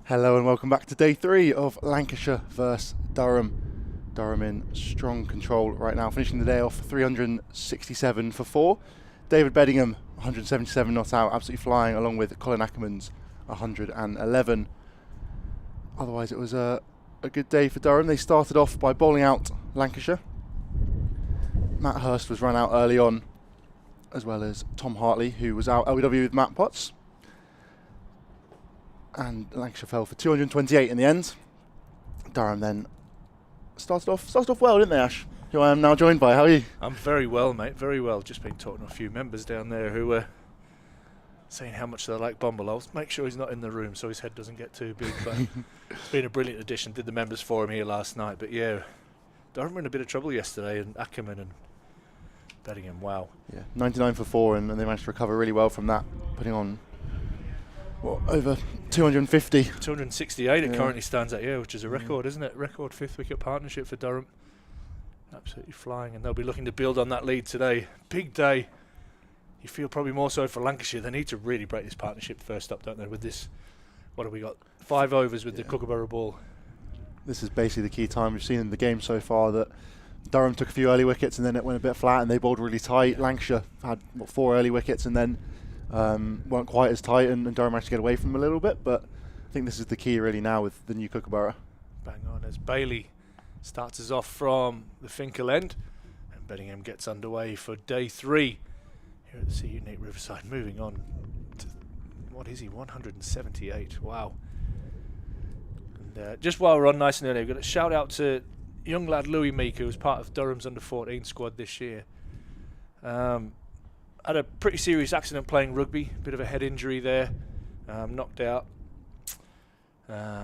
Hello and welcome back to day 3 of Lancashire vs Durham. Durham in strong control right now, finishing the day off 367 for 4. David Beddingham, 177 not out, absolutely flying, along with Colin Ackerman's 111. Otherwise it was a good day for Durham. They started off by bowling out Lancashire. Matt Hurst was run out early on, as well as Tom Hartley, who was out LBW with Matt Potts. And Lancashire fell for 228 in the end. Durham then started off well, didn't they, Ash? Who I am now joined by. How are you? I'm very well, mate, very well. Just been talking to a few members down there who were saying how much they like Bumble. I'll make sure he's not in the room so his head doesn't get too big. But it's been a brilliant addition. Did the members forum here last night. But yeah, Durham were in a bit of trouble yesterday, and Ackerman and Beddingham, wow. Yeah, 99 for 4, and they managed to recover really well from that, putting on over 250. 268 it currently stands at, which is a record, isn't it? Record 5th wicket partnership for Durham. Absolutely flying, and they'll be looking to build on that lead today. Big day. You feel probably more so for Lancashire. They need to really break this partnership first up, don't they? With this, what have we got? 5 overs with the Kookaburra ball. This is basically the key time we've seen in the game so far, that Durham took a few early wickets and then it went a bit flat and they bowled really tight. Lancashire had 4 early wickets and then weren't quite as tight, and Durham managed to get away from them a little bit, but I think this is the key really now with the new Kookaburra. Bang on as Bailey starts us off from the Finkel end, and Beddingham gets underway for day 3 here at the Sea Unique Riverside. Moving on to, what is he, 178, wow. And just while we're on nice and early, we've got a shout out to young lad Louis Meek, who was part of Durham's under-14 squad this year. Had a pretty serious accident playing rugby, bit of a head injury there, knocked out.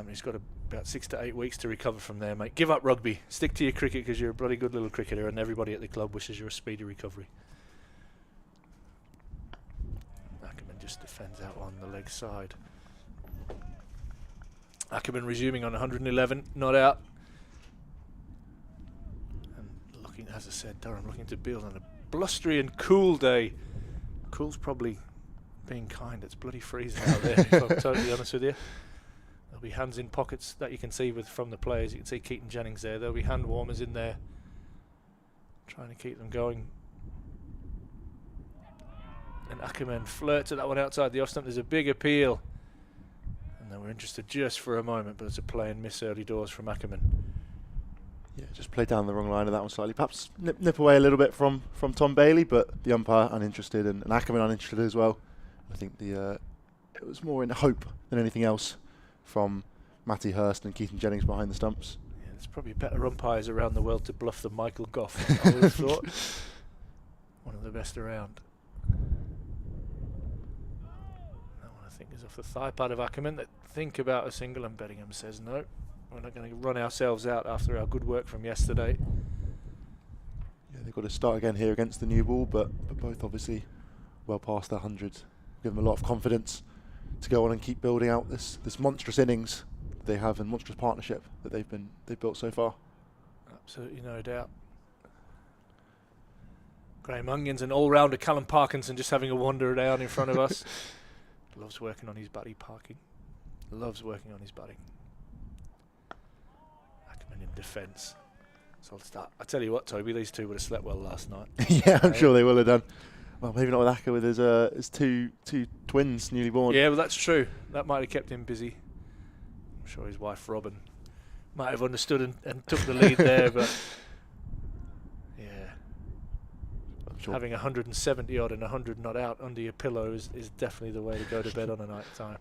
He's got about 6 to 8 weeks to recover from there, mate. Give up rugby, stick to your cricket because you're a bloody good little cricketer, and everybody at the club wishes you a speedy recovery. Ackerman just defends out on the leg side. Ackerman resuming on 111, not out. And looking, as I said, Durham looking to build on a blustery and cool day. Cool's probably being kind. It's bloody freezing out there, if I'm totally honest with you. There'll be hands in pockets that you can see from the players. You can see Keaton Jennings there. There'll be hand warmers in there, trying to keep them going. And Ackerman flirts at that one outside the off stump. There's a big appeal. And then we're interested just for a moment, but it's a play and miss early doors from Ackerman. Yeah, just played down the wrong line of that one slightly. Perhaps nip away a little bit from Tom Bailey, but the umpire uninterested and Ackerman uninterested as well. I think it was more in hope than anything else from Matty Hurst and Keaton Jennings behind the stumps. Yeah, there's probably better umpires around the world to bluff than Michael Goff, I would have thought. One of the best around. That one I think is off the thigh pad of Ackerman. That think about a single, and Beddingham says no. We're not going to run ourselves out after our good work from yesterday. Yeah, they've got to start again here against the new ball, but both obviously well past their 100. Give them a lot of confidence to go on and keep building out this monstrous innings that they have and monstrous partnership that they've built so far. Absolutely no doubt. Graham Onions and all-rounder Callum Parkinson just having a wander down in front of us. Loves working on his batting parking. Loves working on his batting. In defence. So I'll start. I tell you what, Toby, these two would have slept well last night. Yeah, I'm sure they will have done. Well, maybe not with Acker with his two twins newly born. Yeah, well, that's true. That might have kept him busy. I'm sure his wife Robin might have understood and took the lead there, but yeah, I'm sure having 170 odd and 100 not out under your pillow is definitely the way to go to bed on a night time.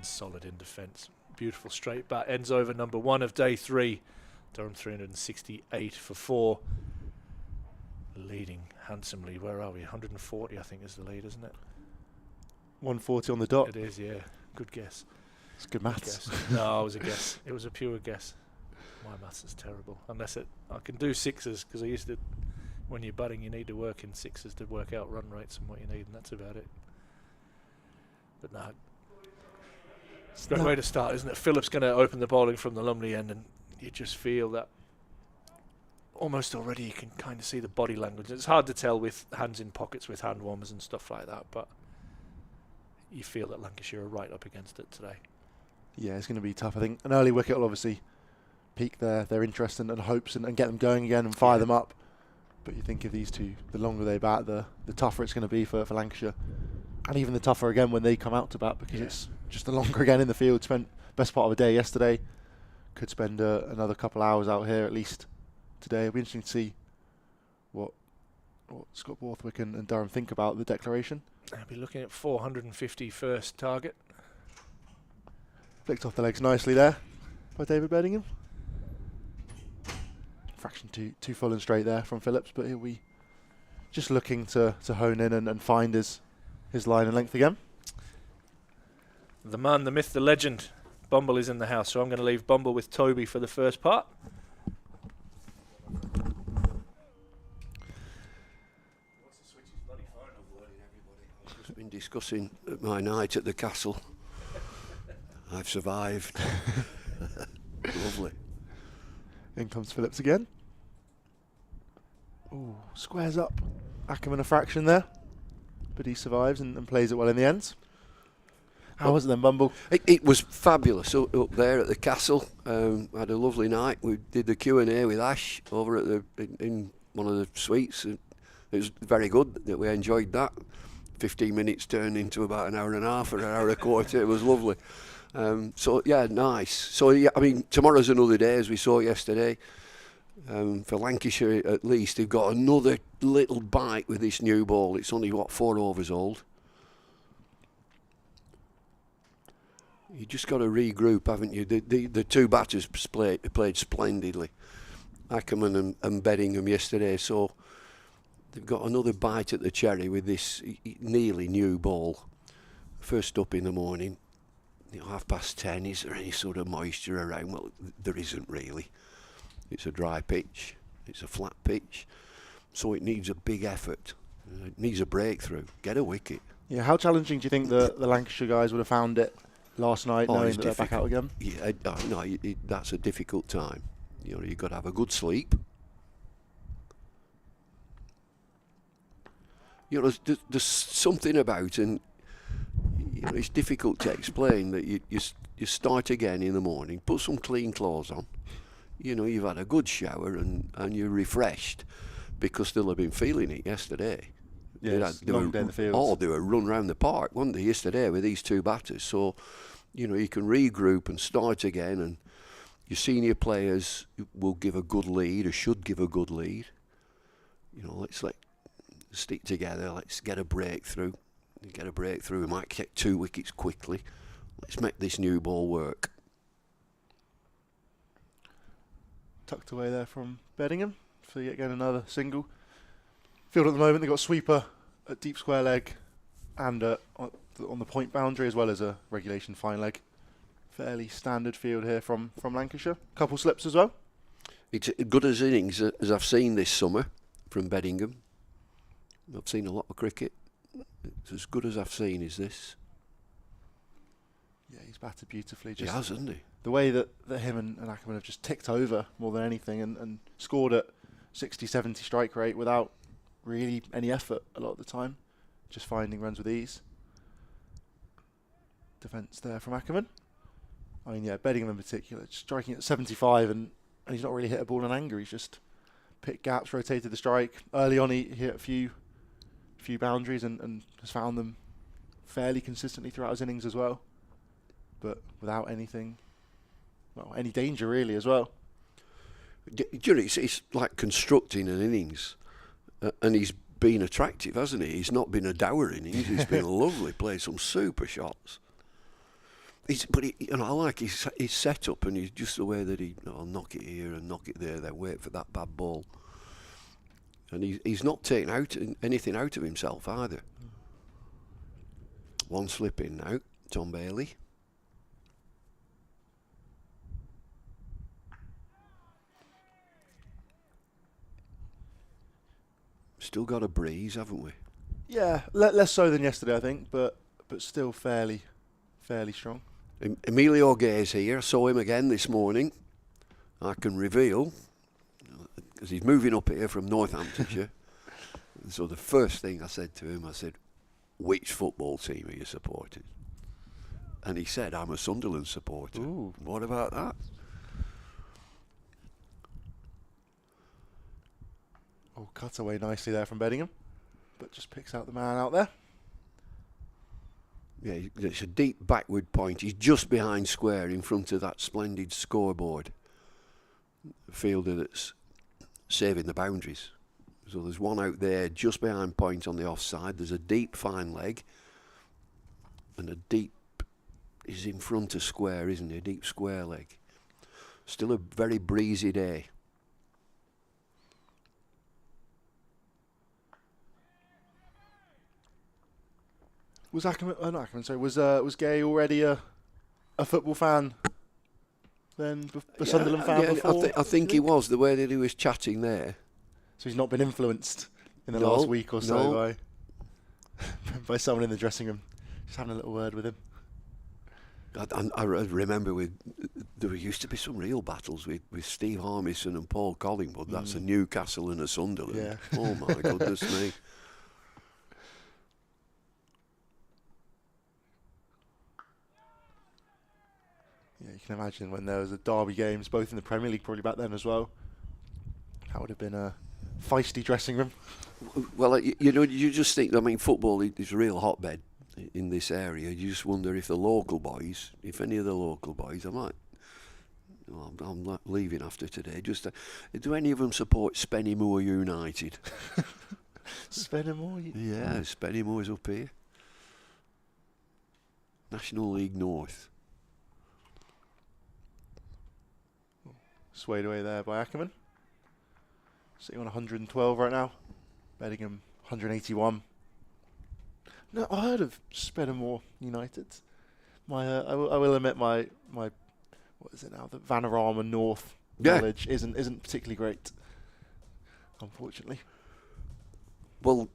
Solid in defence. Beautiful straight bat. Ends over number 1 of day 3. Durham 368 for 4. Leading handsomely. Where are we? 140 I think is the lead, isn't it? 140 on the dot. It is, yeah. Good guess. It's good maths. No, it was a guess. It was a pure guess. My maths is terrible. Unless I can do sixes, because I used to, when you're batting you need to work in sixes to work out run rates and what you need, and that's about it. But no, it's a great way to start, isn't it? Phillips going to open the bowling from the Lumley end, and you just feel that almost already you can kind of see the body language. It's hard to tell with hands in pockets with hand warmers and stuff like that, but you feel that Lancashire are right up against it today. Yeah, it's going to be tough. I think an early wicket will obviously pique their interest and hopes and get them going again and fire them up. But you think of these two, the longer they bat, the tougher it's going to be for Lancashire. And even the tougher again when they come out to bat, because it's just the longer again in the field. Spent best part of a day yesterday. Could spend another couple hours out here at least today. It'll be interesting to see what Scott Borthwick and Durham think about the declaration. I'll be looking at 450 first target. Flicked off the legs nicely there by David Beddingham. Fraction too full and straight there from Phillips, but he'll be just looking to hone in and find his line and length again. The man, the myth, the legend, Bumble is in the house, so I'm going to leave Bumble with Toby for the first part. I've just been discussing my night at the castle. I've survived. Lovely. In comes Phillips again. Ooh, squares up. Ackerman a fraction there, but he survives and plays it well in the end. How was it then, Bumble? It was fabulous up there at the castle. Had a lovely night. We did the Q&A with Ash over at in one of the suites. It was very good. That we enjoyed that. 15 minutes turned into about an hour and a half or an hour and a quarter. It was lovely. So yeah, nice. So yeah, I mean, tomorrow's another day, as we saw yesterday. For Lancashire, at least, they've got another little bite with this new ball. It's only 4 overs old. You just got to regroup, haven't you? The two batters played splendidly, Ackerman and Beddingham yesterday. So they've got another bite at the cherry with this nearly new ball. First up in the morning. 10:30, is there any sort of moisture around? Well, there isn't really. It's a dry pitch, it's a flat pitch, so it needs a big effort. It needs a breakthrough, get a wicket. Yeah, how challenging do you think the Lancashire guys would have found it last night, knowing that they're back out again? Yeah, no, that's a difficult time. You've got to have a good sleep. There's something about, and it's difficult to explain, that you start again in the morning, put some clean clothes on. You've had a good shower and you're refreshed, because they'll have been feeling it yesterday. Yes, long day in the fields. Oh, they were run round the park, weren't they, yesterday with these two batters? So, you can regroup and start again, and your senior players will give a good lead, or should give a good lead. Let's stick together, let's get a breakthrough. We might get 2 wickets quickly. Let's make this new ball work. Tucked away there from Beddingham for yet again another single. Field at the moment, they've got sweeper at deep square leg and on the point boundary, as well as a regulation fine leg. Fairly standard field here from Lancashire. Couple slips as well. It's as good as innings as I've seen this summer from Beddingham. I've seen a lot of cricket. It's as good as I've seen is this. Yeah, he's batted beautifully. He has, hasn't he? The way that him and Ackerman have just ticked over more than anything and scored at 60-70 strike rate without really any effort a lot of the time. Just finding runs with ease. Defence there from Ackerman. I mean, yeah, Beddingham in particular, striking at 75 and he's not really hit a ball in anger. He's just picked gaps, rotated the strike. Early on he hit a few boundaries and has found them fairly consistently throughout his innings as well. But without any danger really as well. It's like constructing an innings, and he's been attractive, hasn't he? He's not been a dour innings. He's been lovely, played some super shots. I like his setup, and he's just the way that I'll knock it here and knock it there, then wait for that bad ball. And he's not taking anything out of himself either. One slip in now, Tom Bailey. Still got a breeze, haven't we? Yeah, less so than yesterday, I think, but still fairly strong. Emilio Gay's here. I saw him again this morning. I can reveal because he's moving up here from Northamptonshire. And so the first thing I said to him, I said, which football team are you supporting? And he said, I'm a Sunderland supporter. Ooh. What about that? Oh, cut away nicely there from Beddingham, but just picks out the man out there. Yeah, it's a deep backward point. He's just behind square in front of that splendid scoreboard. Fielder that's saving the boundaries. So there's one out there just behind point on the offside. There's a deep fine leg, and a deep is in front of square, isn't he? A deep square leg. Still a very breezy day. Was Ackerman? Not Ackerman. Sorry. Was Gay already a football fan? Then a Sunderland fan before. I think he was, the way that he was chatting there. So he's not been influenced in the last week or so by someone in the dressing room, just having a little word with him. I remember there used to be some real battles with Steve Harmison and Paul Collingwood. That's a Newcastle and a Sunderland. Yeah. Oh my goodness me. Yeah, you can imagine when there was a derby games, both in the Premier League probably back then as well. That would have been a feisty dressing room. Well, you just think, I mean, football is a real hotbed in this area. You just wonder if any of the local boys, I'm not leaving after today, do any of them support Spennymoor United? Spennymoor? Yeah, Spennymoor's up here. National League North. Swayed away there by Ackerman. Sitting on 112 right now. Beddingham 181. No, I heard of Spennymoor United. I will admit my what is it now? The Vanarama North knowledge isn't particularly great, unfortunately. Well,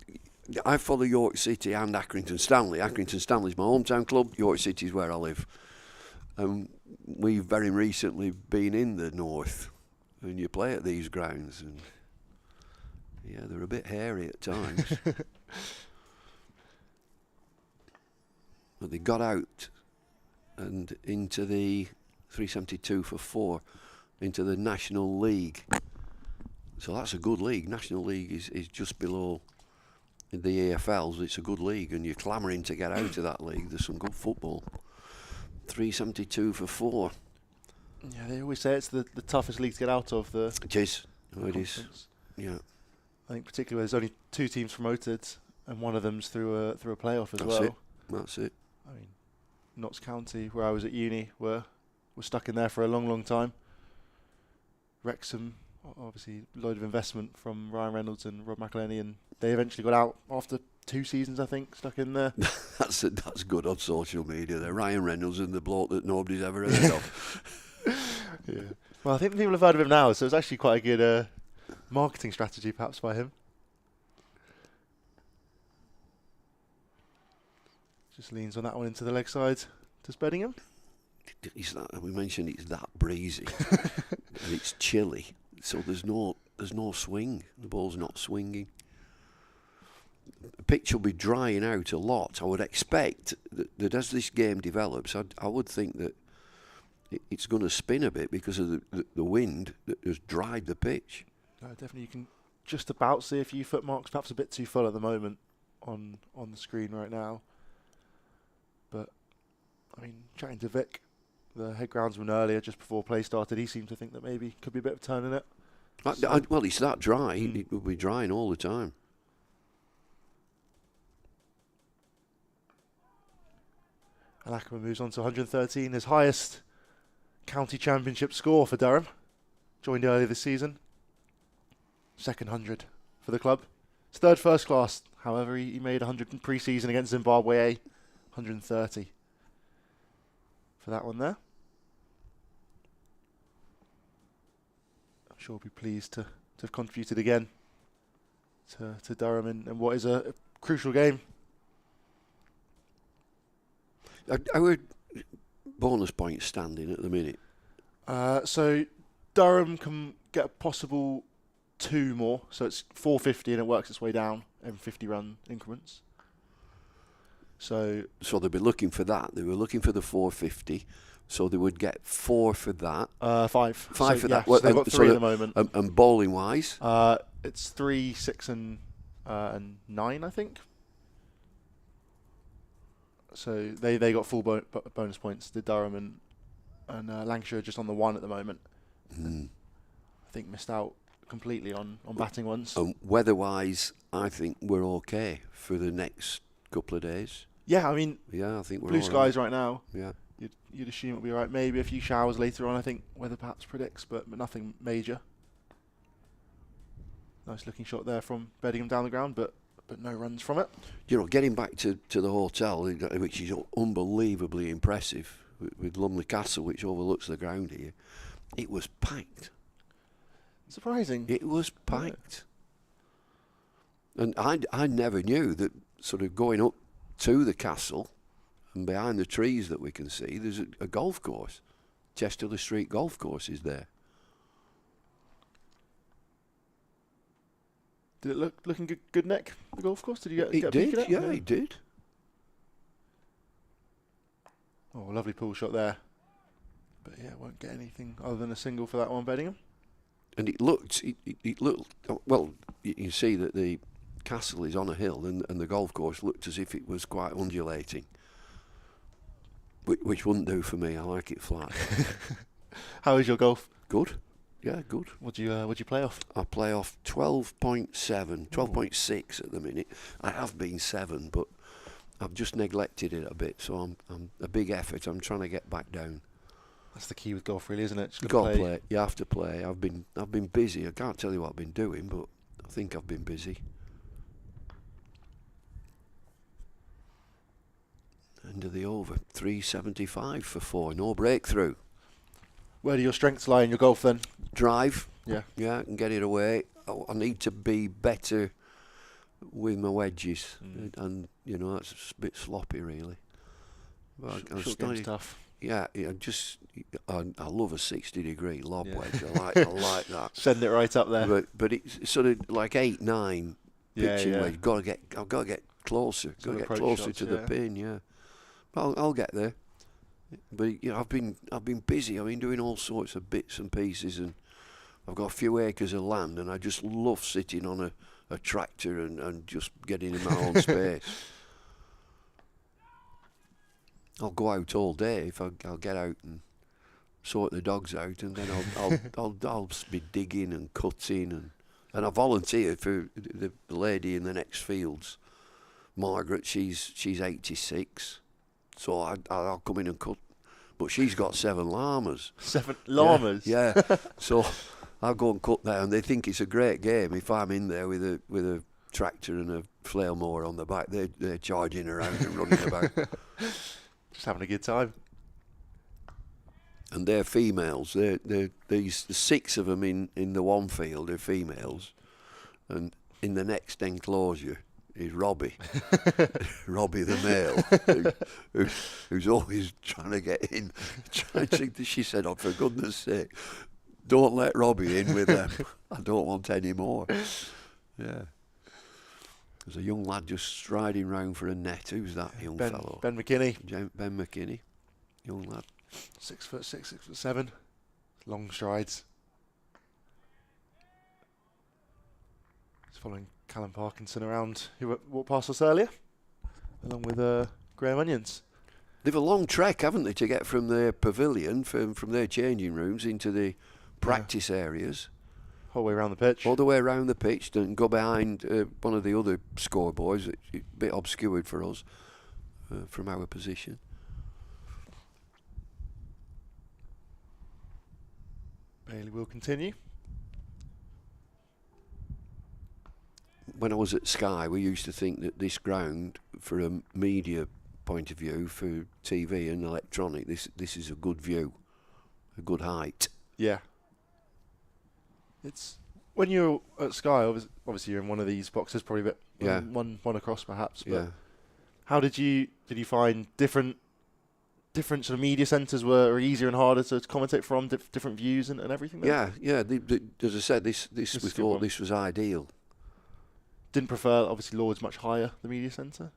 I follow York City and Accrington Stanley. Accrington Stanley's my hometown club. York City's where I live. We've very recently been in the north, and you play at these grounds, and yeah, they're a bit hairy at times. But they got out and into the 372 for 4 into the National League. So that's a good league. National League is just below the AFLs. It's a good league, and you're clamouring to get out of that league. There's some good football. 372 for 4. Yeah, they always say it's the toughest league to get out of. It is. It is. Yeah. I think particularly where there's only 2 teams promoted, and one of them's through a playoff as well. That's it. I mean, Notts County, where I was at uni, were stuck in there for a long, long time. Wrexham, obviously, load of investment from Ryan Reynolds and Rob McElhenney, and they eventually got out after 2 seasons, I think, stuck in there. That's good on social media there. Ryan Reynolds and the bloke that nobody's ever heard of. Yeah. Well, I think people have heard of him now, so it's actually quite a good marketing strategy, perhaps, by him. Just leans on that one into the leg side. Does Beddingham? We mentioned it's that breezy and it's chilly, so there's no swing. The ball's not swinging. The pitch will be drying out a lot. I would expect that as this game develops, I would think that it's going to spin a bit because of the wind that has dried the pitch. No, definitely. You can just about see a few footmarks, perhaps a bit too full at the moment on the screen right now. But, I mean, chatting to Vic, the head groundsman earlier, just before play started, he seemed to think that maybe could be a bit of a turn in it. Well, it's that dry. It will be drying all the time. And Ackerman moves on to 113, his highest county championship score for Durham. Joined earlier this season. Second 100 for the club. His third first class, however, he made 100 in pre-season against Zimbabwe A. 130 for that one there. I'm sure he'll be pleased to have contributed again to Durham in what is a crucial game. Our bonus points standing at the minute. So Durham can get a possible 2 more, so it's 450 and it works its way down in 50-run increments. So they'd be looking for that. They were looking for the 450, so they would get 4 for that. 5. 5 for that. So they've got 3 at the moment. And bowling wise, it's 3, 6, and 9, I think. So they got full bonus points. Did Durham and Lancashire just on the 1 at the moment. I think missed out completely on batting once. Weather-wise, I think we're okay for the next couple of days. Yeah, I mean, yeah, I think we're blue skies right now. Yeah, you'd assume it'll be all right. Maybe a few showers later on. I think weather perhaps predicts, but nothing major. Nice looking shot there from Bedingham down the ground, but no runs from it. You know, getting back to the hotel, which is unbelievably impressive, with Lumley Castle, which overlooks the ground here, it was packed. Surprising. It was packed. Yeah. And I never knew that sort of going up to the castle and behind the trees that we can see, there's a golf course. Chesterley Street Golf Course is there. Did it looking good, Nick, the golf course? Did you get a It peek at did, it? yeah, it did. Oh, lovely pull shot there. But yeah, won't get anything other than a single for that one, Bedingham. And it looked, well, you can see that the castle is on a hill and the golf course looked as if it was quite undulating. Which wouldn't do for me, I like it flat. How is your golf? Good. Yeah, good. What do you play off? I play off 12.7, 12.6 at the minute. I have been 7, but I've just neglected it a bit, so I'm a big effort. I'm trying to get back down. That's the key with golf, really, isn't it? You've got to play. You have to play. I've been busy. I can't tell you what I've been doing, but I think I've been busy. End of the over. 375 for 4. No breakthrough. Where do your strengths lie in your golf then? Drive. Yeah. Yeah, I can get it away. I need to be better with my wedges, and you know that's a bit sloppy really. But Short game's tough. Yeah, I love a 60-degree lob wedge. I like that. Send it right up there. But it's sort of like 8-9 pitching wedge. I've got to get closer. Got to get closer shots, to the pin. Yeah, I'll get there. But you know, I've been busy. I've been doing all sorts of bits and pieces, and I've got a few acres of land, and I just love sitting on a tractor and just getting in my own space. I'll go out all day if I'll get out and sort the dogs out, and then I'll be digging and cutting, and I volunteer for the lady in the next fields, Margaret. She's 86, so I'll come in and cut, but she's got 7 llamas. 7 llamas. Yeah. So I'll go and cut there, and they think it's a great game if I'm in there with a tractor and a flail mower on the back. They're charging around and running about. Just having a good time. And they're females. The 6 of them in the one field are females, and in the next enclosure is Robbie, Robbie the male, who's always trying to get in. She said, "Oh, for goodness sake, don't let Robbie in with them. I don't want any more." Yeah. There's a young lad just striding round for a net. Who's that young fellow? Ben McKinney. Ben McKinney, young lad. 6'6", 6'7", long strides. He's following Callum Parkinson around, who walked past us earlier, along with Graham Onions. They've a long trek, haven't they, to get from their pavilion, from their changing rooms into the practice areas. Whole way around the pitch. All the way around the pitch, and go behind one of the other scoreboards, a bit obscured for us from our position. Bailey will continue. When I was at Sky, we used to think that this ground, for a media point of view, for TV and electronic, this is a good view, a good height. Yeah. It's when you're at Sky, obviously you're in one of these boxes, probably a bit one across perhaps. But how did you find different different sort of media centres were easier and harder to commentate from, different views and everything? Then? Yeah. As I said, this we thought this was ideal. Didn't prefer, obviously, Lord's much higher, the media centre?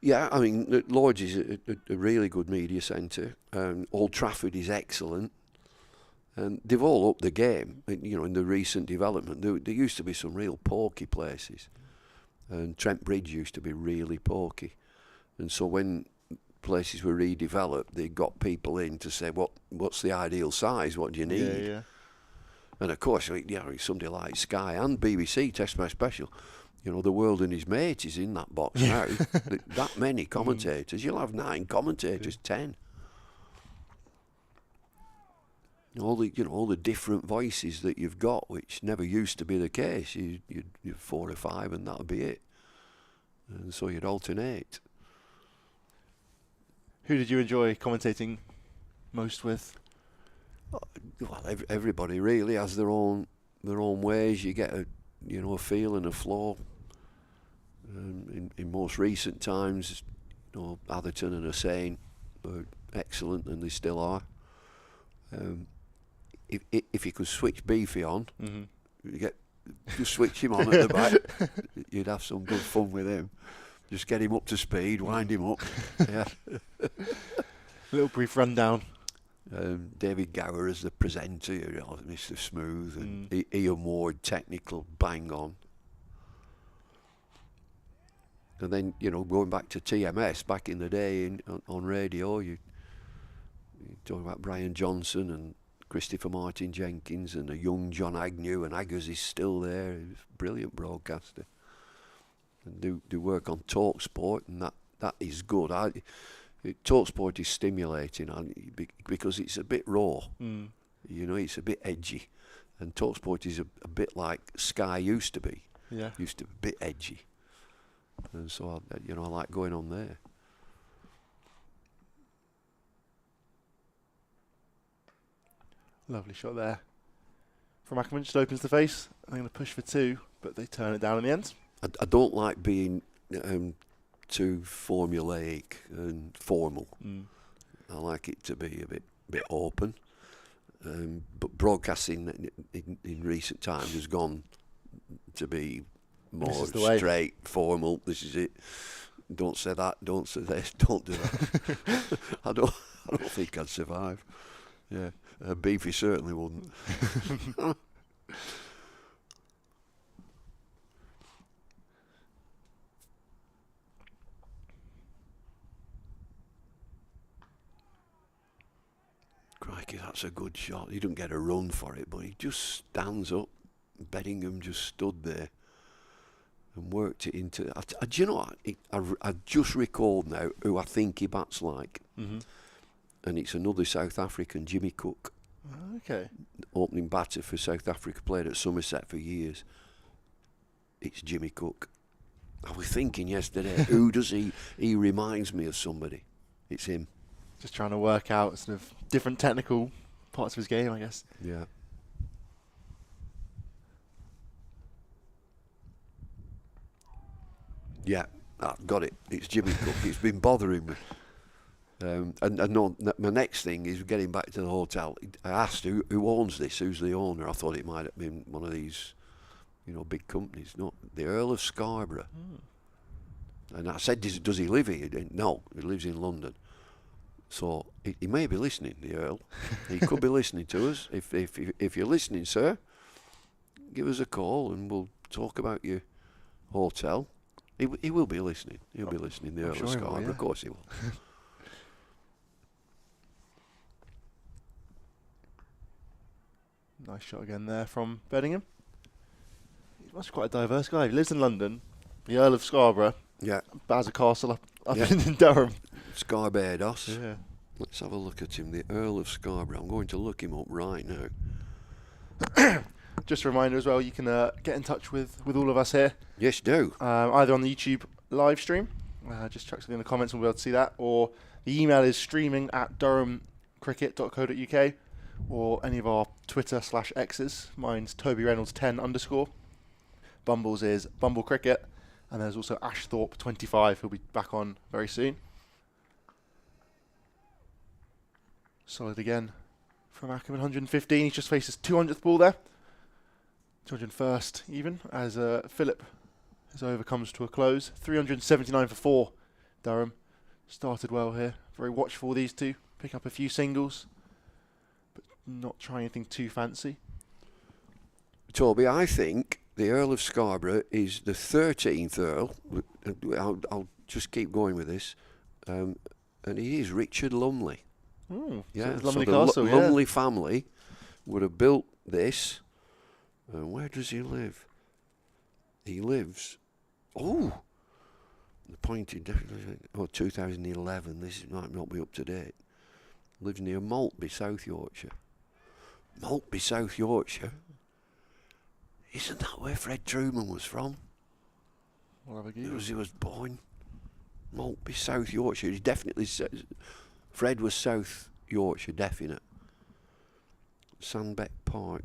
Yeah, I mean, Lord's is a really good media centre. Old Trafford is excellent. And they've all upped the game, in the recent development. There used to be some real porky places. And Trent Bridge used to be really porky. And so when places were redeveloped, they got people in to say, what's the ideal size? What do you need? Yeah. And of course, somebody like Sky and BBC, Test Match Special, the world and his mate is in that box now. That many commentators. You'll have 9 commentators, 10. All the different voices that you've got, which never used to be the case. You'd 4 or 5 and that'll be it. And so you'd alternate. Who did you enjoy commentating most with? Well, everybody really has their own ways. You get a feel and a flow. In most recent times, Atherton and Hussain were excellent, and they still are. If you could switch Beefy on, just switch him on at the back, you'd have some good fun with him. Just get him up to speed, wind him up. Yeah. Little brief rundown. David Gower as the presenter, Mr. Smooth, and Ian Ward, technical, bang on. And then, going back to TMS, back in the day on radio, you talk about Brian Johnson and Christopher Martin Jenkins and a young John Agnew, and Aggers is still there. He's a brilliant broadcaster. And do work on TalkSport, and that is good. TalkSport is stimulating because it's a bit raw. It's a bit edgy, and TalkSport is a bit like Sky used to be. Yeah, used to be a bit edgy, and so I like going on there. Lovely shot there from Ackerman. Just opens the face. I'm going to push for 2, but they turn it down in the end. I don't like being too formulaic and formal. I like it to be a bit open. But broadcasting in recent times has gone to be more straight, formal. This is it. Don't say that. Don't say this. Don't do that. I don't think I'd survive. Yeah, Beefy certainly wouldn't. Crikey, that's a good shot. He didn't get a run for it, but he just stands up. Beddingham just stood there and worked it into. Do you know what? I just recalled now who I think he bats like. And it's another South African, Jimmy Cook. Okay. Opening batter for South Africa, played at Somerset for years. It's Jimmy Cook. I was thinking yesterday, who does he reminds me of somebody. It's him. Just trying to work out sort of different technical parts of his game, I guess. Yeah. Yeah, got it. It's Jimmy Cook. It's been bothering me. My next thing is getting back to the hotel. I asked who owns this, who's the owner. I thought it might have been one of these, big companies. No, the Earl of Scarborough. And I said, does he live here? He didn't. No, he lives in London. So he may be listening, the Earl. He could be listening to us. If you're listening, sir, give us a call and we'll talk about your hotel. He will be listening. He'll be listening, the Earl of Scarborough. Yeah. Of course he will. Nice shot again there from Beddingham. He must be quite a diverse guy. He lives in London, the Earl of Scarborough. Yeah. Has a castle up in Durham. Scarbados. Yeah. Let's have a look at him, the Earl of Scarborough. I'm going to look him up right now. Just a reminder as well, you can get in touch with all of us here. Yes, do. Either on the YouTube live stream, just chuck something in the comments and we'll be able to see that, or the email is streaming@durhamcricket.co.uk, or any of our Twitter/X's. Mine's Toby Reynolds 10_. Bumble's is Bumble Cricket, and there's also Ashthorpe 25 who'll be back on very soon. Solid again from Ackerman, 115. He's just faced his 200th ball there. 201st even, as Philip, his over comes to a close. 379 for 4. Durham started well here. Very watchful, these two. Pick up a few singles, but not trying anything too fancy. Toby, I think the Earl of Scarborough is the 13th Earl. I'll just keep going with this. And he is Richard Lumley. Yeah, so so the Castle, Lumley family would have built this. Where does he live? He lives... Oh! The pointed... 2011. This might not be up to date. Lives near Maltby, South Yorkshire. Maltby, South Yorkshire? Isn't that where Fred Truman was from? We'll have a He was born. Maltby, South Yorkshire. He definitely says... Fred was South Yorkshire, definite. Sandbeck Park,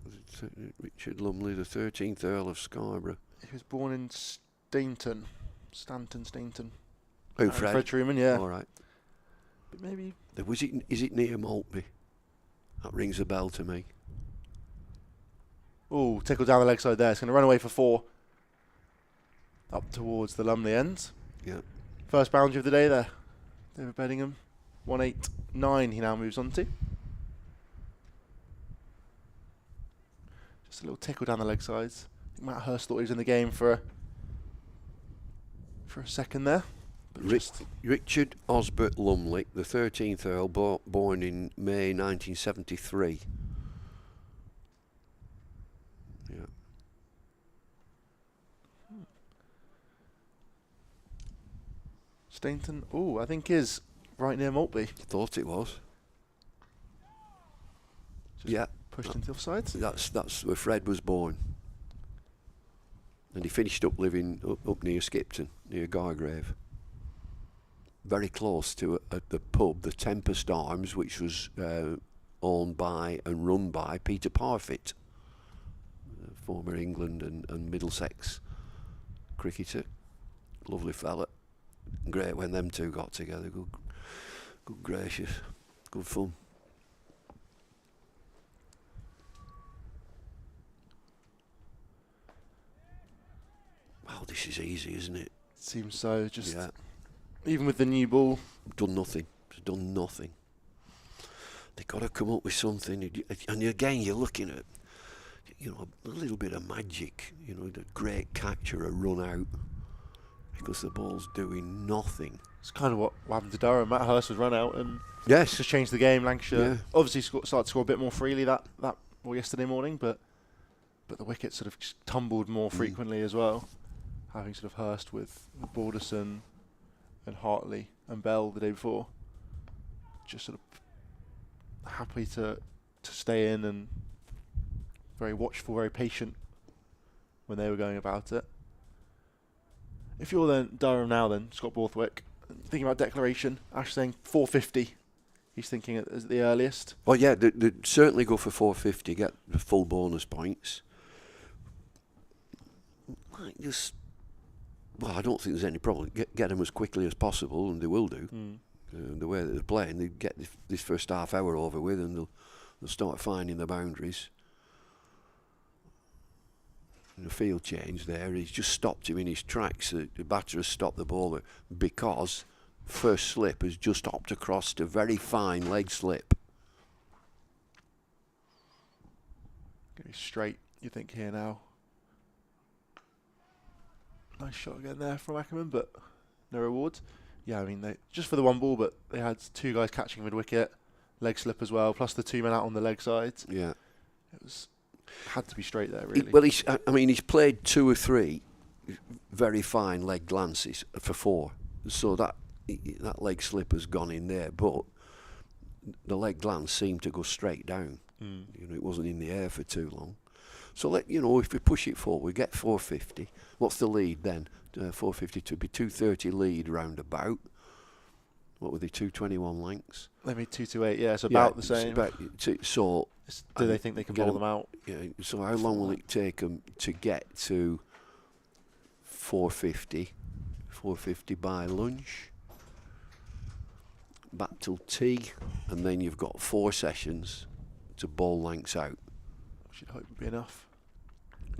Richard Lumley, the 13th Earl of Scarborough. He was born in Stainton. Oh, Fred? Fred Truman, yeah. All right. But maybe... Is it near Maltby? That rings a bell to me. Oh, tickled down the leg side there. It's going to run away for 4. Up towards the Lumley end. Yeah. First boundary of the day there. David Beddingham. 189 he now moves on to. Just a little tickle down the leg sides. I think Matt Hurst thought he was in the game for a second there. Richard Osbert Lumley, the 13th Earl, born in May 1973. Yeah. Stainton, I think is right near Maltby. Thought it was. Just yeah. Pushed into the offsides. That's where Fred was born. And he finished up living up near Skipton, near Gargrave. Very close to the pub, the Tempest Arms, which was owned by and run by Peter Parfitt, former England and Middlesex cricketer. Lovely fella. Great when them two got together. Good gracious. Good fun. Wow, this is easy, isn't it? Seems so. Just even with the new ball, done nothing. It's done nothing. They've got to come up with something, and again, you're looking at, a little bit of magic. The great catch or a run out, because the ball's doing nothing. It's kind of what happened to Durham. Matt Hurst was run out and yes, just changed the game. Lancashire obviously started to score a bit more freely yesterday morning, but the wickets sort of just tumbled more frequently as well. Having sort of Hurst with Balderson and Hartley and Bell the day before, just sort of happy to stay in and very watchful, very patient when they were going about it. If you're then Durham now, then Scott Borthwick, thinking about declaration, Ash saying 450. He's thinking as the earliest. Well, yeah, they'd certainly go for 450, get the full bonus points. I don't think there's any problem. Get them as quickly as possible, and they will do. The way that they're playing, they get this first half hour over with, and they'll start finding the boundaries. And the field change there, he's just stopped him in his tracks. The batter has stopped the bowler because first slip has just hopped across to very fine leg slip. Going straight, you think here now. Nice shot again there from Ackerman, but no rewards. Yeah, I mean, they just for the one ball, but they had 2 guys catching mid-wicket, leg slip as well, plus the 2 men out on the leg side. Yeah. It had to be straight there, really. He's played 2 or 3 very fine leg glances for 4. So that leg slip has gone in there, but the leg glance seemed to go straight down. It wasn't in the air for too long. So if we push it forward, we get 450. What's the lead then? 450 to be 230 lead roundabout. What were they? 221 lengths. They made 228. Yeah, so about the same. Do they think they can bowl them out? Yeah. So how long will it take them to get to 450? 450 by lunch. back till tea, and then you've got 4 sessions to bowl Lancs out. Should hope would be enough.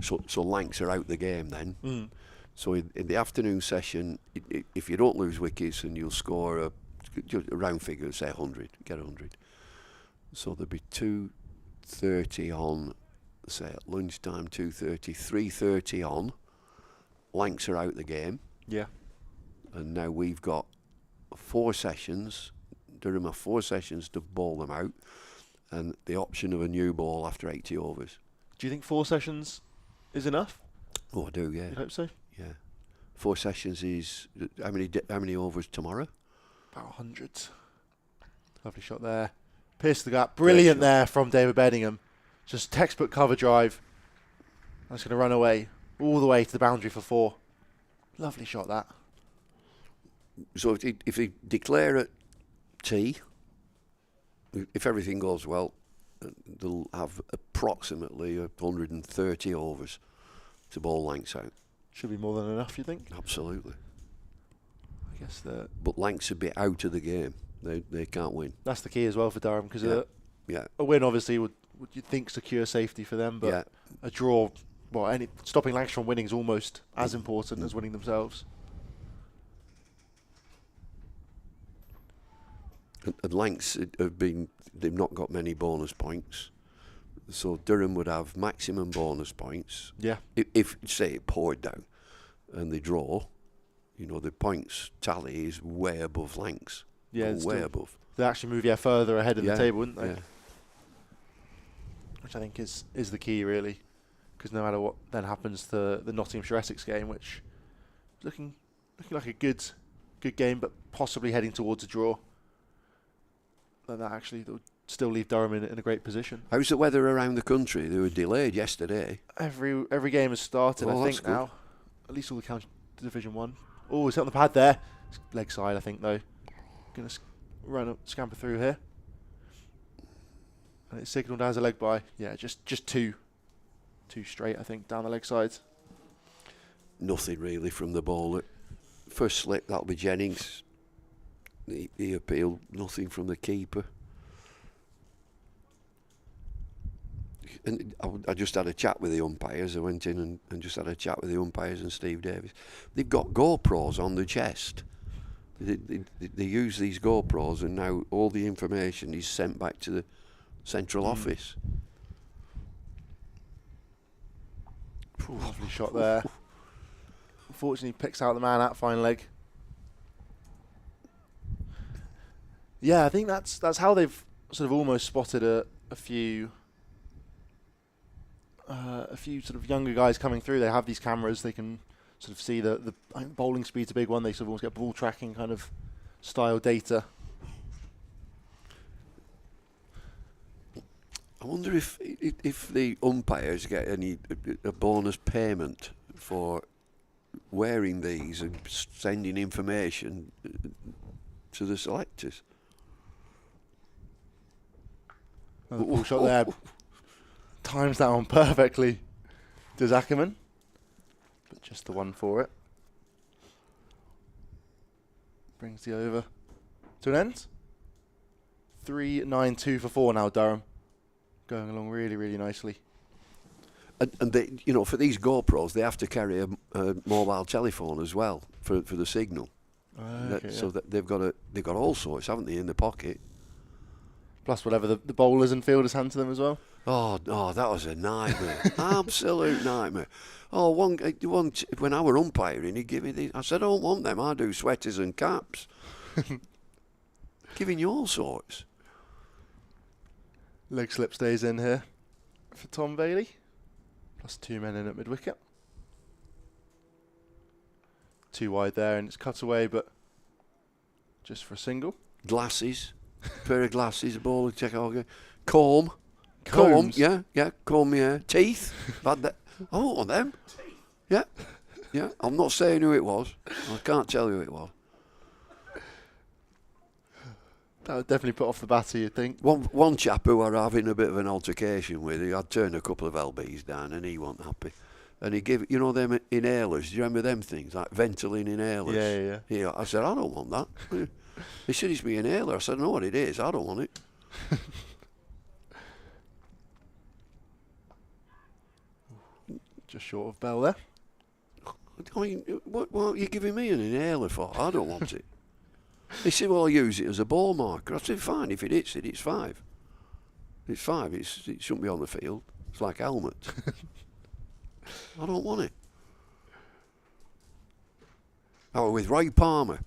So Lancs are out the game then. Mm. So in the afternoon session, if you don't lose wickets and you'll score a round figure, say 100, get 100. So there'll be 2:30 on, say at lunchtime, 2:30, 3:30 on. Lancs are out the game. Yeah. And now we've got 4 sessions. Durham have 4 sessions to bowl them out, and the option of a new ball after 80 overs. Do you think 4 sessions is enough? Oh, I do, yeah. You hope so? Yeah. 4 sessions is how many overs tomorrow? About 100. Lovely shot there. Pierced the gap. Brilliant there from David Bedingham. Just textbook cover drive. That's going to run away all the way to the boundary for 4. Lovely shot that. So if they declare at tea, if everything goes well, they'll have approximately 130 overs to bowl Lancs out. Should be more than enough, you think? Absolutely. I guess that. But Lancs would be out of the game. They can't win. That's the key as well for Durham, because Yeah. a win obviously would you'd think secure safety for them, but Yeah. a draw, well, stopping Lancashire from winning is almost as important as winning themselves. And Lancs they've not got many bonus points. So Durham would have maximum bonus points. Yeah. If say it poured down and they draw, the points tally is way above Lancs. Yeah, it's way still above. They actually move further ahead of the table, wouldn't they? Yeah. Which I think is the key, really, because no matter what then happens to the Nottinghamshire-Essex game, which is looking like a good game, but possibly heading towards a draw, then that actually will still leave Durham in a great position. How's the weather around the country? They were delayed yesterday. Every game has started, Oh, I that's think, good. now. At least all the county Division 1. Oh, it's hit on the pad there. It's leg side, I think, though. Going to scamper through here. And it's signalled as a leg bye. Yeah, just 2 straight, I think, down the leg sides. Nothing really from the bowler. First slip, that'll be Jennings. He appealed. Nothing from the keeper. And I just had a chat with the umpires. I went in and just had a chat with the umpires and Steve Davis. They've got GoPros on the chest. They use these GoPros, and now all the information is sent back to the central office. Lovely shot there. Unfortunately, picks out the man at fine leg. Yeah, I think that's how they've sort of almost spotted a few sort of younger guys coming through. They have these cameras. They can sort of see the I think bowling speed's a big one. They sort of almost get ball tracking kind of style data. I wonder if the umpires get a bonus payment for wearing these and sending information to the selectors. Another ball shot there. Times that one perfectly. Does Ackerman? But just the one for it. Brings the over to an end. 3-9-2 for 4 now, Durham. Going along really, really nicely. And they, for these GoPros, they have to carry a mobile telephone as well for the signal. So that they've got all sorts, haven't they, in the pocket? Plus whatever the bowlers and fielders hand to them as well. Oh, that was a nightmare. Absolute nightmare. Oh, one when I were umpiring, he gave me these. I said, I don't want them. I do sweaters and caps. Giving you all sorts. Leg slip stays in here for Tom Bailey. Plus 2 men in at mid-wicket. 2 wide there, and it's cut away, but just for a single. Glasses. Pair of glasses, a bowler, check out. Comb. Combs? Yeah, comb, yeah. Teeth. Had that. I don't want them. Yeah. I'm not saying who it was. I can't tell you who it was. That would definitely put off the batter, you'd think. One chap who were having a bit of an altercation with, I'd turned a couple of LBs down and he wasn't happy. And he gave, them inhalers, do you remember them things, like Ventolin inhalers? Yeah. I said, I don't want that. He said it's me inhaler. I said, I know what it is. I don't want it. Just short of bell there. I mean, what are you giving me an inhaler for? I don't want it. He said, well, I'll use it as a ball marker. I said, fine, if it hits it, it's 5. It's 5, it shouldn't be on the field. It's like helmet. I don't want it. Oh, with Roy Palmer,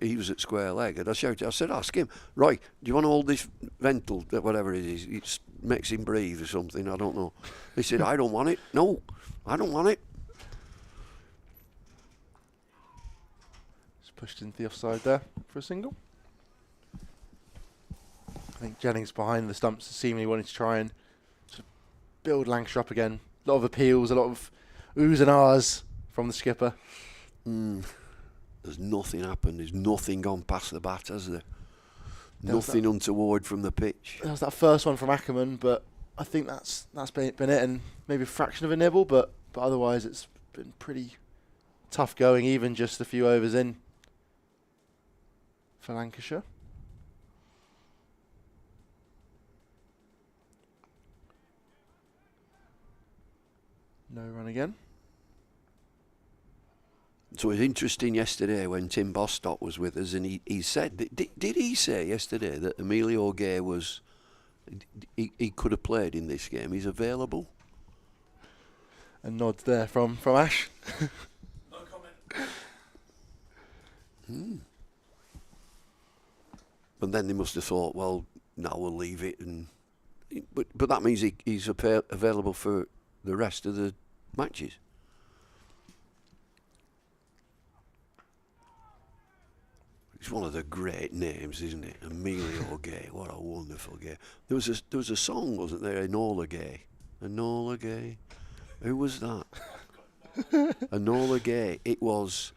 he was at square leg, and I said, ask him, Roy, do you want to hold this ventil, whatever it is, it makes him breathe or something, I don't know. He said, I don't want it. No, I don't want it. Just pushed into the offside there for a single. I think Jennings behind the stumps seemingly wanted to try and sort of build Lancashire up again. A lot of appeals, a lot of oohs and ahs from the skipper. There's nothing happened. There's nothing gone past the bat, has there? Nothing untoward from the pitch. There was that first one from Ackerman, but I think that's been it, and maybe a fraction of a nibble, but otherwise it's been pretty tough going, even just a few overs in for Lancashire. No run again. So it was interesting yesterday when Tim Bostock was with us, and he said, did he say yesterday that Emilio Gay was, he could have played in this game? He's available? A nod there from Ash. No comment. And then they must have thought, well, now we'll leave it, but that means he's available for the rest of the matches. It's one of the great names, isn't it? Emilio Gay. What a wonderful Gay. There was a song, wasn't there? Enola Gay. Enola Gay. Who was that? Enola Gay. It was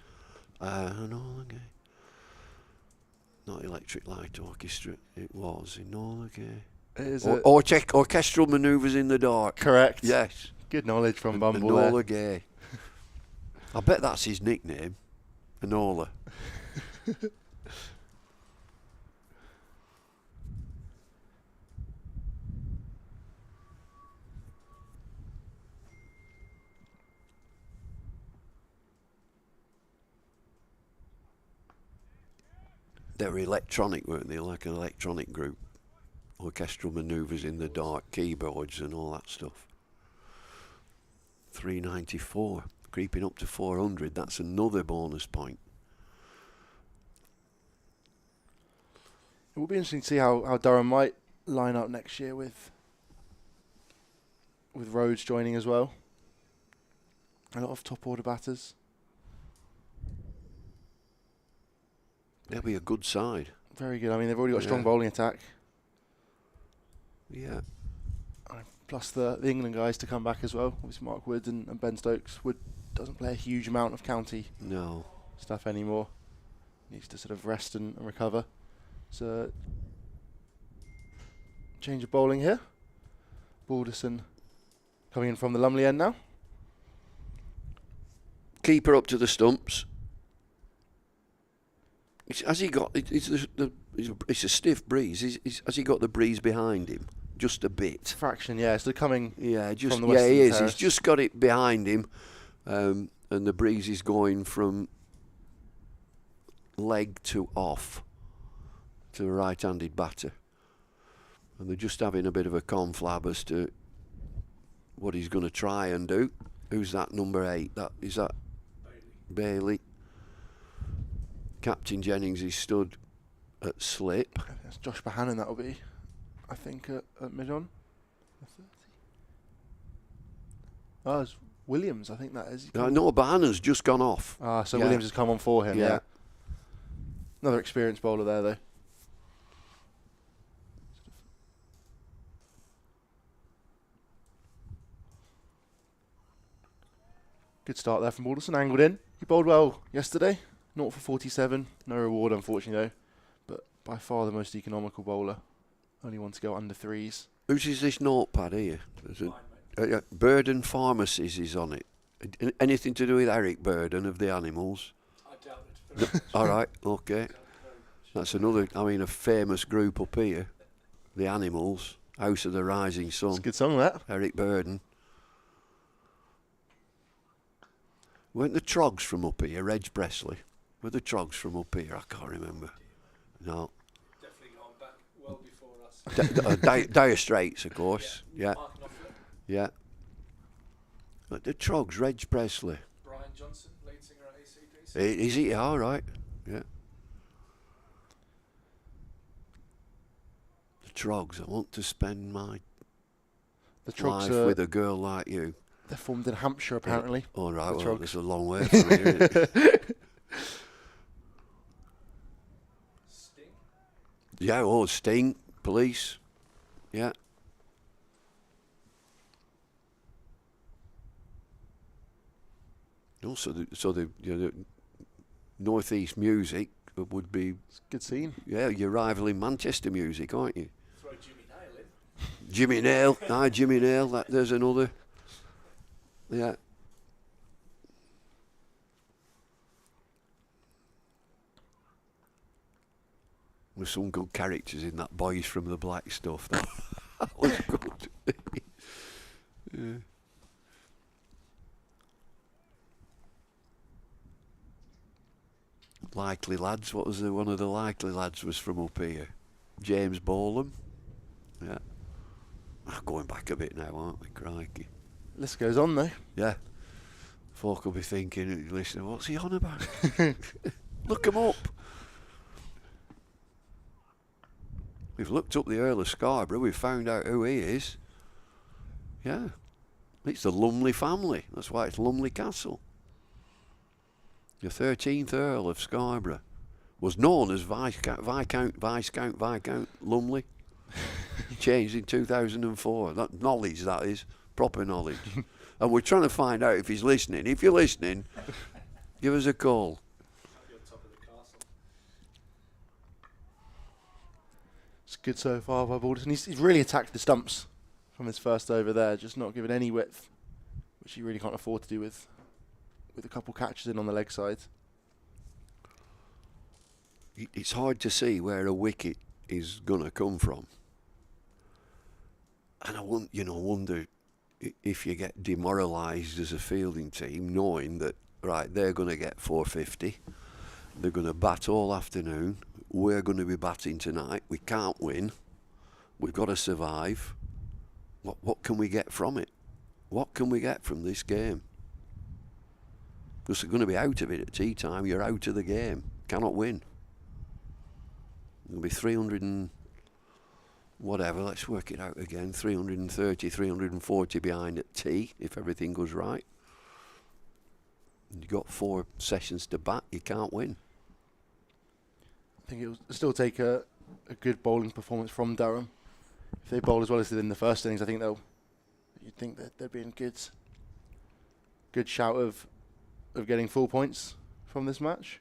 Enola Gay. Not Electric Light Orchestra. It was Enola Gay. Or check orchestral manoeuvres in the dark. Correct. Yes. Good knowledge from Bumble Enola there. Gay. I bet that's his nickname. Enola. They were electronic, weren't they? Like an electronic group. Orchestral manoeuvres in the dark, keyboards and all that stuff. 394, creeping up to 400. That's another bonus point. It will be interesting to see how Durham might line up next year with Rhodes joining as well. A lot of top order batters. They'll be a good side. Very good. I mean, they've already got a strong bowling attack. Yeah. Plus the England guys to come back as well. Obviously Mark Wood and Ben Stokes. Wood doesn't play a huge amount of county stuff anymore. Needs to sort of rest and recover. So change of bowling here. Balderson coming in from the Lumley end now. Keeper up to the stumps. Has he got? It's a stiff breeze. Has he got the breeze behind him? Just a bit. Fraction, yeah. So they're coming. Just from the western he is. terrace. He's just got it behind him, and the breeze is going from leg to off to a right-handed batter, and they're just having a bit of a conflab as to what he's going to try and do. Who's that number 8? Is that Bailey. Captain Jennings is stood at slip. That's Josh Bohannon, that'll be, I think, at mid-on. Oh, it's Williams, I think that is. No, Bohannon's just gone off. So Williams has come on for him, yeah. Another experienced bowler there, though. Good start there from Balderson, angled in. He bowled well yesterday. 0 for 47. No reward, unfortunately, though. But by far the most economical bowler. Only one to go under 3s. Whose is this notepad here? Burden Pharmacies is on it. Anything to do with Eric Burden of the Animals? I doubt it. All right, okay. That's another, I mean, a famous group up here. The Animals, House of the Rising Sun. It's a good song, that. Eric Burden. Weren't the Trogs from up here, Reg Bresley? Were the Trogs from up here? I can't remember. No. Definitely gone back well before us. Dire Straits, of course. Yeah. Mark Knopfler, Yeah. But the Trogs, Reg Bresley. Brian Johnson, lead singer at ACDC. Is he? All right. Yeah. The Trogs, I want to spend my The Trogs life with a girl like you. They're formed in Hampshire, apparently. All right, The well, Trogs. it's a long way from here, isn't it? Sting. Yeah, oh, Sting, Police. Yeah. Also, the Northeast music would be, It's a good scene. yeah, you're rivaling Manchester music, aren't you? Throw Jimmy Nail in. Jimmy Nail, aye, Jimmy Nail, there's another. Yeah. There's some good characters in that Boys from the Black stuff. That was good. Yeah. Likely Lads, what was one of the Likely Lads was from up here? James Bolam. Yeah. Going back a bit now, aren't we? Crikey. List goes on, though. Yeah. Folk will be thinking, listening, what's he on about? Look him up. We've looked up the Earl of Scarborough, we've found out who he is. Yeah. It's the Lumley family. That's why it's Lumley Castle. The 13th Earl of Scarborough was known as Viscount Lumley. Changed in 2004. That knowledge, that is. Proper knowledge. And we're trying to find out if he's listening. If you're listening, give us a call. Be on top of the castle. It's good so far by Balderson. He's really attacked the stumps from his first over there, just not giving any width, which he really can't afford to do with a couple catches in on the leg side. It's hard to see where a wicket is going to come from. And I wonder if you get demoralised as a fielding team knowing that, right, they're going to get 450, they're going to bat all afternoon, we're going to be batting tonight, we can't win, we've got to survive. What can we get from it? What can we get from this game? Because they're going to be out of it at tea time, you're out of the game, cannot win. It'll be 300 and whatever, let's work it out again, 330, 340 behind at tea, if everything goes right. You've got 4 sessions to bat, you can't win. I think it'll still take a good bowling performance from Durham. If they bowl as well as they did in the first innings, I think you'd think that they'd be in good shout of getting full points from this match.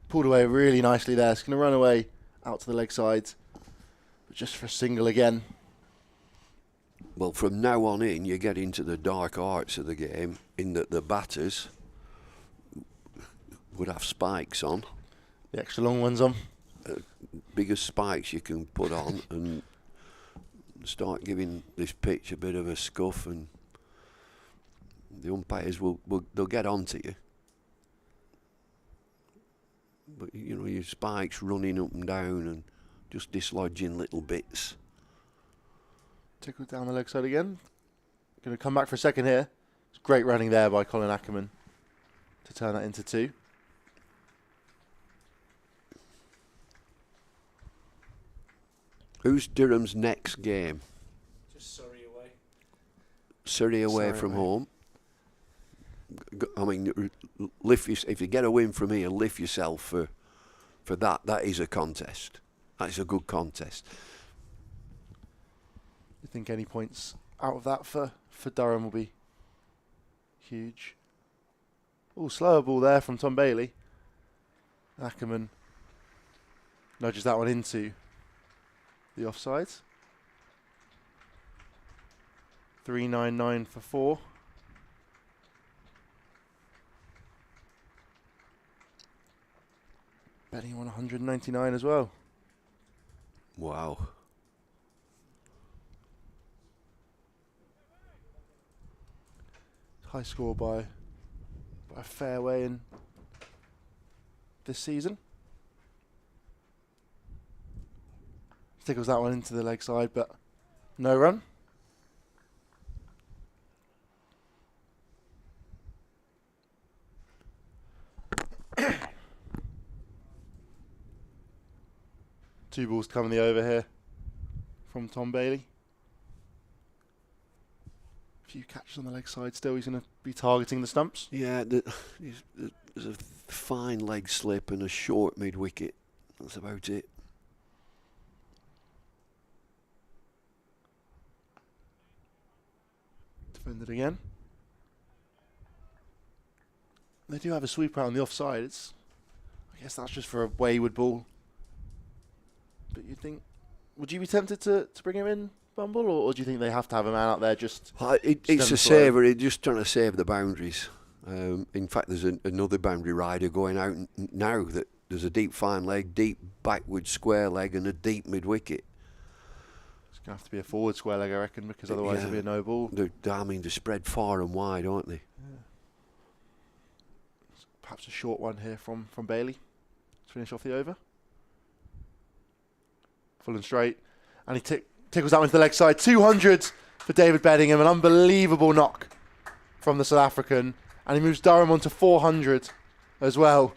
Pulled away really nicely there. It's going to run away out to the leg side, but just for a single again. Well, from now on in, you get into the dark arts of the game, in that the batters would have spikes on. The extra long ones on. Biggest spikes you can put on and start giving this pitch a bit of a scuff, and the umpires they'll get onto you. But your spikes running up and down and just dislodging little bits. Tickled down the leg side again. Going to come back for a second here. It's great running there by Colin Ackerman to turn that into 2. Who's Durham's next game? Just Surrey away. Surrey away Surrey from away. home. I mean, if you get a win from here, lift yourself for that. That is a contest. That is a good contest. You think any points out of that for Durham will be huge? Oh, slower ball there from Tom Bailey. Ackerman nudges that one into the offside. 399 for 4. Betting on 199 as well. Wow. High score by a fair way in this season. Tickles that one into the leg side, but no run. Two balls coming the over here from Tom Bailey. A few catches on the leg side still. He's going to be targeting the stumps. Yeah, there's a fine leg slip and a short mid-wicket. That's about it. Defended again. They do have a sweeper out on the offside. I guess that's just for a wayward ball. But you think, would you be tempted to bring him in, Bumble, or do you think they have to have a man out there just? It's a saver. He's just trying to save the boundaries. In fact, there's another boundary rider going out now. That there's a deep fine leg, deep backward square leg, and a deep mid wicket. It's gonna have to be a forward square leg, I reckon, because otherwise it'll be a no ball. They're spread far and wide, aren't they? Yeah. Perhaps a short one here from Bailey to finish off the over. Full and straight, and he tickles that one to the leg side. 200 for David Beddingham, an unbelievable knock from the South African, and he moves Durham on to 400 as well.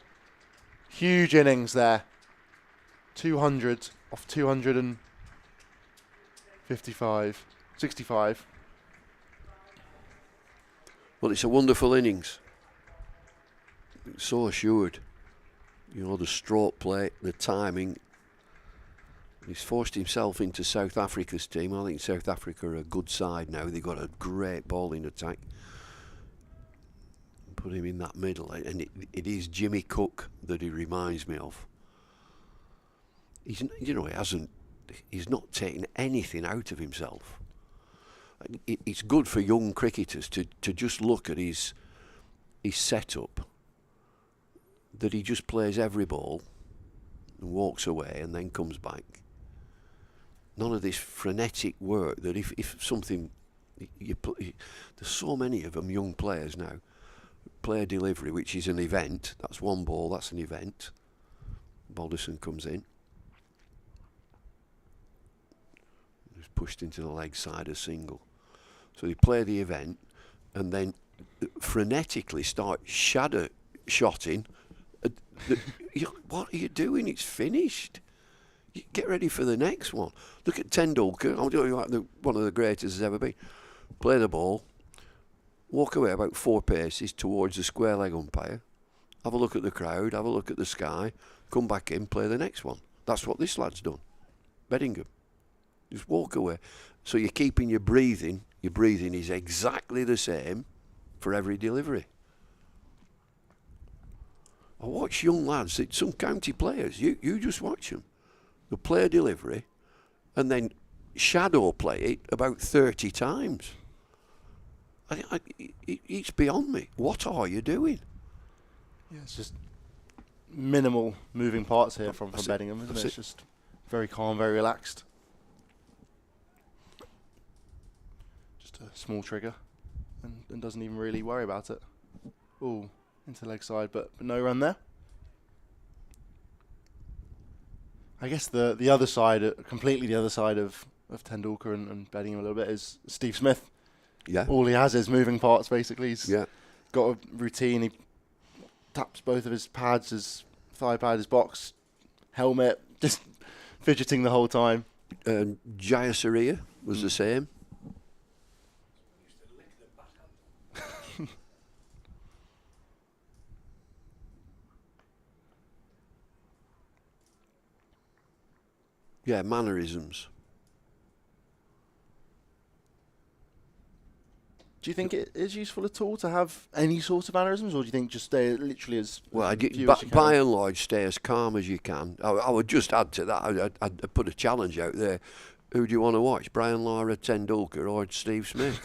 Huge innings there. 200 off 65. Well, it's a wonderful innings. So assured. You know, the stroke play, the timing. He's forced himself into South Africa's team. I think South Africa are a good side now. They've got a great bowling attack. Put him in that middle, and it is Jimmy Cook that he reminds me of. He's not taking anything out of himself. It's good for young cricketers to just look at his setup. That he just plays every ball and walks away and then comes back. None of this frenetic work that if something there's so many of them young players now play a delivery which is an event. That's one ball, that's an event. Balderson comes in, he's pushed into the leg side, a single. So they play the event and then frenetically start shadow shotting. What are you doing? It's finished. Get ready for the next one. Look at Tendulkar. I'm doing like one of the greatest has ever been. Play the ball, walk away about 4 paces towards the square leg umpire, have a look at the crowd, have a look at the sky, come back in, play the next one. That's what this lad's done. Beddingham. Just walk away. So you're keeping your breathing. Your breathing is exactly the same for every delivery. I watch young lads, some county players, you just watch them. They'll play a delivery and then shadow play it about 30 times. It's beyond me. What are you doing? Yeah, it's just minimal moving parts here from Beddingham, isn't it? It's just very calm, very relaxed. Just a small trigger and doesn't even really worry about it. Ooh. Into the leg side, but no run there. I guess the other side, completely the other side of Tendulkar and Beddingham a little bit is Steve Smith. Yeah. All he has is moving parts, basically. He's got a routine. He taps both of his pads, his thigh pad, his box, helmet, just fidgeting the whole time. Jayasuriya was the same. Yeah, mannerisms. Do you think it is useful at all to have any sort of mannerisms, or do you think just stay literally as well? By and large, stay as calm as you can. I would just add to that. I'd put a challenge out there. Who do you want to watch, Brian Lara, Tendulkar, or Steve Smith?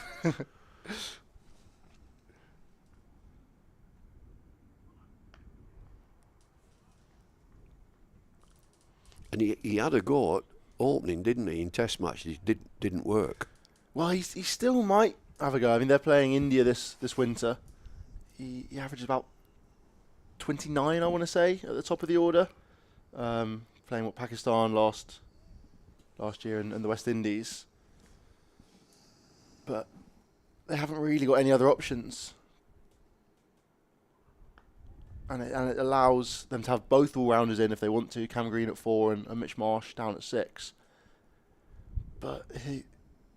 And he had a go at opening, didn't he, in Test match? It didn't work. Well, he still might have a go. I mean, they're playing India this winter. He averages about 29, I want to say, at the top of the order. Playing what Pakistan last year and the West Indies. But they haven't really got any other options. And it allows them to have both all-rounders in if they want to. Cam Green at 4 and Mitch Marsh down at 6. But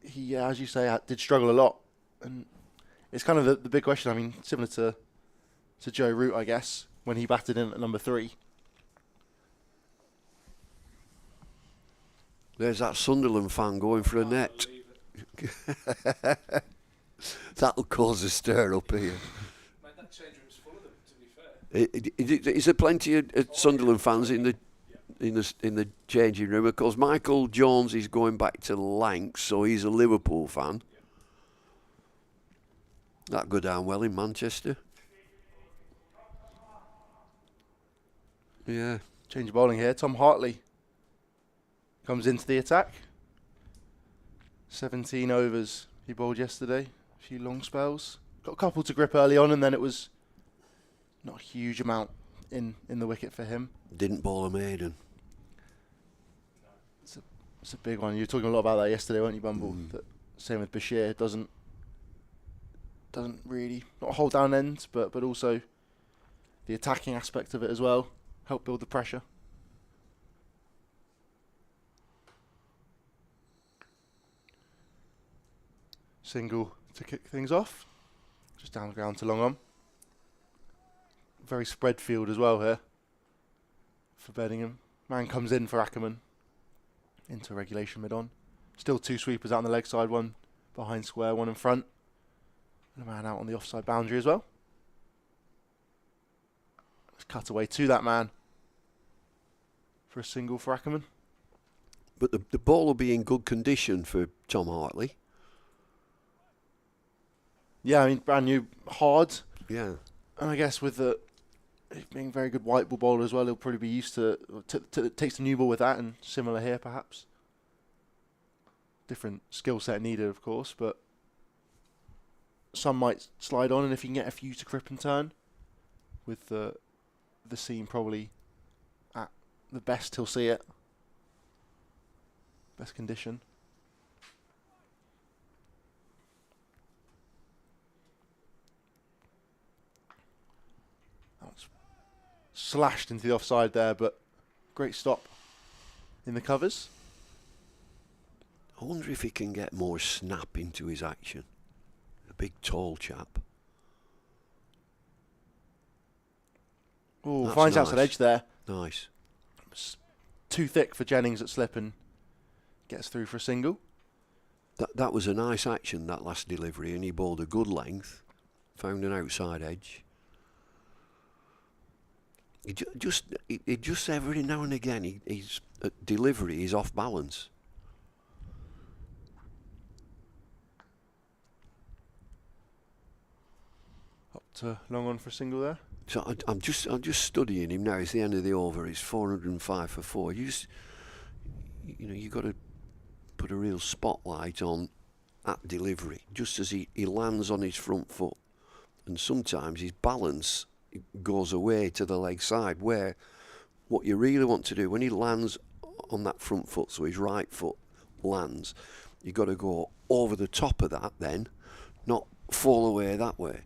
he, as you say, did struggle a lot. And it's kind of the big question. I mean, similar to Joe Root, I guess, when he batted in at number 3. There's that Sunderland fan going for a net. That'll cause a stir up here. Mate, that change room's full of them, to be fair. Is there plenty of Sunderland fans in the changing room? Of course, Michael Jones is going back to Lancs, so he's a Liverpool fan. That'll go down well in Manchester. Yeah. Change of bowling here. Tom Hartley comes into the attack. 17 overs he bowled yesterday. A few long spells. Got a couple to grip early on, and then it was not a huge amount in the wicket for him. Didn't bowl a maiden. It's a big one. You were talking a lot about that yesterday, weren't you, Bumble? That same with Bashir. Doesn't really not hold down ends, but also the attacking aspect of it as well. Help build the pressure. Single to kick things off. Just down the ground to long on. Very spread field as well here for Beddingham. Man comes in for Ackerman. Into regulation mid-on. Still 2 sweepers out on the leg side, 1 behind square, 1 in front. And a man out on the offside boundary as well. Let's cut away to that man for a single for Ackerman. But the ball will be in good condition for Tom Hartley. Yeah, I mean, brand new, hard. Yeah. And I guess with being a very good white ball bowler as well, he'll probably be used to takes the new ball with that, and similar here perhaps. Different skill set needed, of course, but some might slide on, and if you can get a few to grip and turn, with the seam probably at the best he'll see it. Best condition. Slashed into the offside there, but great stop in the covers. I wonder if he can get more snap into his action. A big tall chap. Oh, finds outside edge there. Nice. It's too thick for Jennings at slip and gets through for a single. That was a nice action, that last delivery, and he bowled a good length. Found an outside edge. He just every now and again, his delivery is off balance. Up to long on for a single there. So I'm just studying him now. It's the end of the over. It's 405 for 4. You got to put a real spotlight on that delivery, just as he lands on his front foot, and sometimes his balance goes away to the leg side, where what you really want to do when he lands on that front foot, so his right foot lands, you've got to go over the top of that then, not fall away that way.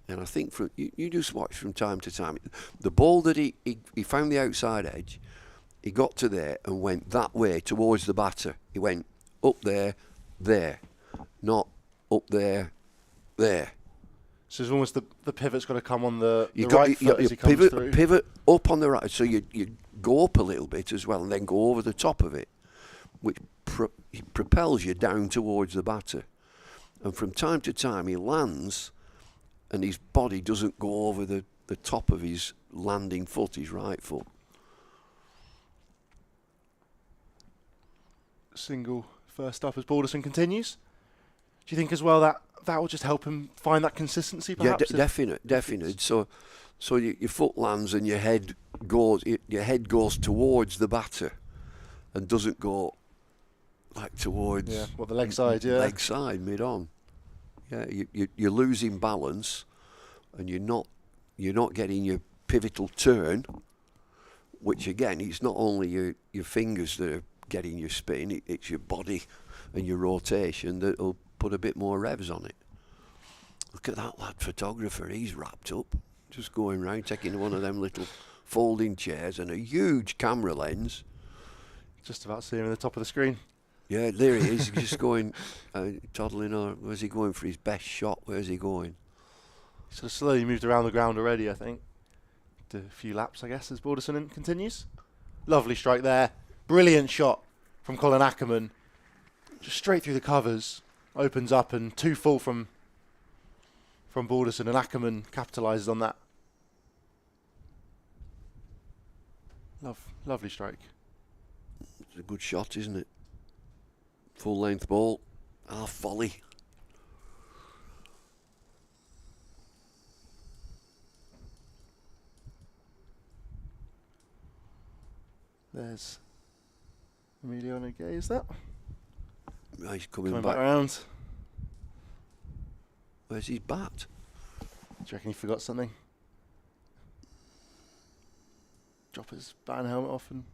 And I think you just watch from time to time. The ball that he found the outside edge, he got to there and went that way towards the batter. He went up there, not up there. So it's almost the pivot's got to come on the right foot as he comes through. Pivot up on the right, so you go up a little bit as well, and then go over the top of it, which propels you down towards the batter. And from time to time he lands, and his body doesn't go over the top of his landing foot, his right foot. Single first up as Balderson continues. Do you think as well that will just help him find that consistency perhaps? Yeah, definite. So your foot lands and your head goes towards the batter, and doesn't go like towards the leg side, leg side mid on. Yeah, you're losing balance, and you're not getting your pivotal turn. Which again, it's not only your fingers that are getting your spin; it's your body and your rotation that'll put a bit more revs on it. Look at that lad photographer, he's wrapped up, just going round taking one of them little folding chairs and a huge camera lens. Just about seeing him at the top of the screen. Yeah, there he is, he's just going, toddling on. Where's he going for his best shot? Where's he going? Sort of slowly moved around the ground already, I think. Did a few laps, I guess, as Balderson continues. Lovely strike there. Brilliant shot from Colin Ackerman. Just straight through the covers. Opens up and 2 full from Balderson, and Ackerman capitalises on that. Lovely strike. It's a good shot, isn't it? Full length ball. Half volley. There's Emiliano Gay, is that? He's coming Coming back. back around. Where's his bat? Do you reckon he forgot something? Drop his bat and helmet off and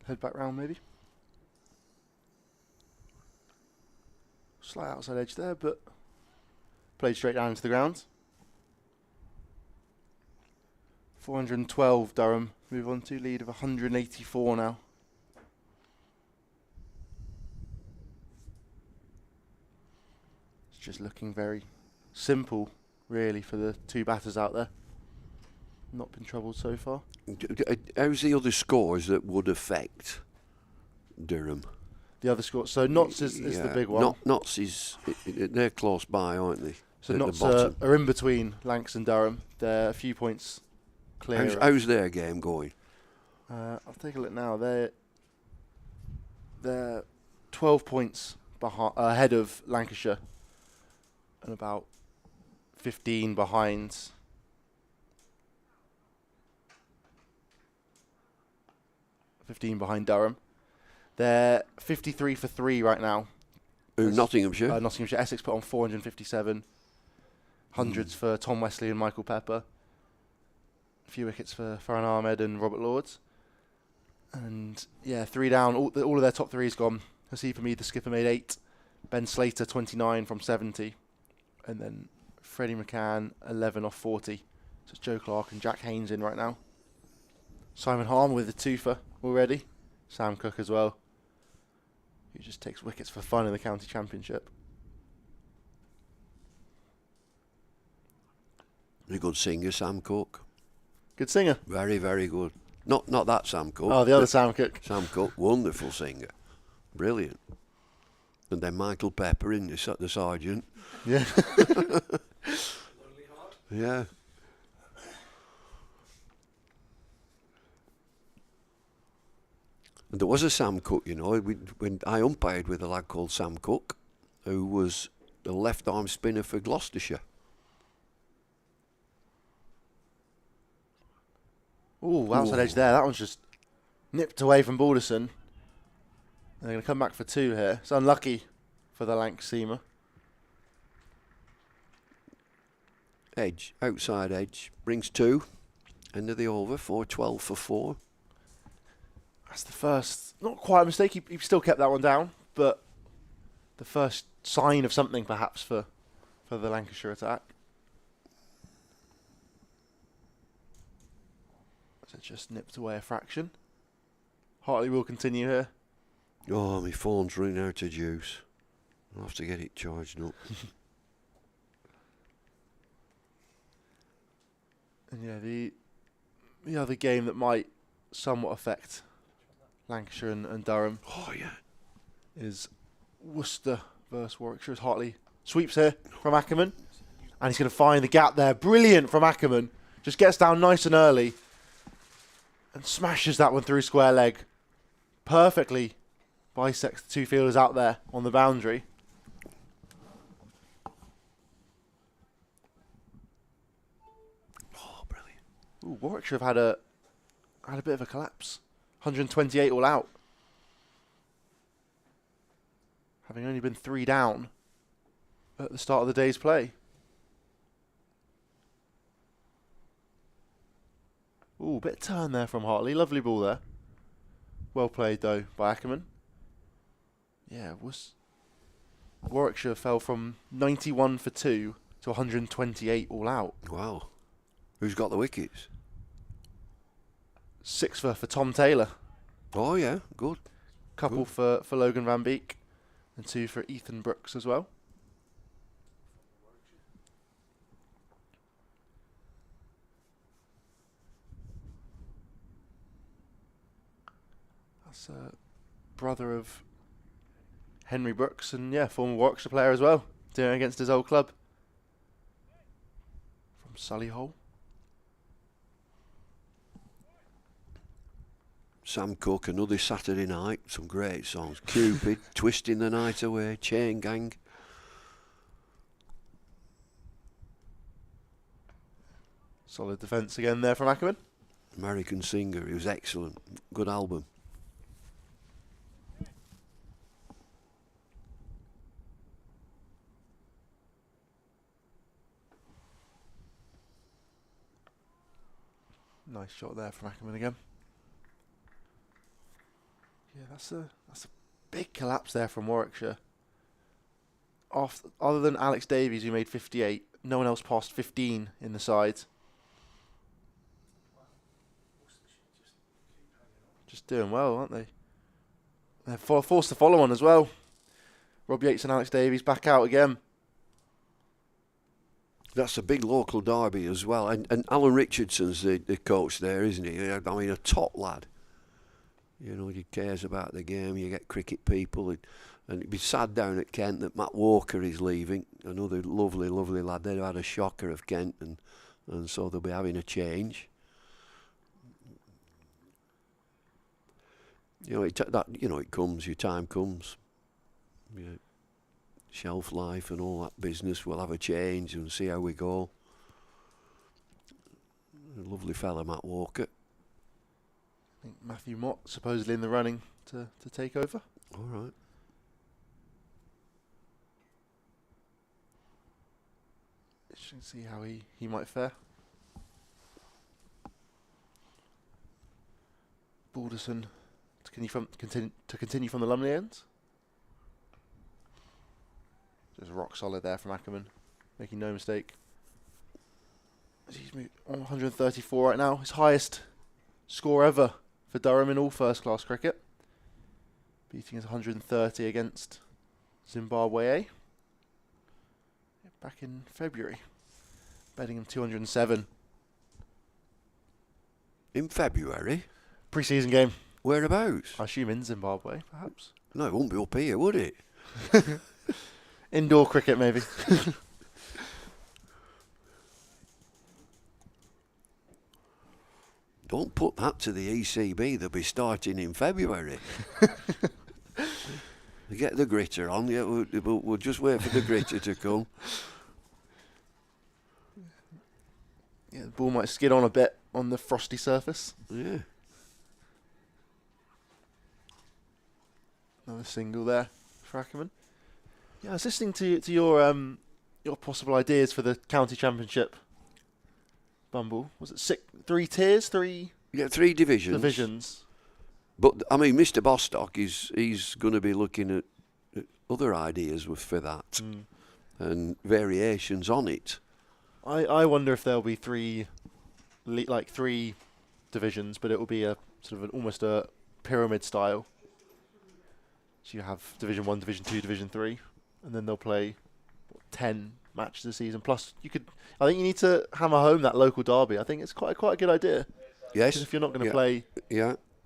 head back round maybe? Slight outside edge there, but played straight down into the ground. 412 Durham. Move on to lead of 184 now. It's just looking very simple, really, for the 2 batters out there. Not been troubled so far. How's the other scores that would affect Durham? The other score, so Notts is the big one. Notts is, they're close by, aren't they? So at Notts the bottom. are in between Lancs and Durham. They're a few points clear. How's their game going? I'll take a look now. They're 12 points ahead of Lancashire, and about 15 behind. Durham. They're 53 for 3 right now. Nottinghamshire. Nottinghamshire. Essex put on 457. Hundreds for Tom Wesley and Michael Pepper. A few wickets for Farhan Ahmed and Robert Lords. And 3 down. All of their top 3's gone. Hasif Hamid, the skipper, made 8. Ben Slater, 29 from 70. And then Freddie McCann, 11 off 40. So it's Joe Clark and Jack Haynes in right now. Simon Harmer with a twofer already. Sam Cook as well, who just takes wickets for fun in the county championship. A good singer, Sam Cook. Good singer. Very, very good. Not that Sam Cook. Oh, the other Sam Cook. Sam Cook, wonderful singer. Brilliant. And then Michael Pepper in the sergeant. Yeah. Yeah. And there was a Sam Cook, you know, when I umpired with a lad called Sam Cook, who was the left-arm spinner for Gloucestershire. Ooh, outside edge there. That one's just nipped away from Balderson. They're going to come back for 2 here. It's unlucky for the Lanc seamer. Edge, outside edge, brings 2. End of the over, 4-12 for 4. That's the first, not quite a mistake. He still kept that one down, but the first sign of something perhaps for the Lancashire attack. So just nipped away a fraction. Hartley will continue here. Oh, my phone's running out of juice. I'll have to get it charged up. And the other game that might somewhat affect Lancashire and Durham is Worcester versus Warwickshire, as Hartley sweeps here from Ackerman. And he's going to find the gap there. Brilliant from Ackerman. Just gets down nice and early and smashes that one through square leg. Perfectly bisects the 2 fielders out there on the boundary. Oh, brilliant. Ooh, Warwickshire have had a bit of a collapse. 128 all out. having only been 3 down at the start of the day's play. Ooh, bit of turn there from Hartley. Lovely ball there. Well played, though, by Ackerman. Yeah, Warwickshire fell from 91 for 2 to 128 all out. Wow. Who's got the wickets? 6 for Tom Taylor. Oh, yeah, good. Couple for Logan Van Beek. And 2 for Ethan Brooks as well. That's a brother of Henry Brooks, and yeah, former Warwickshire player as well, doing it against his old club. From Solihull. Sam Cooke, another Saturday night, some great songs. Cupid, Twisting the Night Away, Chain Gang. Solid defence again there from Ackerman. American Singer, he was excellent. Good album. Nice shot there from Ackerman again. Yeah, that's a big collapse there from Warwickshire. Other than Alex Davies, who made 58, no one else passed 15 in the side. Just doing well, aren't they? They're forced to follow on as well. Rob Yates and Alex Davies back out again. That's a big local derby as well. And Alan Richardson's the coach there, isn't he? I mean, a top lad. You know, he cares about the game. You get cricket people. And it'd be sad down at Kent that Matt Walker is leaving. Another lovely, lovely lad. They've had a shocker of Kent, and so they'll be having a change. You know, it comes. Your time comes. Yeah. Shelf life and all that business. We'll have a change and see how we go. A lovely fella, Matt Walker. I think Matthew Mott supposedly in the running to take over. All right. Should see how he might fare. Balderson to continue from the Lumley end. Just rock solid there from Ackerman, making no mistake. He's on 134 right now, his highest score ever for Durham in all first-class cricket, beating his 130 against Zimbabwe A back in February. Betting him 207. In February? Pre-season game. Whereabouts? I assume in Zimbabwe, perhaps. No, it won't be up here, would it? Indoor cricket, maybe. Don't put that to the ECB. They'll be starting in February. Get the gritter on. Yeah, we'll just wait for the gritter to come. Yeah, the ball might skid on a bit on the frosty surface. Yeah. Another single there for Ackerman. Yeah, I was listening to your possible ideas for the county championship. Bumble, was it 3 tiers, 3? Yeah, 3 divisions. Divisions. But I mean, Mr. Bostock he's going to be looking at other ideas for that and variations on it. I wonder if there'll be 3 divisions, but it will be a sort of almost a pyramid style. So you have Division 1, Division 2, Division 3, and then they'll play 10 matches a season. Plus, I think you need to hammer home that local derby. I think it's quite a good idea. Yes. Because if you're not going to play,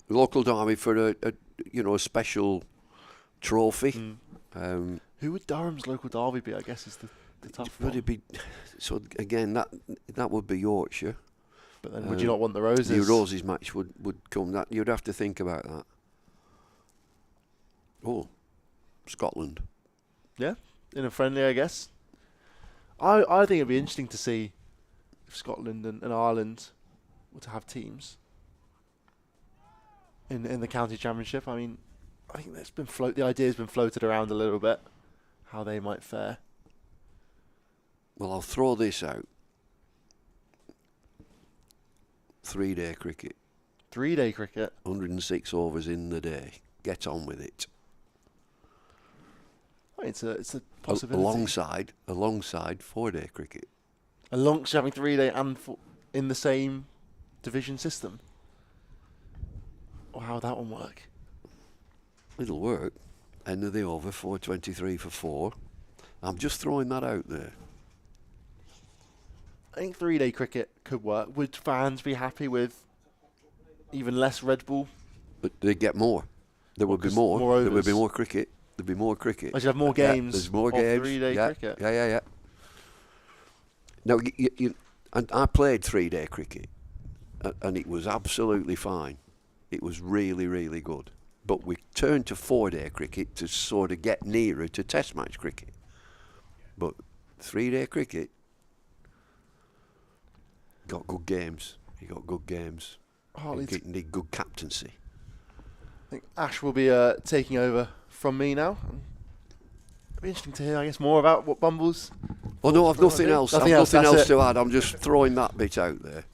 local derby for a special trophy. Who would Durham's local derby be? I guess is the tough one. Would it be? So again, that would be Yorkshire. But then, would you not want the Roses? The Roses match would come. That you'd have to think about that. Oh, Scotland. Yeah, in a friendly, I guess. I think it'd be interesting to see if Scotland and Ireland were to have teams in the county championship. I mean, I think the idea's been floated around a little bit, how they might fare. Well, I'll throw this out. 3-day cricket. 3-day cricket. 106 overs in the day. Get on with it. It's a possibility. Alongside 4-day cricket. Alongside having 3-day and in the same division system. Or how would that one work? It'll work. End of the over, 423 for 4. I'm just throwing that out there. I think 3-day cricket could work. Would fans be happy with even less Red Bull? But they'd get more. There would be more. There would be more cricket. There'd be more cricket. I should have more games. There's more games. 3-day cricket. Yeah. Now, and I played 3-day cricket, and it was absolutely fine. It was really, really good. But we turned to 4-day cricket to sort of get nearer to Test match cricket. But 3-day cricket got good games. You got good games. You need good captaincy. I think Ash will be taking over from me now. It'll be interesting to hear, I guess, more about what Bumble's. Oh no, I've nothing else. I've nothing else to add. I'm just throwing that bit out there.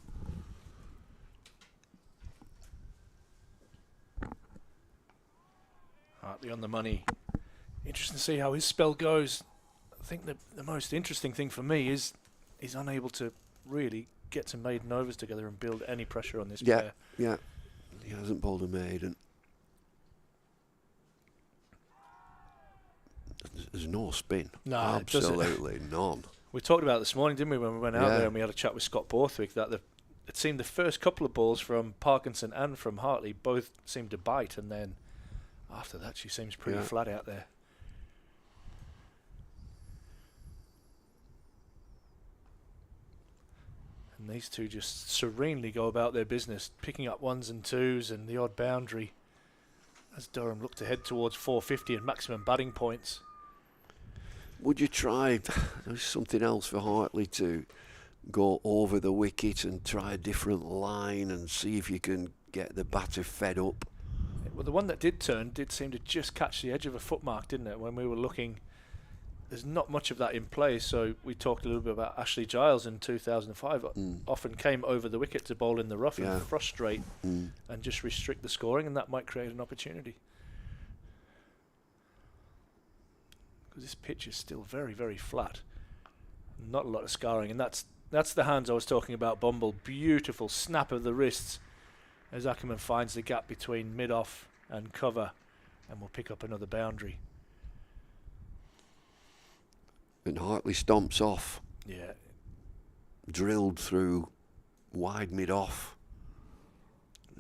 Hartley on the money. Interesting to see how his spell goes. I think the most interesting thing for me is he's unable to really get some maiden overs together and build any pressure on this player. Yeah. He hasn't bowled a maiden. There's no spin. No, absolutely none. We talked about it this morning, didn't we, when we went out there and we had a chat with Scott Borthwick, that it seemed the first couple of balls from Parkinson and from Hartley both seemed to bite, and then after that she seems pretty flat out there. And these two just serenely go about their business, picking up 1s and 2s and the odd boundary as Durham look to head towards 450 and maximum batting points. Would you try something else for Hartley to go over the wicket and try a different line and see if you can get the batter fed up? Well, the one that did turn did seem to just catch the edge of a footmark, didn't it? When we were looking, there's not much of that in play. So we talked a little bit about Ashley Giles in 2005. Often came over the wicket to bowl in the rough and frustrate and just restrict the scoring, and that might create an opportunity. Because this pitch is still very, very flat. Not a lot of scarring, and that's the hands I was talking about. Bumble, beautiful snap of the wrists as Ackerman finds the gap between mid-off and cover, and will pick up another boundary. And Hartley stomps off. Yeah. Drilled through wide mid-off.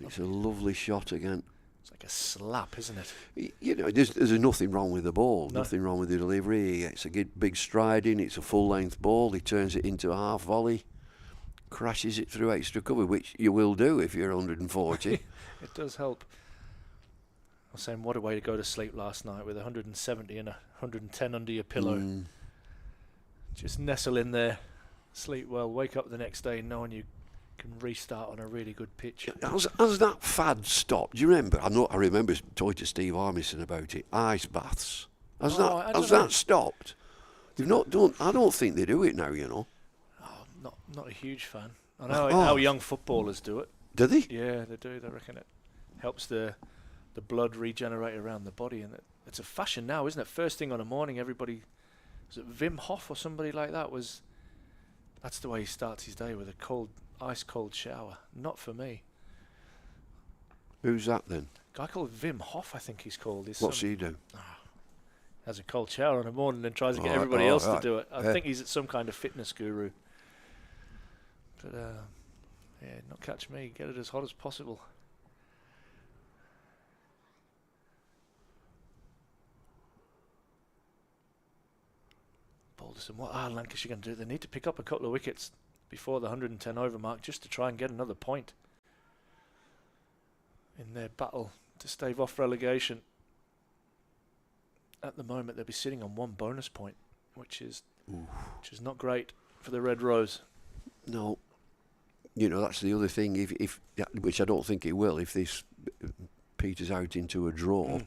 It's a lovely shot again. It's like a slap, isn't it? You know, there's nothing wrong with the ball. No. Nothing wrong with the delivery. It's a big stride in. It's a full-length ball. He turns it into a half volley. Crashes it through extra cover, which you will do if you're 140. It does help. I was saying, what a way to go to sleep last night with 170 and 110 under your pillow. Just nestle in there, sleep well, wake up the next day knowing you can restart on a really good pitch. Has that fad stopped? Do you remember? I remember talking to Steve Armisen about it. Ice baths. Has that stopped? I don't think they do it now, you know. Not a huge fan. I know how young footballers do it. Do they? Yeah, they do. They reckon it helps the blood regenerate around the body, and it's a fashion now, isn't it? First thing on a morning, everybody, was it Wim Hof or somebody like that? That's the way he starts his day, with a ice cold shower. Not for me. Who's that then? A guy called Wim Hof, I think he's called. What's he do? Has a cold shower in the morning and tries to get everybody else to do it. I think he's some kind of fitness guru. But not catch me. Get it as hot as possible. Balderson, what are Lancashire going to do? They need to pick up a couple of wickets before the 110 over mark just to try and get another point in their battle to stave off relegation. At the moment, they'll be sitting on 1 bonus point, which is not great for the Red Rose. No. You know, that's the other thing, if which I don't think it will, if this peters out into a draw,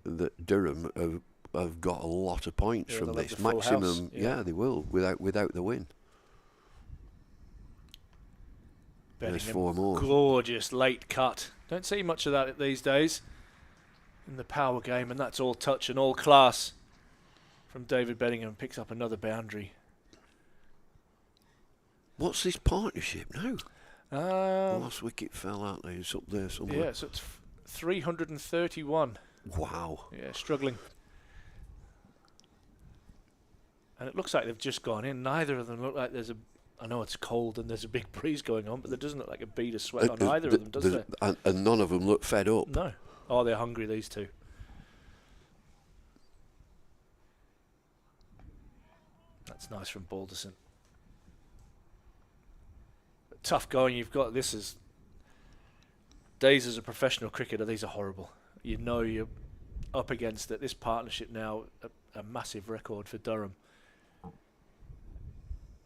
that Durham have got a lot of points from they'll have this. the full Maximum, house, yeah, they will, without the win. There's Bedingham, 4 more. gorgeous late cut. Don't see much of that these days in the power game, and that's all touch and all class from David Bedingham. Picks up another boundary. What's this partnership now? Last wicket fell out there. It's up there somewhere. Yeah, so it's 331. Wow. Yeah, struggling. And it looks like they've just gone in. Neither of them look like there's a... I know it's cold and there's a big breeze going on, but there doesn't look like a bead of sweat on either of them, does there? And none of them look fed up. No. Oh, they're hungry, these two. That's nice from Balderson. But tough going. You've got... This is... Days as a professional cricketer, these are horrible. You know you're up against it. This partnership now, a massive record for Durham.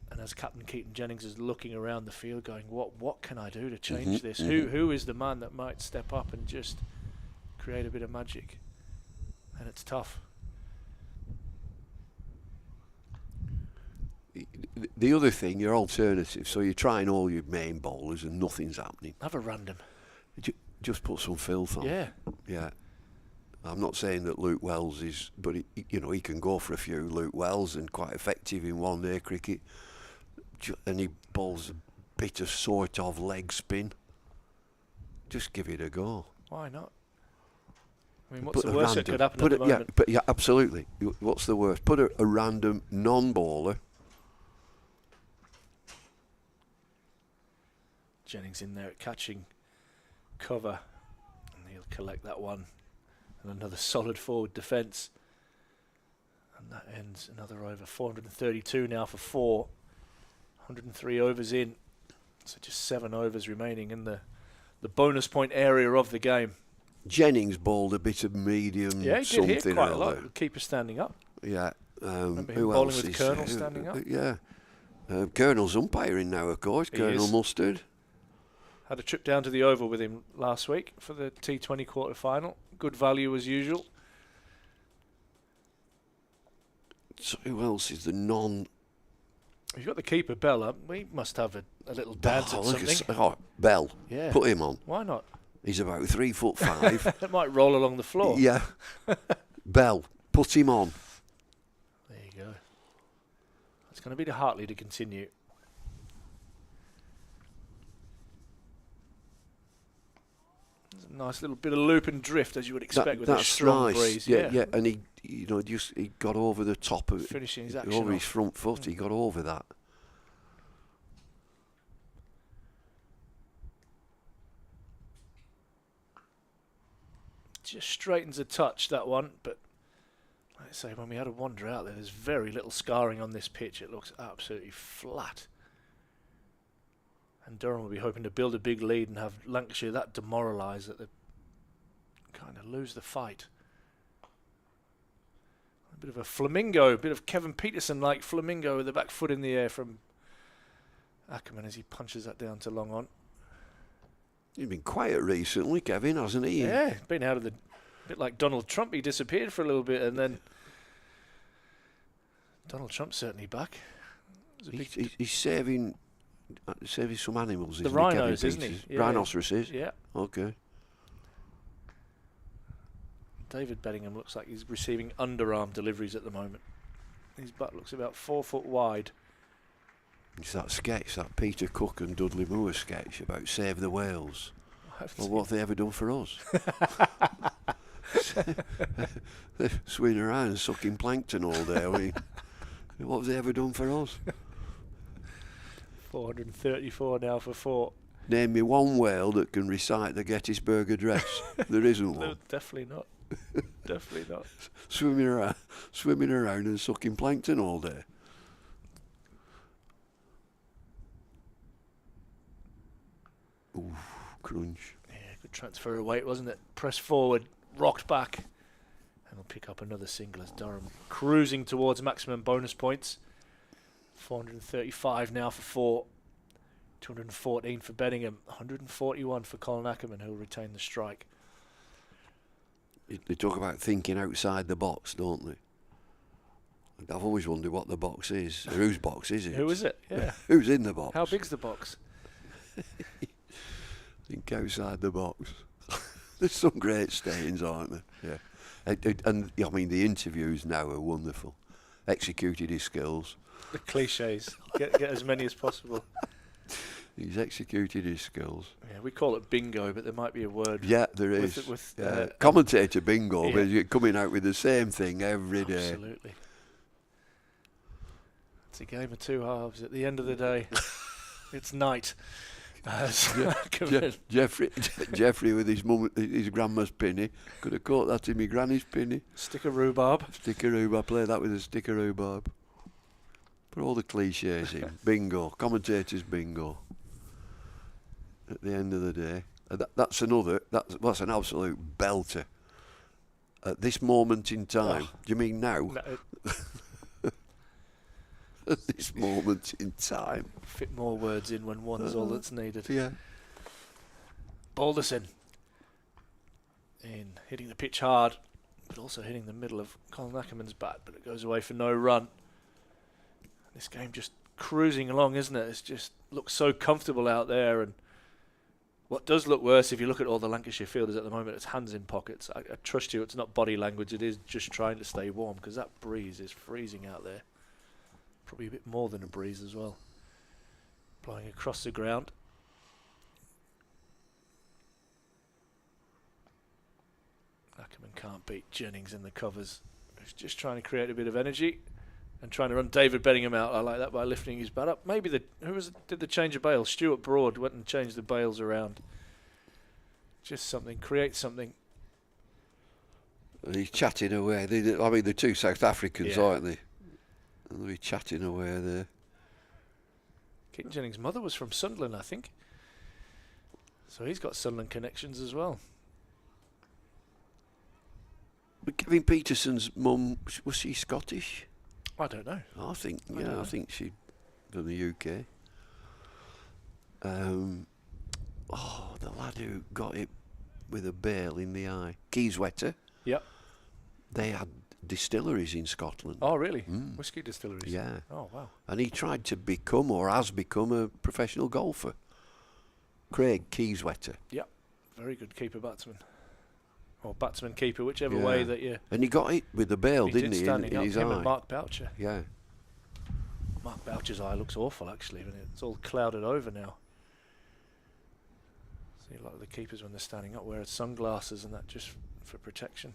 And as Captain Keaton Jennings is looking around the field going, what can I do to change this? Who is the man that might step up and just create a bit of magic? And it's tough. The other thing, your alternative, so you're trying all your main bowlers and nothing's happening. Have a random. Just put some filth on. Yeah. Yeah. I'm not saying that Luke Wells is, but he can go for a few. Luke Wells and quite effective in one-day cricket, and he bowls a bit of sort of leg spin. Just give it a go. Why not? I mean, what's the worst that could happen at the moment? Yeah, absolutely. What's the worst? Put a random non-bowler. Jennings in there catching cover, and he'll collect that one. And another solid forward defence. And that ends another over. 432 now for 4. 103 overs in. So just 7 overs remaining in the bonus point area of the game. Jennings bowled a bit of medium yeah, he something did hit quite a or lot. other. The keeper standing up. Yeah. Remember him Who bowling else with is Colonel standing up? Yeah. Colonel's umpiring now, of course. He Colonel is. Mustard. Had a trip down to the Oval with him last week for the T20 quarter-final. Good value as usual. So who else is the non... You've got the keeper, Bell, up. We must have a little dance at something. Bell. Yeah. Put him on. Why not? He's about 3'5". It might roll along the floor. Yeah. Bell. Put him on. There you go. It's going to be to Hartley to continue. There's a nice little bit of loop and drift, as you would expect with a strong breeze. Yeah, and he got over the top of it. Finishing his action over off. his front foot. He got over that. Just straightens a touch, that one, but like I say, when we had a wander out there's very little scarring on this pitch. It looks absolutely flat. And Durham will be hoping to build a big lead and have Lancashire that demoralised that they kind of lose the fight. A bit of a flamingo, a bit of Kevin Peterson-like flamingo with the back foot in the air from Ackerman as he punches that down to long on. He's been quiet recently, Kevin, hasn't he? Yeah, been out of the... bit like Donald Trump. He disappeared for a little bit and then... Donald Trump's certainly back. He's saving some animals, the isn't rhinos, he, isn't he? Yeah. Rhinoceroses? Yeah. Okay. David Bedingham looks like he's receiving underarm deliveries at the moment. His butt looks about 4 foot wide. It's that sketch, that Peter Cook and Dudley Moore sketch about Save the Whales. Well, what have they ever done for us? They're swimming around and sucking plankton all day. I mean, what have they ever done for us? 434 now for 4. Name me one whale that can recite the Gettysburg Address. There isn't No, one. definitely not. Definitely not. Swimming around and sucking plankton all day. Ooh, crunch. Yeah, good transfer of weight, wasn't it? Press forward, rocked back, and we'll pick up another single as Durham cruising towards maximum bonus points. 435 now for 4. 214 for Bedingham. 141 for Colin Ackerman, who will retain the strike. They talk about thinking outside the box, don't they? I've always wondered what the box is. Or whose box is it? Who is it? Yeah. Who's in the box? How big's the box? Think outside the box. There's some great stains, aren't there? Yeah. And I mean, the interviews now are wonderful. Executed his skills. The cliches. Get as many as possible. He's executed his skills. Yeah, we call it bingo, but there might be a word. Yeah, there is. With commentator bingo, yeah. but you're coming out with the same thing every day. Absolutely. It's a game of two halves. At the end of the day, it's night. Jeffrey with his grandma's penny. Could have caught that in my granny's penny. Stick of rhubarb. Stick of rhubarb. Play that with a stick of rhubarb. Put all the cliches in. Bingo. Commentators bingo. At the end of the day. That's an absolute belter. At this moment in time. Do you mean now? No, at this moment in time. fit more words in when one's all that's needed. Yeah. Balderson in hitting the pitch hard, but also hitting the middle of Colin Ackerman's bat, but it goes away for no run. This game just cruising along, isn't it? It just looks so comfortable out there, and what does look worse, if you look at all the Lancashire fielders at the moment, it's hands in pockets. I trust you, it's not body language, it is just trying to stay warm, because that breeze is freezing out there. Probably a bit more than a breeze as well. Blowing across the ground. Ackerman can't beat Jennings in the covers. He's just trying to create a bit of energy and trying to run David Bedingham out. I like that, by lifting his bat up. Maybe did the change of bails? Stuart Broad went and changed the bails around. Just something, create something. And he's chatting away. They're two South Africans, Yeah. aren't they? And they'll be chatting away there. Keaton Jennings' mother was from Sunderland, I think. So he's got Sunderland connections as well. But Kevin Peterson's mum, was she Scottish? I don't know. I think, I don't yeah, know. I think she's from the UK. The lad who got it with a bail in the eye, Keyswetter. Yep. They had distilleries in Scotland. Oh, really? Whiskey distilleries? Yeah. Oh, wow. And he tried to become, or has become, a professional golfer. Craig Keyswetter. Yep. Very good keeper batsman. Or batsman keeper, whichever Yeah. way that you... And he got it with the bail, didn't did he? standing In up, his him eye. and Mark Boucher. Yeah. Mark Boucher's eye looks awful, actually, when it's all clouded over now. See, a lot of the keepers, when they're standing up, wear sunglasses and that just for protection.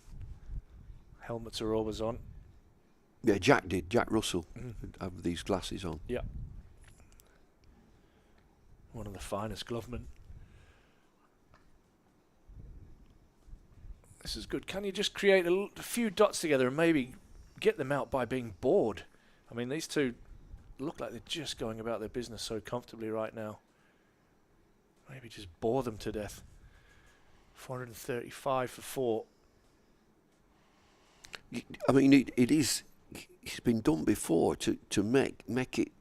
Helmets are always on. Yeah, Jack did. Jack Russell have these glasses on. Yeah. One of the finest glovemen. This is good. Can you just create a few dots together and maybe get them out by being bored? I mean, these two look like they're just going about their business so comfortably right now. Maybe just bore them to death. 435 for 4. I mean, it is. It's been done before to make it.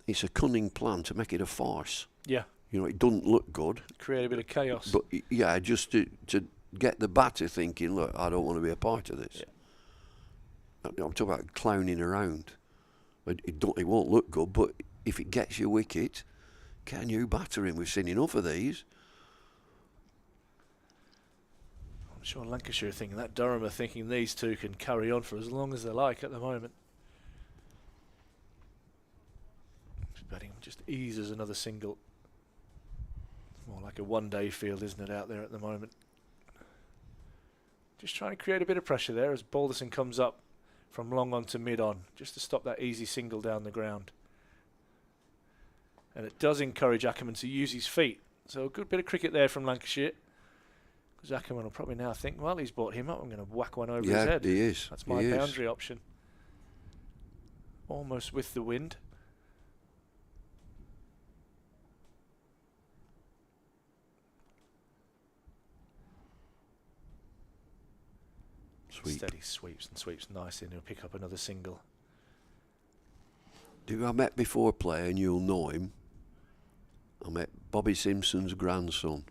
It's a cunning plan to make it a farce. Yeah. You know, it doesn't look good. Create a bit of chaos. But yeah, just to get the batter thinking, look, I don't want to be a part of this. Yeah. I'm talking about clowning around. It won't look good, but if it gets your wicket, can you batter him? We've seen enough of these. I'm sure Lancashire are thinking that. Durham are thinking these two can carry on for as long as they like at the moment. Betting just eases another single. It's more like a one-day field, isn't it, out there at the moment? Just trying to create a bit of pressure there as Balderson comes up from long on to mid-on, just to stop that easy single down the ground. And it does encourage Ackerman to use his feet. So a good bit of cricket there from Lancashire. Because Ackerman will probably now think, well, he's brought him up, I'm going to whack one over his head. Yeah, he is. That's my boundary option. Almost with the wind. Sweep. Steady sweeps and sweeps nicely, and he'll pick up another single. Who I met before play, and you'll know him. I met Bobby Simpson's grandson.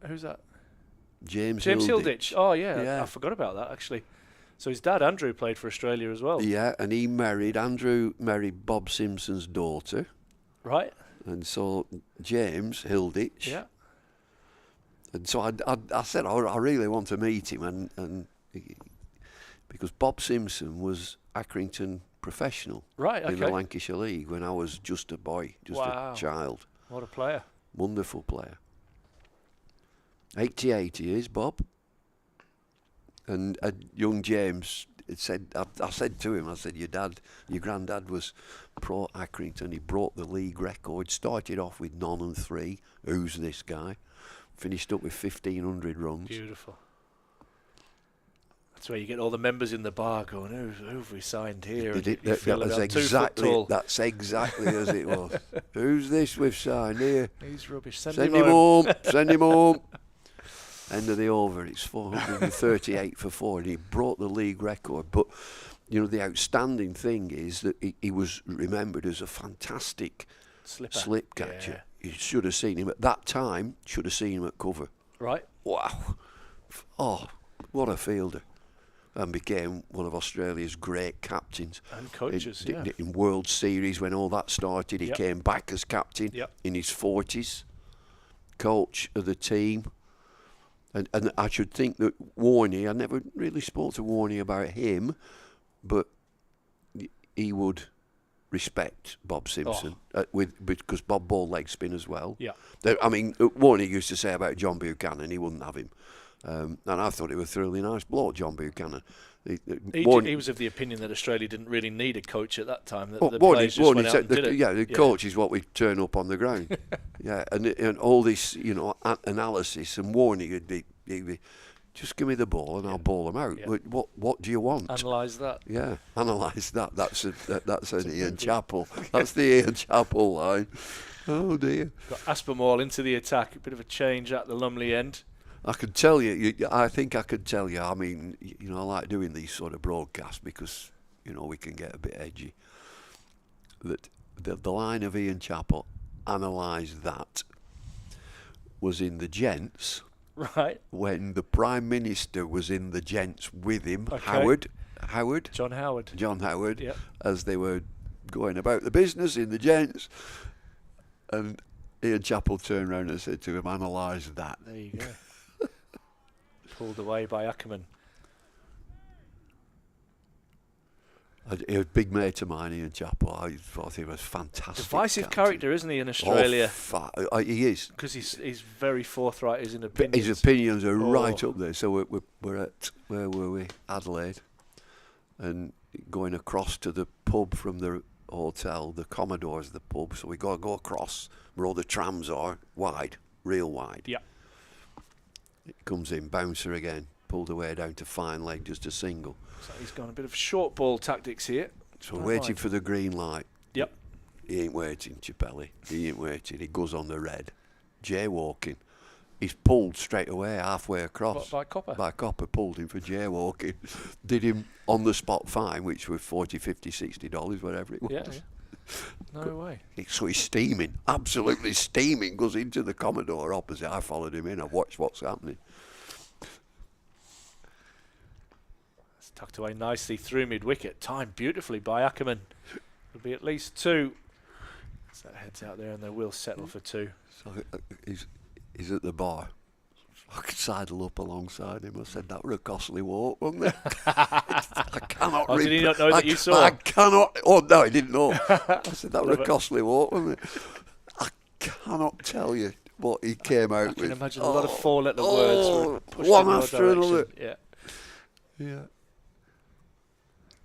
Who's that? James James Hilditch. Hilditch. Oh yeah, Yeah. I forgot about that actually. So his dad Andrew played for Australia as well. Yeah, and Andrew married Bob Simpson's daughter. Right. And so James Hilditch. Yeah. And so I said I really want to meet him, and because Bob Simpson was Accrington professional Right. in the Okay. Lancashire League when I was just a boy, just Wow. a child. What a player. Wonderful player. 88 he is, Bob. And young James said, I said to him, I said, your granddad was pro Accrington. He broke the league record. Started off with none and 3. Who's this guy? Finished up with 1,500 runs. Beautiful. That's where you get all the members in the bar going, who have we signed here? And you feel That was about 2 foot tall. that's exactly as it was. Who's this we've signed here? He's rubbish. Send Send him him home. home. Send him home. End of the over. It's 438 for 4, and he broke the league record. But the outstanding thing is that he was remembered as a fantastic slip catcher. Yeah. You should have seen him at that time. Should have seen him at cover. Right. Wow. Oh, what a fielder. And became one of Australia's great captains. And coaches, in World Series, when all that started, he came back as captain in his 40s, coach of the team. And I should think that Warney, I never really spoke to Warney about him, but he would respect Bob Simpson because Bob bowled leg spin as well. Yeah. I mean, Warney used to say about John Buchanan, he wouldn't have him. And I thought he was a thoroughly nice bloke, John Buchanan. He was of the opinion that Australia didn't really need a coach at that time. That the Warney, players just went out and did it. Yeah, the coach is what we turn up on the ground. Yeah, and all this, analysis, and Warney would be, just give me the ball and I'll ball them out. Yeah. What do you want? Analyse that. Yeah, analyse that. That's an Ian Chappell. That's the Ian Chappell line. Oh dear. Got Aspinwall into the attack. A bit of a change at the Lumley end. I could tell you. I think I could tell you. I mean, I like doing these sort of broadcasts because we can get a bit edgy. That the line of Ian Chappell, analyse that, was in the gents. Right. When the Prime Minister was in the gents with him, Okay. John Howard, Yep. as they were going about the business in the gents, and Ian Chappell turned round and said to him, analyse that. There you go. Pulled away by Ackerman. He was a big mate of mine, Ian Chappell. I thought he was fantastic. Divisive captain. character, isn't he, in Australia? He is. Because he's very forthright, his opinions. His opinions are right up there. So we're at, where were we? Adelaide. And going across to the pub from the hotel, the Commodore's the pub. So we got to go across where all the trams are, wide, real wide. Yeah. It comes in, bouncer again, pulled away down to fine leg, just a single. So he's gone a bit of short ball tactics here. So waiting for the green light. Yep. He ain't waiting, Chappelli. He ain't waiting. He goes on the red. Jaywalking. He's pulled straight away, halfway across. What, by Copper? By Copper, pulled him for jaywalking. Did him on the spot fine, which was $40, $50, $60, whatever it was. Yeah. No way. So he's steaming, absolutely steaming, goes into the Commodore opposite. I followed him in, I watched what's happening. It's tucked away nicely through mid-wicket. Timed beautifully by Ackerman. There'll be at least 2. So that heads out there and they will settle for 2. So he's at the bar. I could sidle up alongside him. I said, that were a costly walk, wasn't it? I cannot did he not know that you saw? I cannot. Oh, no, he didn't know. I said, that were a costly walk, wasn't it? I cannot tell you what he came out with. I can imagine a lot of 4-letter words were pushed one in your after another. direction. Yeah.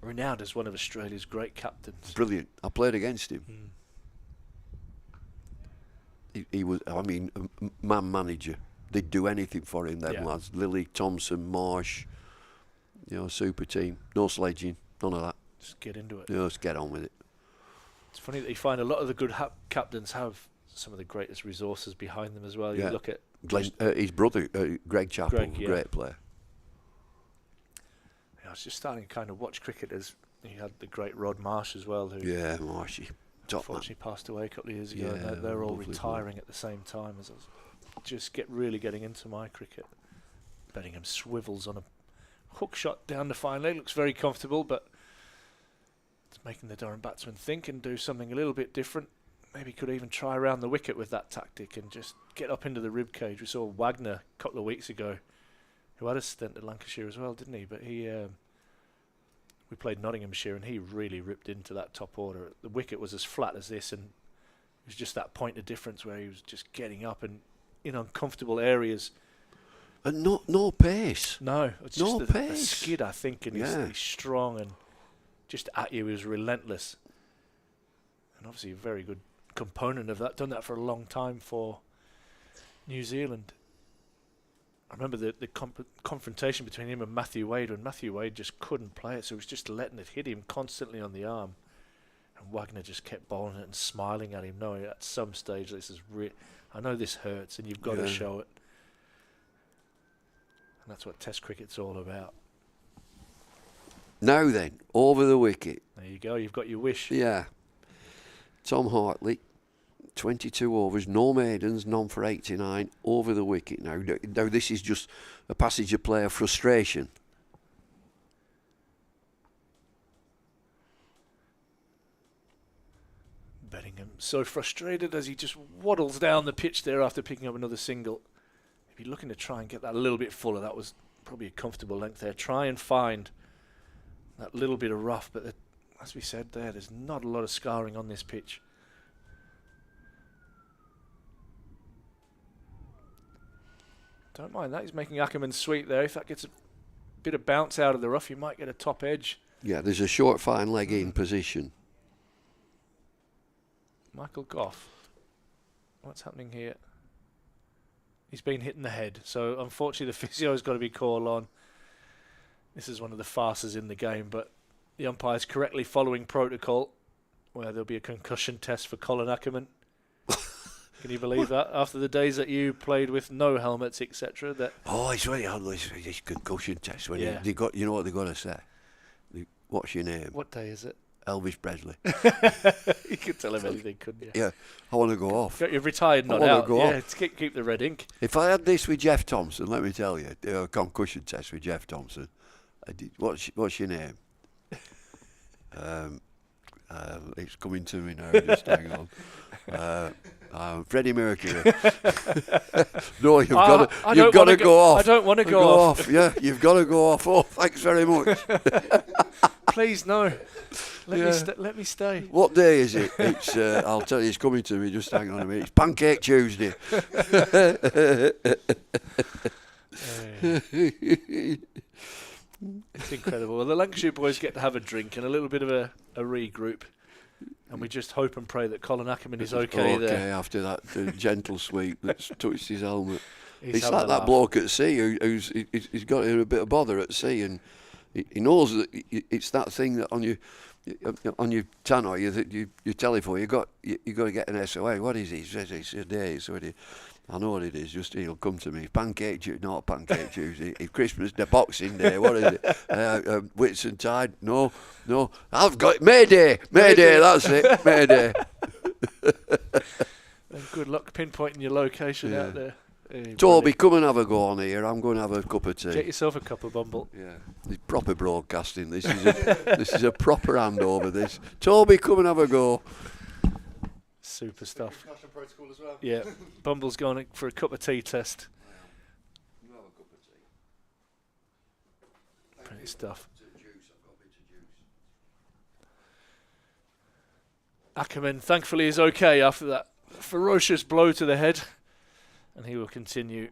Renowned as one of Australia's great captains. Brilliant. I played against him. He was, a man manager. They'd do anything for him, them lads. Lilly, Thompson, Marsh, super team. No sledging, none of that. Just get into it. Just get on with it. It's funny that you find a lot of the good captains have some of the greatest resources behind them as well. You look at his brother, Greg Chappell, great player. I was just starting to kind of watch cricket as you had the great Rod Marsh as well, who Marshy. unfortunately passed away a couple of years ago. Yeah, and they're all lovely retiring at the same time as I was really getting into my cricket. Bedingham swivels on a hook shot down the fine leg. Looks very comfortable, but it's making the Durham batsman think and do something a little bit different. Maybe could even try around the wicket with that tactic and just get up into the rib cage. We saw Wagner a couple of weeks ago, who had a stint at Lancashire as well, didn't he? But he, we played Nottinghamshire, and he really ripped into that top order. The wicket was as flat as this, and it was just that point of difference where he was just getting up and in uncomfortable areas. And no pace. No, it's no just a pace. skid, I think, and he's strong and just at you. He was relentless, and obviously a very good component of that. Done that for a long time for New Zealand. I remember the confrontation between him and Matthew Wade, when Matthew Wade just couldn't play it, so he was just letting it hit him constantly on the arm, and Wagner just kept bowling it and smiling at him, knowing at some stage this is I know this hurts and you've got to show it. And that's what Test cricket's all about. Now then, over the wicket. There you go, you've got your wish. Yeah. Tom Hartley, 22 overs, no maidens, none for 89, over the wicket now. Now this is just a passage of player frustration. Bedingham so frustrated as he just waddles down the pitch there after picking up another single. If you're looking to try and get that a little bit fuller, that was probably a comfortable length there. Try and find that little bit of rough, but as we said there's not a lot of scarring on this pitch. Don't mind that. He's making Ackerman sweep there. If that gets a bit of bounce out of the rough, you might get a top edge. Yeah, there's a short fine leg in position. Michael Goff. What's happening here? He's been hit in the head. So unfortunately the physio's got to be called on. This is one of the farces in the game, but the umpire's correctly following protocol, where there'll be a concussion test for Colin Ackerman. Can you believe that? After the days that you played with no helmets, etc. That it's really hard, this concussion test. When you know what they've got to say. What's your name? What day is it? Elvis Presley. You could tell him anything, couldn't you? Yeah, I want to go off. You're retired, not out. Yeah, to keep the red ink. If I had this with Jeff Thompson, let me tell you, a concussion test with Jeff Thompson. What's your name? It's coming to me now. Just hang on. Freddie Mercury. No, you've got to go off. I don't want to go off. Yeah, you've got to go off. Oh, thanks very much. Please no. Let me stay. What day is it? It's I'll tell you, it's coming to me. Just hang on a minute. It's Pancake Tuesday. It's incredible. Well, the Lancashire boys get to have a drink and a little bit of a regroup, and we just hope and pray that Colin Ackerman is okay there. After that gentle sweep that's touched his helmet. It's like that bloke at sea he's got a bit of bother at sea, and he knows that it's that thing that on your tannoy, your telephone, you got to get an SOA. What is it? He says it's a day. So I know what it is. Just he'll come to me. Pancake Tuesday, not Pancake Tuesday. It's Christmas Day, Boxing Day. What is it? Whitsuntide? No. I've got it. Mayday. That's it. Mayday. And good luck pinpointing your location out there. Hey, Toby, come and have a go on here. I'm going to have a cup of tea. Get yourself a cup of Bumble. Yeah, it's proper broadcasting. This is a proper handover. This. Toby, come and have a go. Super stuff. Concussion protocol as well. Yeah, Bumble's going for a cup of tea test. You have a cup of tea. Great stuff. Ackerman, thankfully, is okay after that ferocious blow to the head, and he will continue.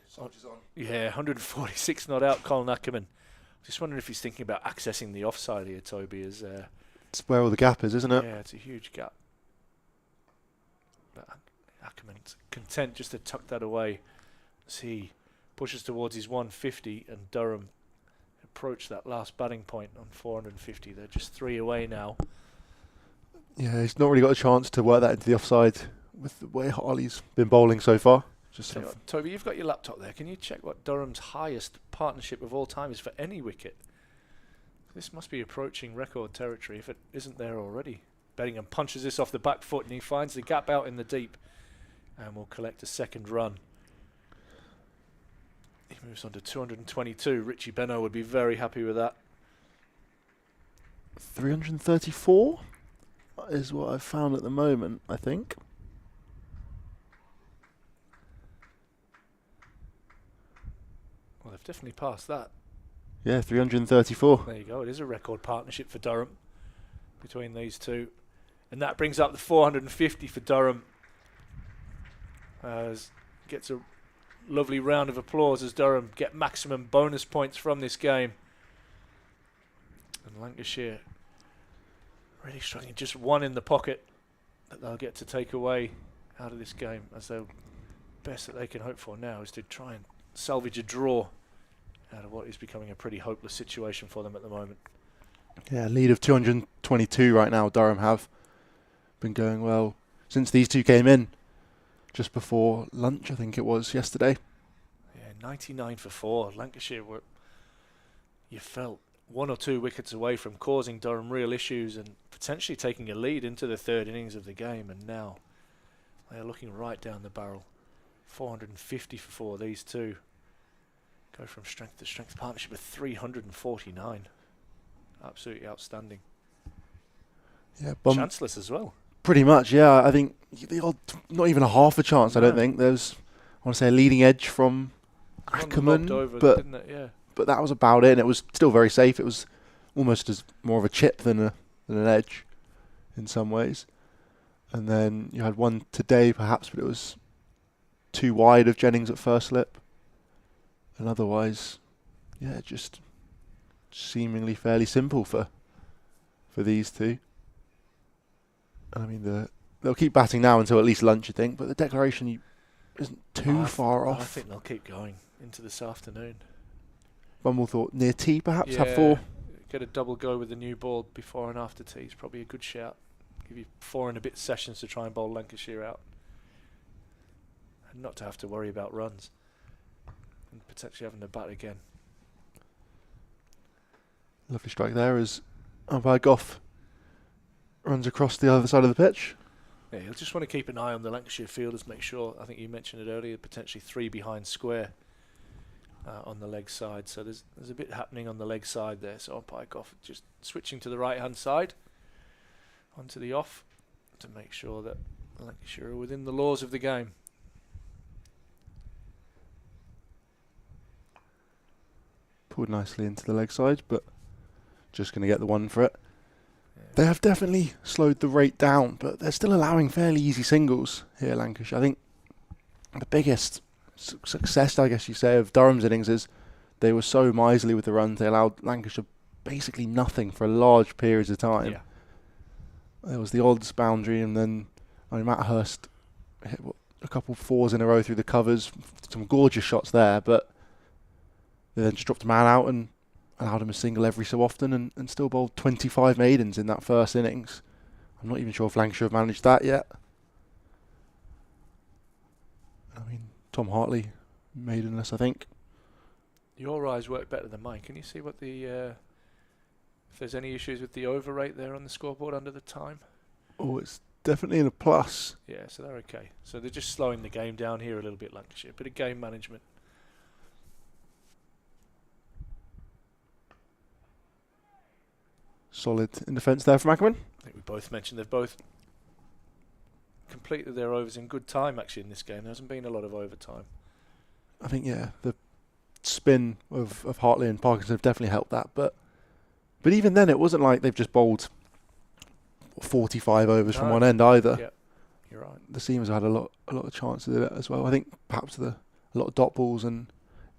Soldiers on. Yeah, 146 not out, Colin Ackerman. Just wondering if he's thinking about accessing the offside here, Toby. It's where all the gap is, isn't it? Yeah, it's a huge gap. But Ackerman's content just to tuck that away as he pushes towards his 150, and Durham approach that last batting point on 450. They're just 3 away now. Yeah, he's not really got a chance to work that into the offside with the way Hartley's been bowling so far. Toby, you've got your laptop there. Can you check what Durham's highest partnership of all time is for any wicket? This must be approaching record territory if it isn't there already. Bedingham punches this off the back foot, and he finds the gap out in the deep and will collect a second run. He moves on to 222. Richie Benno would be very happy with that. 334 is what I've found at the moment, I think. Well, they've definitely passed that. Yeah, 334. There you go. It is a record partnership for Durham between these two. And that brings up the 450 for Durham. Gets a lovely round of applause as Durham get maximum bonus points from this game. And Lancashire really struggling. Just one in the pocket that they'll get to take away out of this game, as the best that they can hope for now is to try and salvage a draw out of what is becoming a pretty hopeless situation for them at the moment. Yeah, lead of 222 right now. Durham have been going well since these two came in just before lunch, I think it was yesterday. Yeah, 99 for 4. Lancashire were, you felt, 1 or 2 wickets away from causing Durham real issues and potentially taking a lead into the third innings of the game, and now they are looking right down the barrel. 450 for 4, these two. Go from strength to strength. Partnership with 349. Absolutely outstanding. Yeah, chanceless as well. Pretty much, yeah. I think the odd, not even a half a chance. No. I don't think there's. I want to say a leading edge from Ackerman, Over, but didn't it? Yeah. But that was about it, and it was still very safe. It was almost as more of a chip than an edge, in some ways. And then you had one today, perhaps, but it was too wide of Jennings at first slip. And otherwise, yeah, just seemingly fairly simple for these two. I mean, they'll keep batting now until at least lunch, I think. But the declaration isn't too far off. I think they'll keep going into this afternoon. Bumble thought near tea, perhaps, Yeah, have 4. Get a double go with the new ball before and after tea is probably a good shout. Give you 4 and a bit sessions to try and bowl Lancashire out. And not to have to worry about runs. And potentially having to bat again. Lovely strike there as umpire Goff runs across the other side of the pitch. Yeah, you'll just want to keep an eye on the Lancashire fielders, make sure, I think you mentioned it earlier, potentially 3 behind square on the leg side. So there's a bit happening on the leg side there. So umpire Goff just switching to the right hand side onto the off to make sure that Lancashire are within the laws of the game. Pulled nicely into the leg side, but just going to get the one for it. Yeah. They have definitely slowed the rate down, but they're still allowing fairly easy singles here, Lancashire. I think the biggest success, I guess you say, of Durham's innings is they were so miserly with the runs. They allowed Lancashire basically nothing for large periods of time. Yeah. There was the odds boundary, and then Matt Hurst hit a couple 4s in a row through the covers. Some gorgeous shots there, but they then just dropped a man out and allowed him a single every so often, and still bowled 25 maidens in that first innings. I'm not even sure if Lancashire have managed that yet. I mean, Tom Hartley maidenless, I think. Your eyes work better than mine. Can you see what the if there's any issues with the over rate there on the scoreboard under the time? Oh, it's definitely in a plus. Yeah, so they're okay. So they're just slowing the game down here a little bit, Lancashire. Bit of game management. Solid in defence there from Ackerman. I think we both mentioned they've both completed their overs in good time, actually, in this game. There hasn't been a lot of overtime. I think, yeah, the spin of Hartley and Parkinson have definitely helped that. But even then, it wasn't like they've just bowled 45 overs from one end either. Yeah, you're right. The seamers have had a lot of chances of it as well. I think perhaps a lot of dot balls, and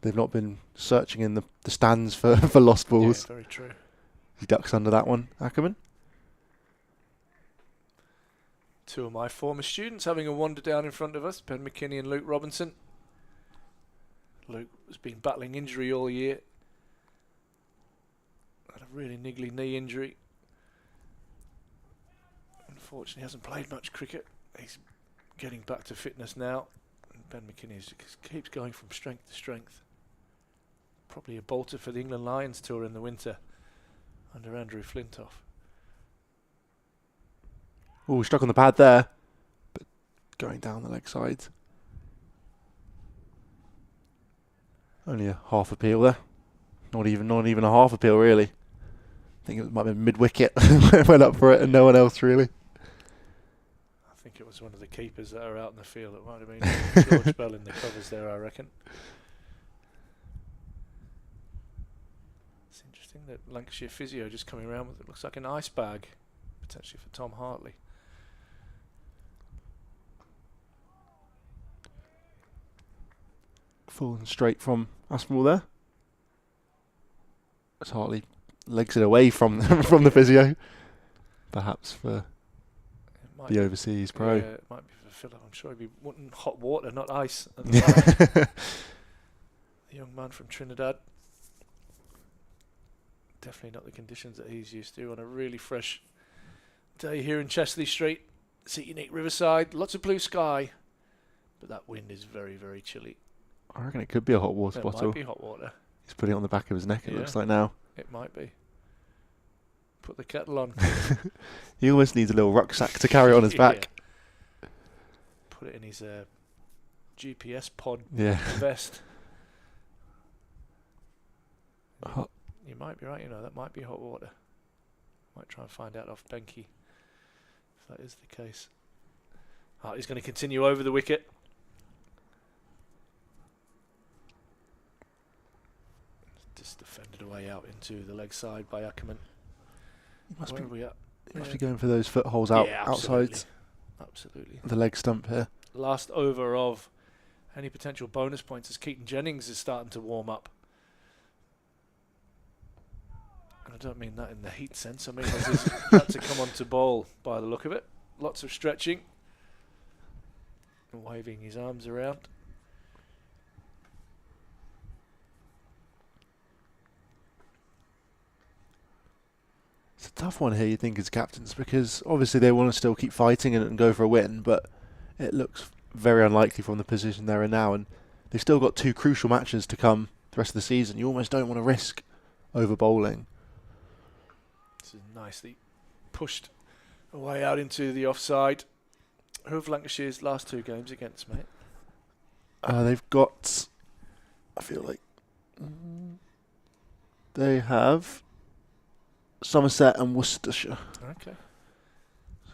they've not been searching in the stands for lost balls. Yeah, very true. He ducks under that one, Ackerman. 2 of my former students having a wander down in front of us, Ben McKinney and Luke Robinson. Luke has been battling injury all year. Had a really niggly knee injury. Unfortunately hasn't played much cricket. He's getting back to fitness now. And Ben McKinney just keeps going from strength to strength. Probably a bolter for the England Lions tour in the winter under Andrew Flintoff. Oh, struck on the pad there, but going down the leg side. Only a half appeal there. Not even a half appeal really. I think it might have been mid-wicket. Went up for it and no one else really. I think it was one of the keepers that are out in the field. It might have been George Bell in the covers there, I reckon. It's interesting that Lancashire physio just coming around with it looks like an ice bag, potentially for Tom Hartley. Falling straight from Aspinall there. As Hartley legs it away from from the physio. Perhaps for the overseas pro. Yeah, it might be for Philip. I'm sure he'd be wanting hot water, not ice. The young man from Trinidad. Definitely not the conditions that he's used to on a really fresh day here in Chesley Street. It's at unique Riverside. Lots of blue sky. But that wind is very, very chilly. I reckon it could be a hot water bottle. It might be hot water. He's putting it on the back of his neck, it looks like now. It might be. Put the kettle on. He almost needs a little rucksack to carry on his back. Put it in his GPS pod vest. Hot. You might be right, that might be hot water. Might try and find out off Benke if that is the case. He's going to continue over the wicket. Just defended away out into the leg side by Ackerman. Where are we at? Must be going for those footholes outside. Absolutely. The leg stump here. Last over of any potential bonus points as Keaton Jennings is starting to warm up. And I don't mean that in the heat sense. I mean as he's about to come on to bowl by the look of it. Lots of stretching. And waving his arms around. It's a tough one here, you think, as captains, because obviously they want to still keep fighting and go for a win, but it looks very unlikely from the position they're in now, and they've still got 2 crucial matches to come the rest of the season. You almost don't want to risk over bowling. This is nicely pushed away out into the offside. Who have Lancashire's last 2 games against, mate? They've got, I feel like, they have Somerset and Worcestershire. Okay.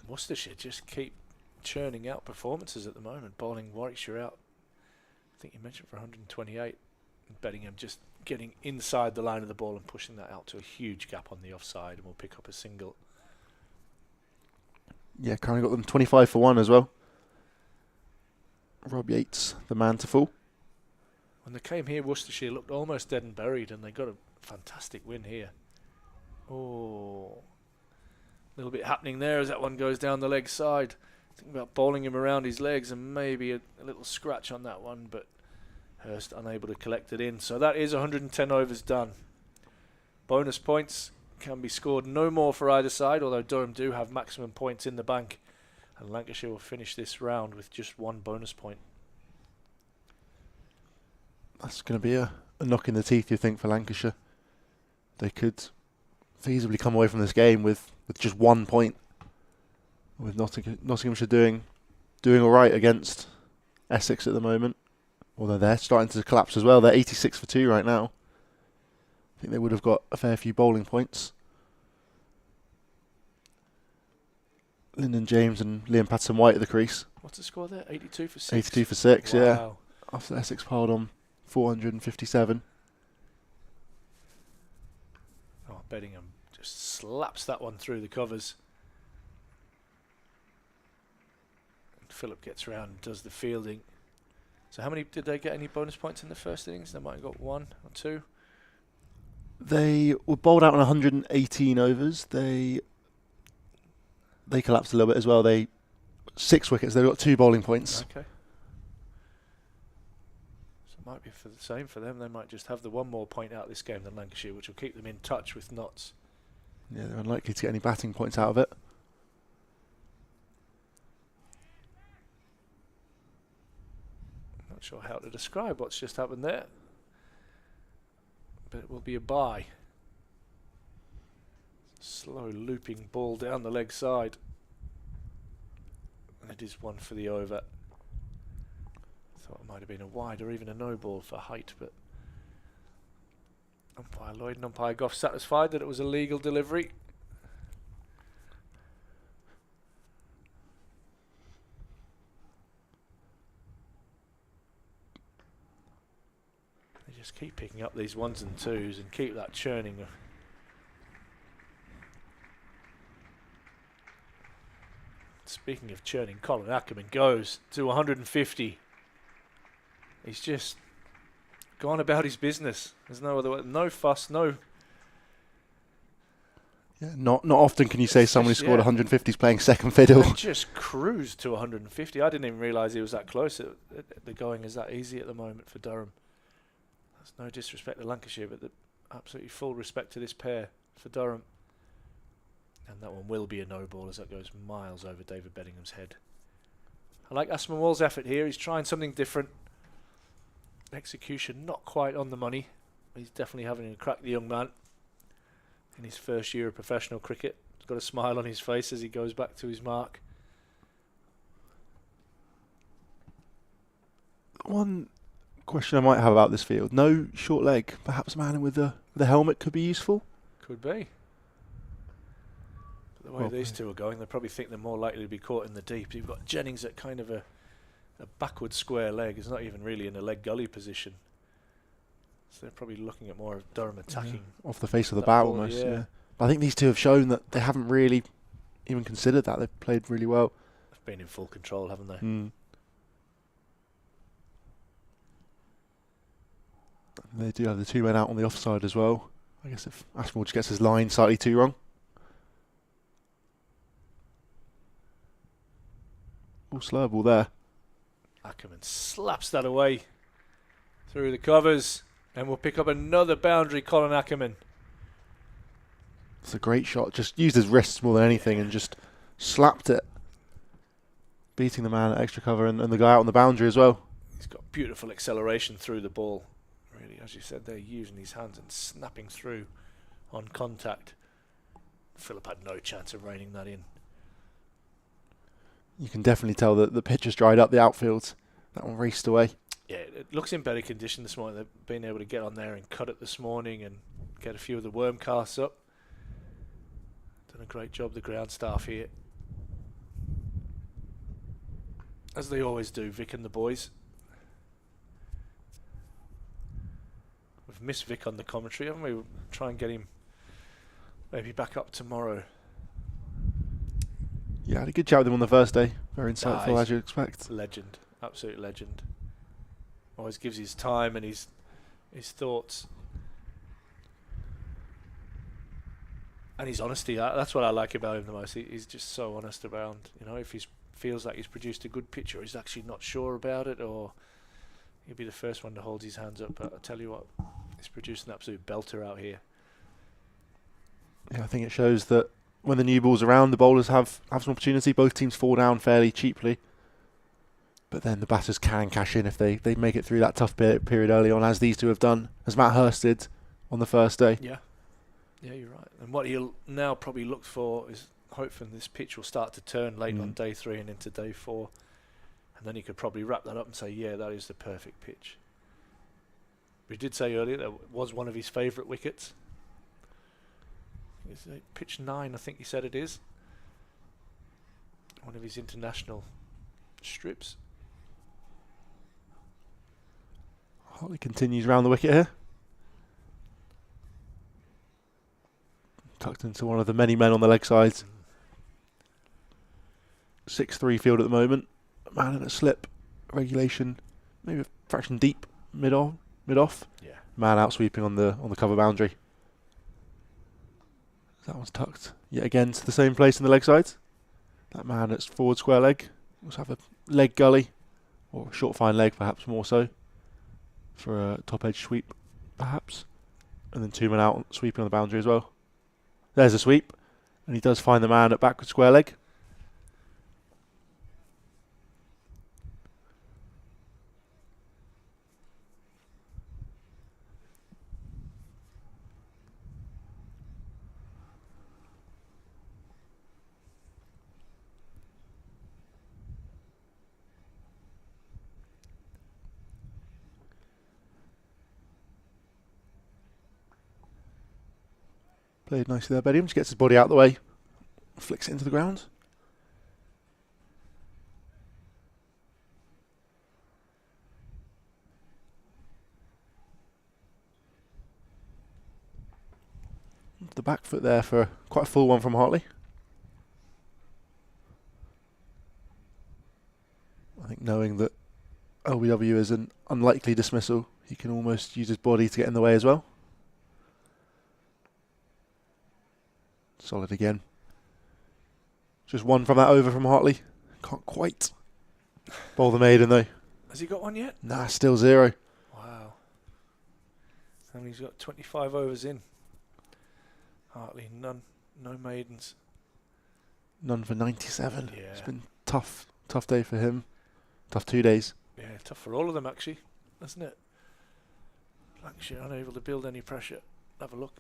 Worcestershire just keep churning out performances at the moment, bowling Warwickshire out. I think you mentioned for 128. Bedingham just getting inside the line of the ball and pushing that out to a huge gap on the offside, and we'll pick up a single. Yeah, kind of got them 25 for 1 as well. Rob Yates, the man to fall. When they came here, Worcestershire looked almost dead and buried, and they got a fantastic win here. Oh, a little bit happening there as that one goes down the leg side. Think about bowling him around his legs and maybe a little scratch on that one, but Hurst unable to collect it in. So that is 110 overs done. Bonus points can be scored no more for either side, although Durham do have maximum points in the bank, and Lancashire will finish this round with just 1 bonus point. That's going to be a knock in the teeth, you think, for Lancashire. They could feasibly come away from this game with just 1 point, with Nottinghamshire doing all right against Essex at the moment, although they're starting to collapse as well. They're 86 for 2 right now. I think they would have got a fair few bowling points. Lyndon James and Liam Patterson-White at the crease. What's the score there? 82 for 6? 82 for 6, wow. Yeah. After Essex piled on 457. Oh, Bedingham just slaps that one through the covers. And Philip gets around and does the fielding. So how many did they get? Any bonus points in the first innings? They might have got 1 or 2. They were bowled out on 118 overs. They collapsed a little bit as well. 6 wickets. They got 2 bowling points. Okay. So it might be for the same for them. They might just have the 1 more point out this game than Lancashire, which will keep them in touch with Notts. Yeah, they're unlikely to get any batting points out of it. Not sure how to describe what's just happened there, but it will be a bye. Slow looping ball down the leg side, and it is 1 for the over. Thought it might have been a wide or even a no ball for height, but Umpire Lloyd and umpire Goff satisfied that it was a legal delivery. They just keep picking up these 1s and 2s and keep that churning. Speaking of churning, Colin Ackerman goes to 150. He's just gone about his business. There's no other way. No fuss, no. Yeah, not often can you say It's someone who just, scored yeah. 150 is playing second fiddle. And just cruised to 150. I didn't even realise he was that close. The going is that easy at the moment for Durham. That's no disrespect to Lancashire, but absolutely full respect to this pair for Durham. And that one will be a no ball as that goes miles over David Beddingham's head. I like Asman Wall's effort here. He's trying something different. Execution not quite on the money. He's definitely having a crack, the young man, in his first year of professional cricket. He's got a smile on his face as he goes back to his mark. One question I might have about this field: no short leg. Perhaps a man with the helmet could be useful. Could be. But the way these two are going, they probably think they're more likely to be caught in the deep. You've got Jennings at kind of a backward square leg. It's not even really in a leg gully position. So they're probably looking at more of Durham attacking. Off the face of the that bat ball, almost, yeah. yeah. But I think these two have shown that they haven't really even considered that. They've played really well. They've been in full control, haven't they? They do have the 2 men out on the offside as well. I guess if Ashmore just gets his line slightly too wrong. All slur ball there. Ackerman slaps that away through the covers, and we'll pick up another boundary. Colin Ackerman. It's a great shot. Just used his wrists more than anything and just slapped it. Beating the man at extra cover and the guy out on the boundary as well. He's got beautiful acceleration through the ball. Really, as you said, they're using his hands and snapping through on contact. Phillip had no chance of reining that in. You can definitely tell that the pitch has dried up the outfield. That one raced away. Yeah, it looks in better condition this morning. They've been able to get on there and cut it this morning and get a few of the worm casts up. Done a great job, the ground staff here. As they always do, Vic and the boys. We've missed Vic on the commentary, haven't we? We'll try and get him maybe back up tomorrow. Yeah, I had a good chat with him on the first day. Very insightful, He's as you'd expect. Legend, absolute legend. Always gives his time and his thoughts. And his honesty. That's what I like about him the most. He's just so honest around, you know, if he feels like he's produced a good picture, he's actually not sure about it, or he'll be the first one to hold his hands up. But I tell you what, he's produced an absolute belter out here. Yeah, I think it shows that when the new ball's around, the bowlers have some opportunity. Both teams fall down fairly cheaply. But then the batters can cash in if they make it through that tough period early on, as these two have done, as Matt Hurst did on the first day. Yeah. Yeah, you're right. And what he'll now probably look for is hoping this pitch will start to turn late on day 3 and into day 4. And then he could probably wrap that up and say, yeah, that is the perfect pitch. We did say earlier that was one of his favourite wickets. It's pitch 9, I think he said it is. One of his international strips. Hartley continues round the wicket here. Tucked into one of the many men on the leg side. 6-3 field at the moment. Man in a slip. Regulation. Maybe a fraction deep. Mid off. Yeah. Man out sweeping on the cover boundary. That one's tucked yet again to the same place in the leg side. That man at forward square leg. Also have a leg gully. Or a short fine leg perhaps more so. For a top edge sweep perhaps. And then 2 men out sweeping on the boundary as well. There's a sweep. And he does find the man at backward square leg. Played nicely there, Bedingham. Just gets his body out of the way. Flicks it into the ground. The back foot there for quite a full one from Hartley. I think knowing that LBW is an unlikely dismissal, he can almost use his body to get in the way as well. Solid again. Just one from that over from Hartley. Can't quite bowl the maiden though. Has he got one yet? Nah, still 0. Wow. And he's got 25 overs in. Hartley, none. No maidens. None for 97. Yeah. It's been tough day for him. Tough 2 days. Yeah, tough for all of them actually, isn't it? Lancashire unable to build any pressure. Have a look.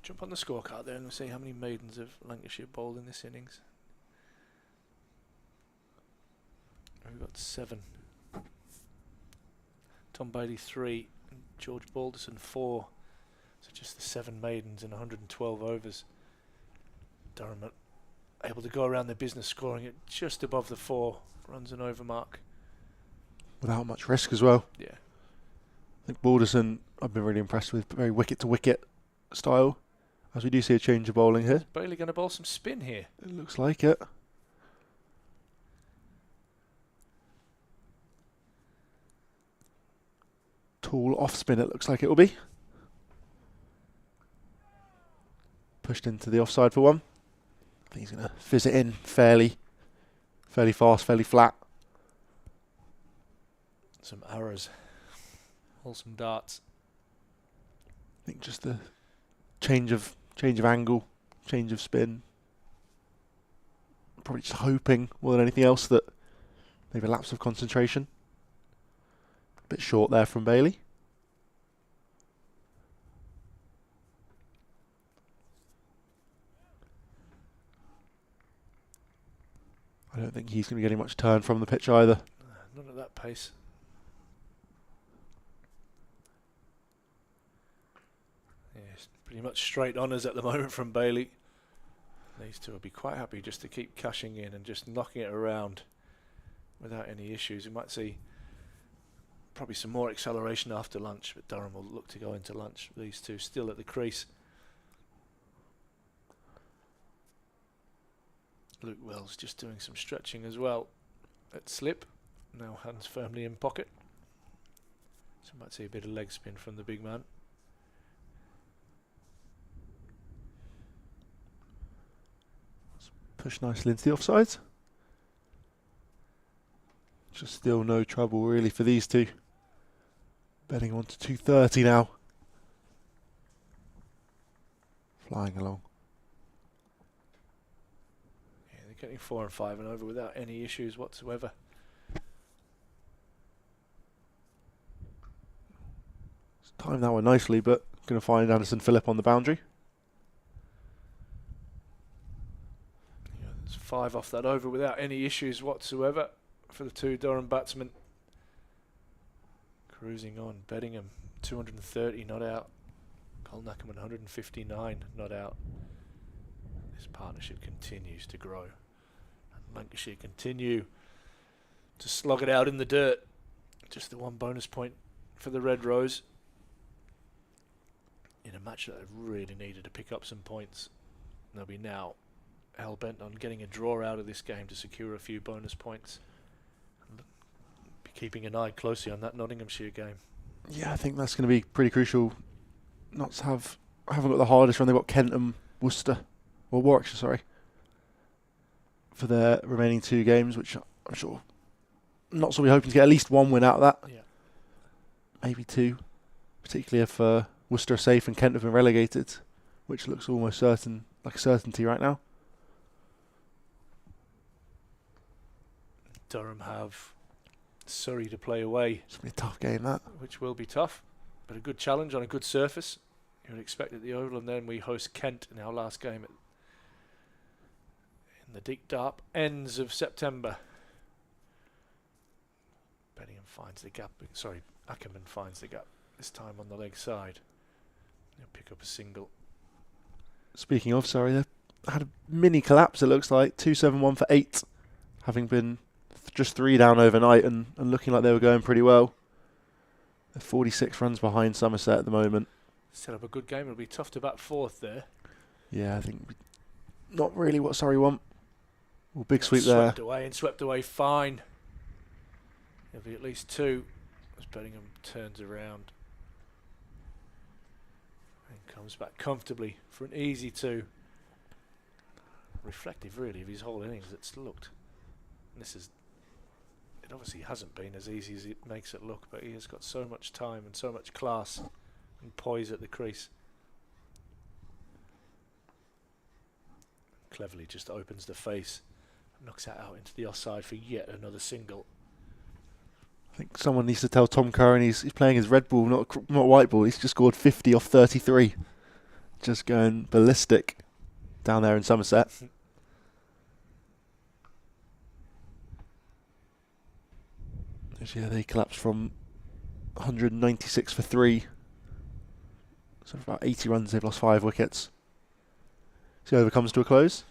Jump on the scorecard there and we'll see how many maidens have Lancashire bowled in this innings. We've got 7. Tom Bailey 3 and George Balderson 4. So just the 7 maidens in 112 overs. Durham are able to go around their business scoring it just above the 4 runs and over mark. Without much risk as well. Yeah. I think Balderson, I've been really impressed with. Very wicket to wicket style. As we do see a change of bowling here. Bailey going to bowl some spin here. It looks like it. Tall off spin it looks like it will be. Pushed into the offside for one. I think he's going to fizz it in fairly fast, fairly flat. Some arrows. All some darts. I think just the change of angle, change of spin. Probably just hoping more than anything else that maybe a lapse of concentration. A bit short there from Bailey. I don't think he's going to be getting much turn from the pitch either. Not at that pace. Yeah, it's pretty much straight honours at the moment from Bailey. These two will be quite happy just to keep cashing in and just knocking it around without any issues. We might see probably some more acceleration after lunch, but Durham will look to go into lunch. These two still at the crease. Luke Wells just doing some stretching as well at slip. Now hands firmly in pocket. So might see a bit of leg spin from the big man. Push nicely into the offside. Just still no trouble really for these two. Betting on to 230 now. Flying along. Yeah, they're getting 4 and 5 and over without any issues whatsoever. Timed that one nicely, but going to find Anderson Phillip on the boundary. Yeah, there's 5 off that over without any issues whatsoever for the 2 Durham batsmen. Cruising on. Bedingham 230 not out. Colin Ackerman 159 not out. This partnership continues to grow. And Lancashire continue to slog it out in the dirt. Just the 1 bonus point for the Red Rose in a match that they really needed to pick up some points. They'll be now hell-bent on getting a draw out of this game to secure a few bonus points. Be keeping an eye closely on that Nottinghamshire game. Yeah, I think that's going to be pretty crucial. Not to have, I haven't got the hardest run. They've got Kent and Worcester, or Warwickshire, sorry, for their remaining 2 games, which I'm sure not so we're hoping to get at least 1 win out of that. Yeah. Maybe 2, particularly if Worcester are safe and Kent have been relegated, which looks almost certain, like a certainty right now. Durham have Surrey to play away. It's going to be a tough game, that. Which will be tough, but a good challenge on a good surface. You would expect at the Oval, and then we host Kent in our last game in the Deep Darp ends of September. Bedingham finds the gap. Sorry, Ackerman finds the gap. This time on the leg side. He'll pick up a single. Speaking of, sorry, they had a mini collapse, it looks like. 271 for 8, having been just 3 down overnight and looking like they were going pretty well. They're 46 runs behind Somerset at the moment. Set up a good game. It'll be tough to bat 4th there. Yeah, I think not really what Surrey want. Well, big sweep there. Swept away fine. There'll be at least 2 as Bedingham turns around and comes back comfortably for an easy 2. Reflective, really, of his whole innings. It's looked. It obviously hasn't been as easy as it makes it look, but he has got so much time and so much class and poise at the crease. Cleverly just opens the face, knocks that out into the offside for yet another single. I think someone needs to tell Tom Curran he's playing his red ball, not white ball. He's just scored 50 off 33. Just going ballistic down there in Somerset. Yeah, they collapsed from 196 for 3. So for about 80 runs, they've lost 5 wickets. So over comes to a close.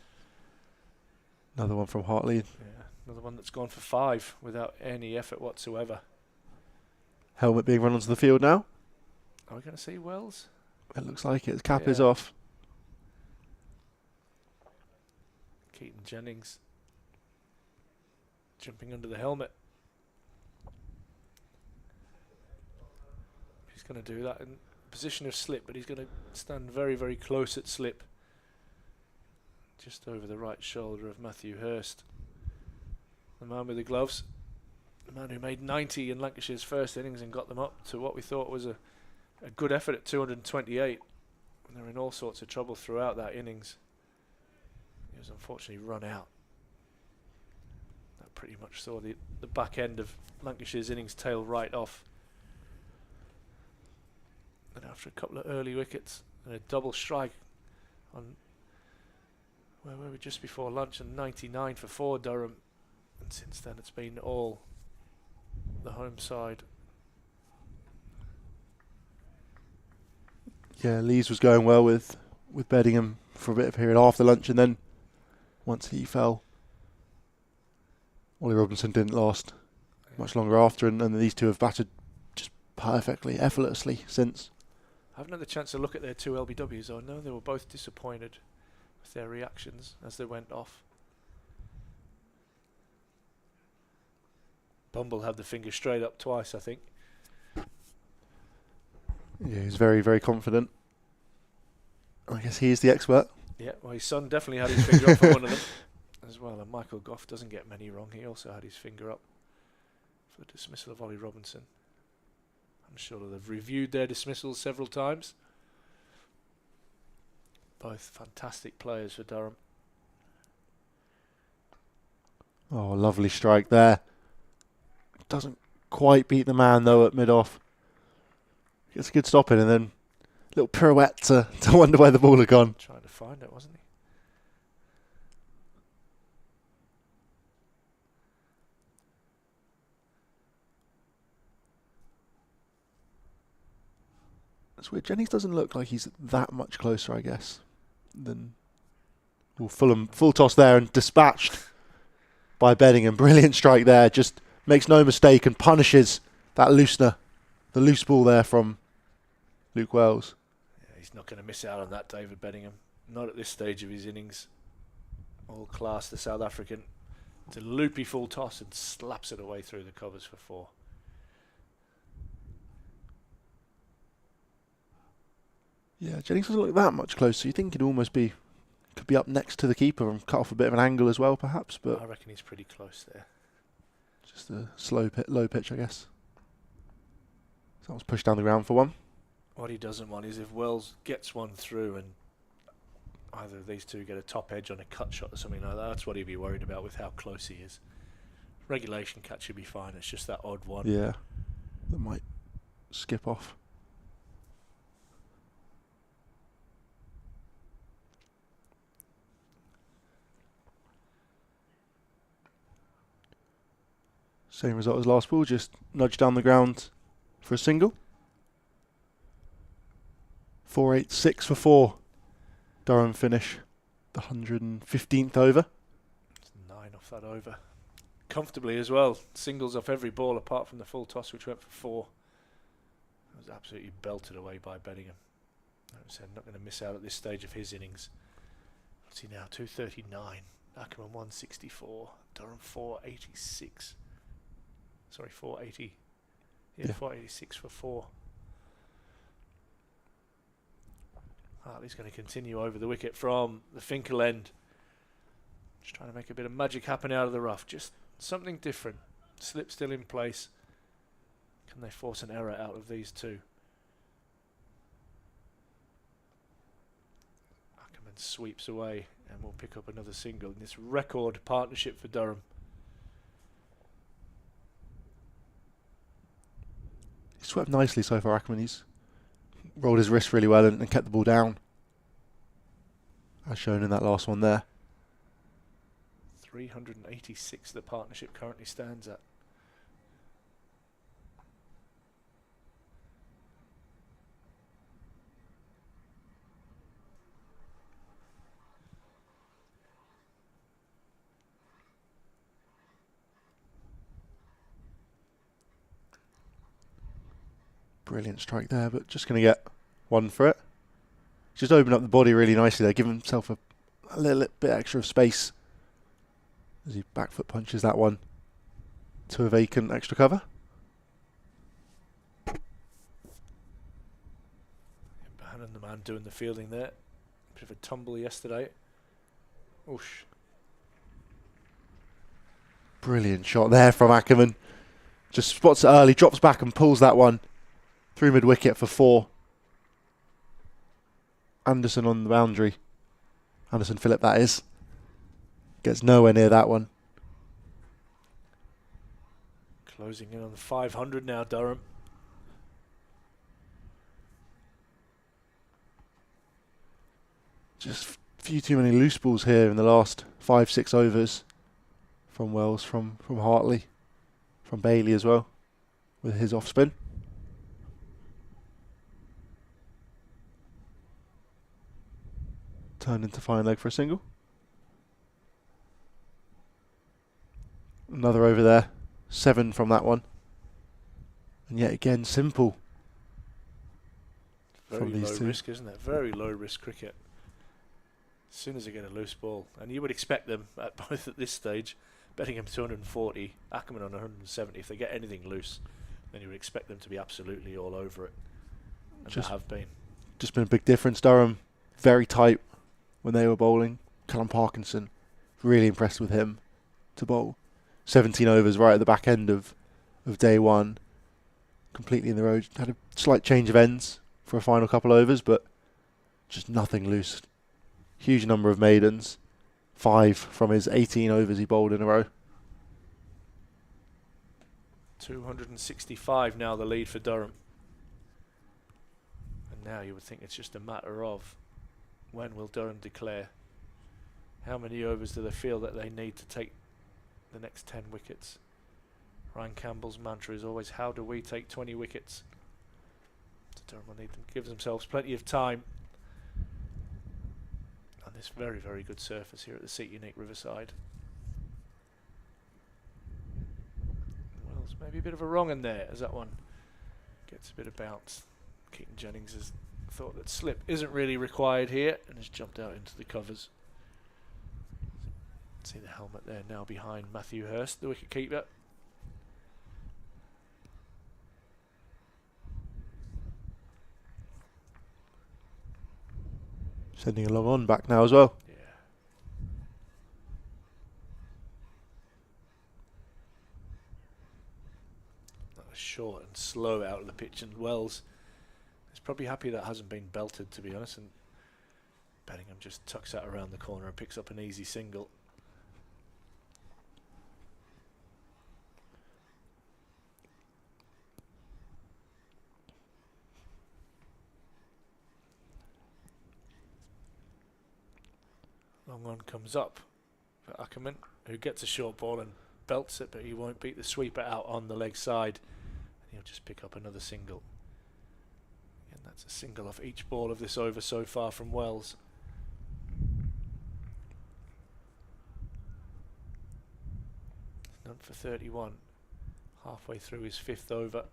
Another one from Hartley. Yeah, another one that's gone for 5 without any effort whatsoever. Helmet being run onto the field now. Are we going to see Wells? It looks like it. His cap is off. Keaton Jennings jumping under the helmet. He's going to do that in position of slip, but he's going to stand very, very close at slip. Just over the right shoulder of Matthew Hurst. The man with the gloves. The man who made 90 in Lancashire's first innings and got them up to what we thought was a good effort at 228. And they were in all sorts of trouble throughout that innings. He was unfortunately run out. That pretty much saw the back end of Lancashire's innings tail right off. And after a couple of early wickets and a double strike on where were we just before lunch, and 99 for 4 Durham, and since then it's been all the home side. Yeah, Lees was going well with Bedingham for a bit of period after lunch, and then once he fell, Ollie Robinson didn't last much longer after, and these two have batted just perfectly, effortlessly since. I haven't had the chance to look at their 2 LBWs. I know they were both disappointed with their reactions as they went off. Bumble had the finger straight up twice, I think. Yeah, he's very, very confident. I guess he is the expert. Yeah, well, his son definitely had his finger up for one of them as well. And Michael Goff doesn't get many wrong. He also had his finger up for the dismissal of Ollie Robinson. I'm sure they've reviewed their dismissals several times. Both fantastic players for Durham. Oh, lovely strike there. Doesn't quite beat the man though at mid-off. Gets a good stop in and then a little pirouette to wonder where the ball had gone. Trying to find it, wasn't he? That's weird. Jennings doesn't look like he's that much closer, I guess, than Fulham. Full toss there and dispatched by Bedingham. Brilliant strike there. Just makes no mistake and punishes that loosener. The loose ball there from Luke Wells. Yeah, he's not going to miss out on that, David Bedingham. Not at this stage of his innings. All class, the South African. It's a loopy full toss and slaps it away through the covers for 4. Yeah, Jennings doesn't look that much closer. You think he'd almost could be up next to the keeper and cut off a bit of an angle as well, perhaps. But I reckon he's pretty close there. Just a low pitch, I guess. Someone's pushed down the ground for one. What he doesn't want is if Wells gets one through and either of these two get a top edge on a cut shot or something like that, that's what he'd be worried about with how close he is. Regulation catch should be fine. It's just that odd one. Yeah, that might skip off. Same result as last ball, just nudged down the ground for a single. 4-8-6 for 4. Durham finish the 115th over. It's 9 off that over. Comfortably as well. Singles off every ball apart from the full toss, which went for 4. It was absolutely belted away by Beddingham. Like I said, not going to miss out at this stage of his innings. What's he now? 239. Ackerman 164. Durham 486. Sorry, 480. Yeah, 486 for 4. Hartley's going to continue over the wicket from the Finkel end. Just trying to make a bit of magic happen out of the rough. Just something different. Slip still in place. Can they force an error out of these two? Ackerman sweeps away and will pick up another single in this record partnership for Durham. He swept nicely so far, Ackerman. He's rolled his wrist really well and kept the ball down, as shown in that last one there. 386 the partnership currently stands at. Brilliant strike there, but just going to get one for it. Just open up the body really nicely there, give himself a little bit extra of space as he back foot punches that one to a vacant extra cover. Bannon, the man doing the fielding there. Bit of a tumble yesterday. Oosh. Brilliant shot there from Ackerman. Just spots it early, drops back and pulls that one through mid-wicket for 4. Anderson on the boundary. Anderson Phillip, that is. Gets nowhere near that one. Closing in on 500 now, Durham. Just a few too many loose balls here in the last 5-6 overs from Wells, from Hartley, from Bailey as well, with his off spin. Turned into fine leg for a single. Another over there. 7 from that one. And yet again, simple. Very low risk, isn't it? Very low risk cricket. As soon as they get a loose ball. And you would expect them, at both at this stage, Beddingham 240, Ackerman on 170. If they get anything loose, then you would expect them to be absolutely all over it. And they have been. Just been a big difference. Durham, very tight when they were bowling. Callum Parkinson, really impressed with him to bowl. 17 overs right at the back end of day one. Completely in the road. Had a slight change of ends for a final couple overs, but just nothing loose. Huge number of maidens. 5 from his 18 overs he bowled in a row. 265 now the lead for Durham. And now you would think it's just a matter of when will Durham declare? How many overs do they feel that they need to take the next 10 wickets? Ryan Campbell's mantra is always, how do we take 20 wickets? So Durham will need to give themselves plenty of time. On this very, very good surface here at the Seat Unique Riverside. Well, it's maybe a bit of a wrong in there as that one gets a bit of bounce. Keaton Jennings has thought that slip isn't really required here and has jumped out into the covers. See the helmet there now behind Matthew Hurst, the wicketkeeper. Sending a long on back now as well. Yeah. That was short and slow out of the pitch, and Wells is probably happy that hasn't been belted, to be honest, and Beddingham just tucks that around the corner and picks up an easy single. Long on comes up for Ackerman, who gets a short ball and belts it, but he won't beat the sweeper out on the leg side. And he'll just pick up another single. And that's a single off each ball of this over so far from Wells. None for 31. Halfway through his 5th over.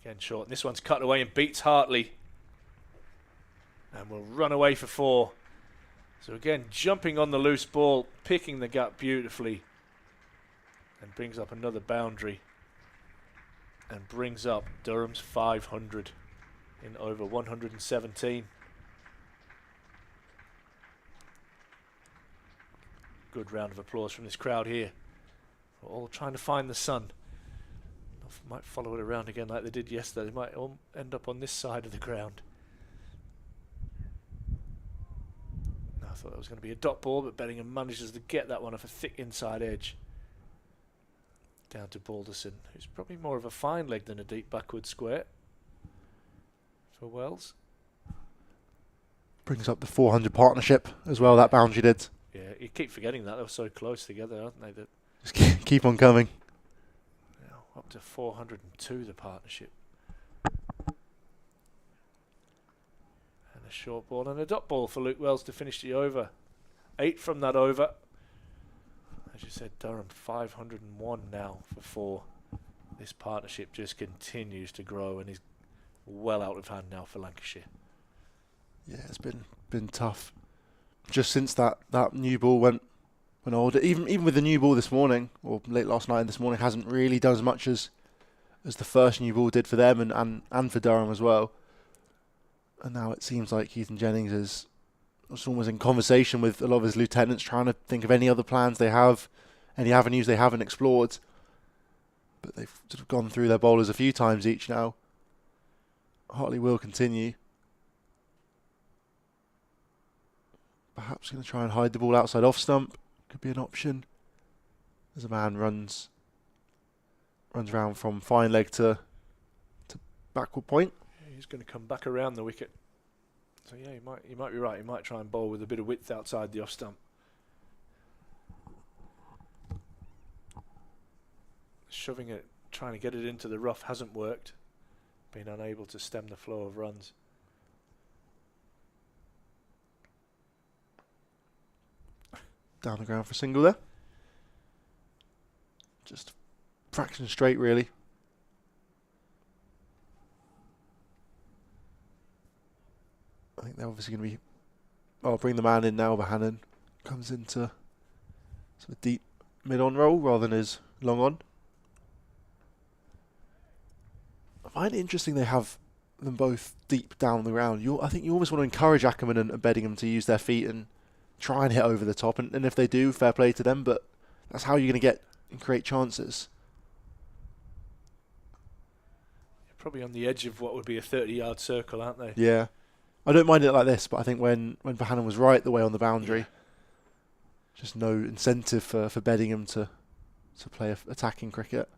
Again short. And this one's cut away and beats Hartley. And will run away for 4. So again, jumping on the loose ball, picking the gap beautifully. And brings up another boundary. And brings up Durham's 500 in over 117. Good round of applause from this crowd here. We're all trying to find the sun. Might follow it around again like they did yesterday. They might all end up on this side of the ground. No, I thought that was going to be a dot ball, but Beddingham manages to get that one off a thick inside edge. Down to Balderson, who's probably more of a fine leg than a deep backward square for Wells. Brings up the 400 partnership as well, that boundary did. Yeah, you keep forgetting that. They were so close together, aren't they? That Just keep on coming. up to 402, the partnership. And a short ball and a dot ball for Luke Wells to finish the over. 8 from that over. As you said, Durham 501 now for 4. This partnership just continues to grow and is well out of hand now for Lancashire. Yeah, it's been tough. Just since that new ball went old, even with the new ball this morning, or late last night and this morning, hasn't really done as much as the first new ball did for them and for Durham as well. And now it seems like Ethan Jennings is almost in conversation with a lot of his lieutenants, trying to think of any other plans they have, any avenues they haven't explored. But they've sort of gone through their bowlers a few times each now. Hartley will continue. Perhaps going to try and hide the ball outside off stump. Could be an option. As a man runs around from fine leg to backward point. Yeah, he's going to come back around the wicket. So yeah, you might be right. He might try and bowl with a bit of width outside the off stump. Shoving it, trying to get it into the rough hasn't worked. Been unable to stem the flow of runs. Down the ground for a single there. Just fraction straight, really. I think they're obviously going to be... Oh, bring the man in now. Bohannon comes into sort of deep mid-on roll rather than his long on. I find it interesting they have them both deep down the ground. I think you almost want to encourage Ackerman and Beddingham to use their feet and try and hit over the top, and if they do, fair play to them, but that's how you're going to get and create chances. You're probably on the edge of what would be a 30-yard circle, aren't they? Yeah. I don't mind it like this, but I think when Bohannon was right the way on the boundary, just no incentive for Beddingham to play attacking cricket.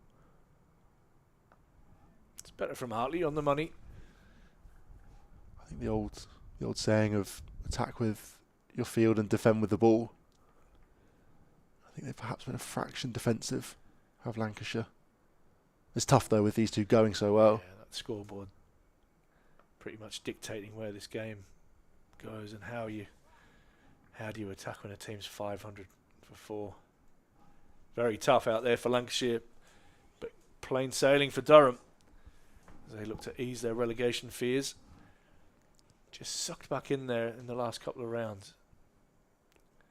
It's better from Hartley on the money. I think the old saying of attack with your field and defend with the ball. I think they've perhaps been a fraction defensive of Lancashire. It's tough though with these two going so well. Yeah, that scoreboard pretty much dictating where this game goes and how do you attack when a team's 500 for 4. Very tough out there for Lancashire, but plain sailing for Durham as they look to ease their relegation fears. Just sucked back in there in the last couple of rounds.